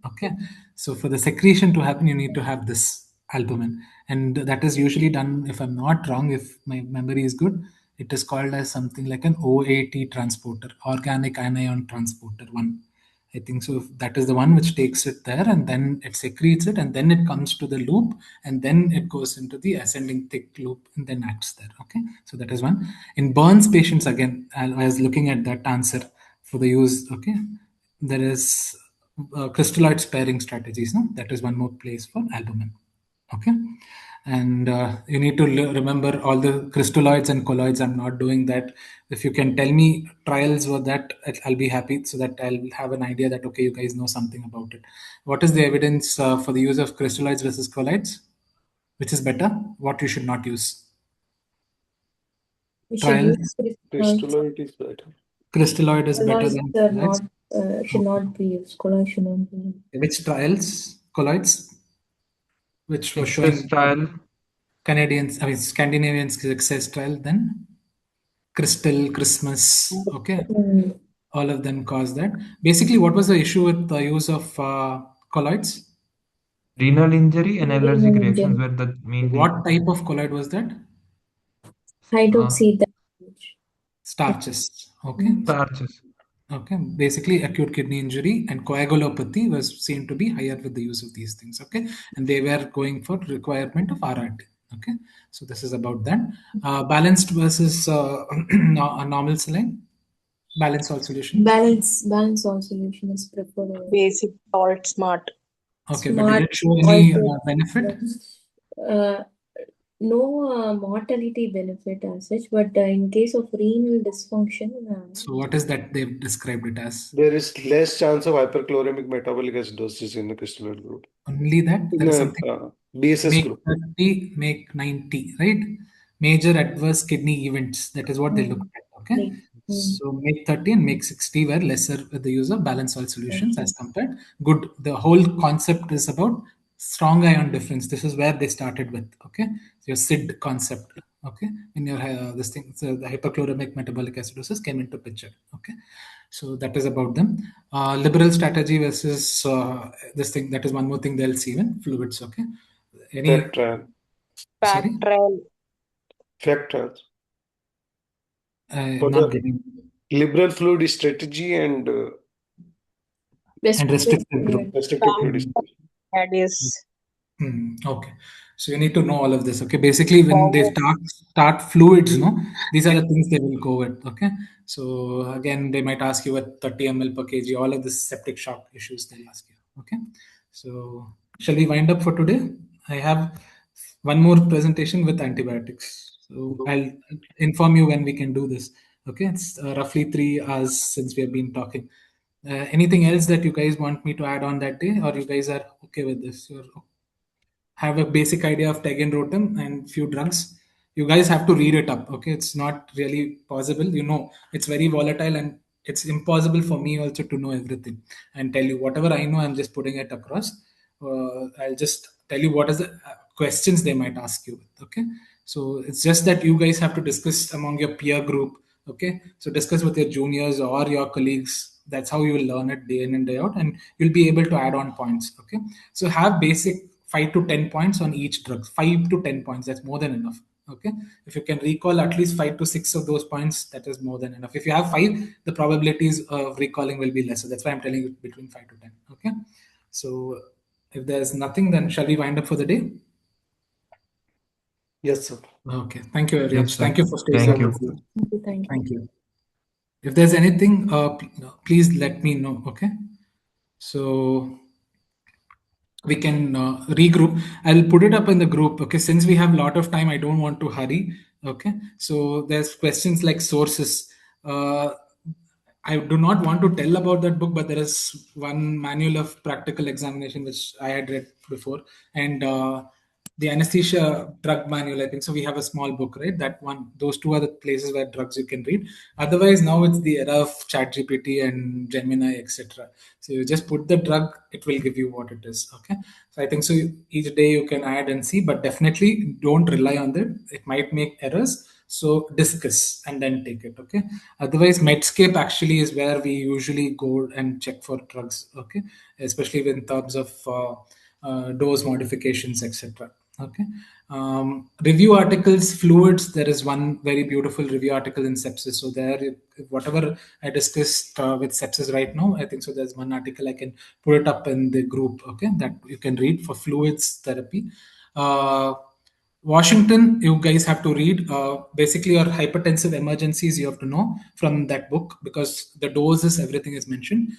Speaker 1: Okay. So for the secretion to happen, you need to have this albumin, and that is usually done, if I'm not wrong, if my memory is good, it is called as something like an OAT transporter, organic anion transporter 1. I think so. That is the one which takes it there and then it secretes it and then it comes to the loop and then it goes into the ascending thick loop and then acts there. Okay. So that is one. In burns patients, again, I was looking at that answer for the use. Okay. There is crystalloid sparing strategies. No? That is one more place for albumin. Okay. And you need to remember all the crystalloids and colloids. I'm not doing that. If you can tell me trials for that, I'll be happy so that I'll have an idea that, okay, you guys know something about it. What is the evidence for the use of crystalloids versus colloids? Which is better? What you should not use? Trials?
Speaker 6: Crystalloid is better.
Speaker 1: Crystalloid is better than colloids?
Speaker 2: Should not be used. Colloid should not be used.
Speaker 1: Which trials? Colloids? Which was
Speaker 3: success
Speaker 1: showing
Speaker 3: trial.
Speaker 1: Scandinavian success trial, then Crystal, Christmas, okay, all of them cause that. Basically, what was the issue with the use of colloids?
Speaker 3: Renal injury and allergic reactions were the main.
Speaker 1: What type of colloid was that?
Speaker 2: Hydroxide.
Speaker 1: Starches. Okay.
Speaker 3: Starches.
Speaker 1: Okay. Basically, acute kidney injury and coagulopathy was seen to be higher with the use of these things. Okay, and they were going for requirement of RRT. Okay, so this is about that. Balanced versus a normal saline. Balance salt solution.
Speaker 2: Balance salt solution is preferred.
Speaker 8: Basic salt smart.
Speaker 1: Okay, but did it show any benefit?
Speaker 2: no mortality benefit as such, but in case of renal dysfunction.
Speaker 1: So what is that they've described it as?
Speaker 6: There is less chance of hyperchloremic metabolic acidosis in the crystalloid group.
Speaker 1: Only that?
Speaker 6: In
Speaker 1: There is
Speaker 6: the
Speaker 1: something.
Speaker 6: DSS
Speaker 1: Make
Speaker 6: group.
Speaker 1: 30, make 90, right? Major adverse kidney events. That is what they look at. Okay. So make 30 and make 60 were lesser with the use of balanced oil solutions as compared. Good. The whole concept is about strong ion difference. This is where they started with. Okay. So your SID concept. Okay. In your this thing, so the hyperchloremic metabolic acidosis came into picture. Okay. So that is about them. Liberal strategy versus this thing. That is one more thing they'll see in fluids. Okay. Any
Speaker 6: Fact trial.
Speaker 1: sorry?
Speaker 8: Fact trial.
Speaker 6: Fact trials.
Speaker 1: I'm not getting.
Speaker 6: Liberal fluid strategy and
Speaker 1: restrictive group.
Speaker 6: restrictive fluid strategy.
Speaker 8: That is.
Speaker 1: Okay, so you need to know all of this. Okay, basically when they start fluids, no, these are the things they will go with. Okay, so again they might ask you at 30 ml per kg. All of this septic shock issues they'll ask you. Okay, so shall we wind up for today? I have one more presentation with antibiotics. So I'll inform you when we can do this. Okay, it's roughly 3 hours since we have been talking. Anything else that you guys want me to add on that day, or you guys are okay with this? You're have a basic idea of tegenrotem and few drugs. You guys have to read it up. Okay, it's not really possible. You know, it's very volatile and it's impossible for me also to know everything and tell you whatever I know. I'm just putting it across. I'll just tell you what is the questions they might ask you. Okay, so it's just that you guys have to discuss among your peer group. Okay, so discuss with your juniors or your colleagues. That's how you will learn it day in and day out, and you'll be able to add on points. Okay, so have basic 5 to 10 points on each drug. 5 to 10 points, that's more than enough. Okay, if you can recall at least 5 to 6 of those points, that is more than enough. If you have 5, the probabilities of recalling will be lesser. That's why I'm telling you between 5 to 10. Okay, so if there's nothing, then shall we wind up for the day?
Speaker 6: Yes, sir.
Speaker 1: Okay, thank you very much.
Speaker 3: Yes,
Speaker 1: Thank you for staying.
Speaker 3: Thank you.
Speaker 1: Thank you. If there's anything, please let me know. Okay, so we can regroup. I'll put it up in the group. Okay, since we have a lot of time, I don't want to hurry. Okay, so there's questions like sources. I do not want to tell about that book, but there is one manual of practical examination which I had read before, and the anesthesia drug manual. I think so. We have a small book, right? That one. Those two are the places where drugs you can read. Otherwise, now it's the era of ChatGPT and Gemini, etc. So you just put the drug; it will give you what it is. Okay. So I think so. Each day you can add and see, but definitely don't rely on that. It might make errors. So discuss and then take it. Okay. Otherwise, Medscape actually is where we usually go and check for drugs. Okay, especially in terms of dose modifications, etc. Okay. Review articles, fluids. There is one very beautiful review article in sepsis. So there, whatever I discussed with sepsis right now, I think so. There's one article I can put it up in the group. Okay, that you can read for fluids therapy. Washington, you guys have to read. Basically, your hypertensive emergencies you have to know from that book because the doses, everything is mentioned.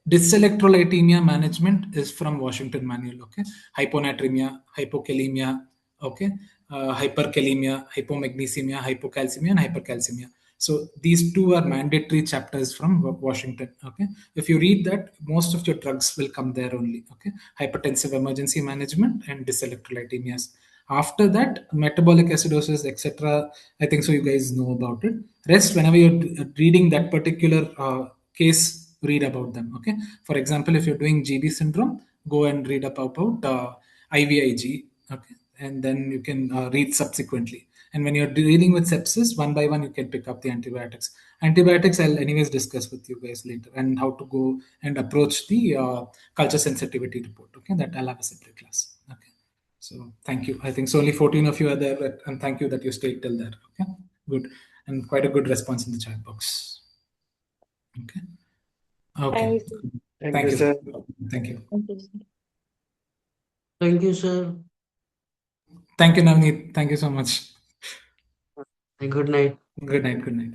Speaker 1: Dyselectrolytemia management is from Washington manual. Okay, hyponatremia, hypokalemia, okay, hyperkalemia, hypomagnesemia, hypocalcemia, and hypercalcemia. So these two are mandatory chapters from Washington. Okay, if you read that, most of your drugs will come there only. Okay, hypertensive emergency management and dyselectrolytemias. After that, metabolic acidosis, etc. I think so. You guys know about it. Rest, whenever you're reading that particular case, read about them. Okay. For example, if you're doing GB syndrome, go and read about IVIG. Okay, and then you can read subsequently. And when you're dealing with sepsis, one by one, you can pick up the antibiotics. Antibiotics, I'll anyways discuss with you guys later, and how to go and approach the culture sensitivity report. Okay, that I'll have a separate class. Okay. So thank you. I think so only 14 of you are there, and thank you that you stayed till there. Okay, good, and quite a good response in the chat box. Okay. Okay.
Speaker 6: Thank you, sir.
Speaker 1: Thank you.
Speaker 9: Thank you, sir.
Speaker 1: Thank you, Navneet. Thank you so much.
Speaker 9: Good night.
Speaker 1: Good night. Good night.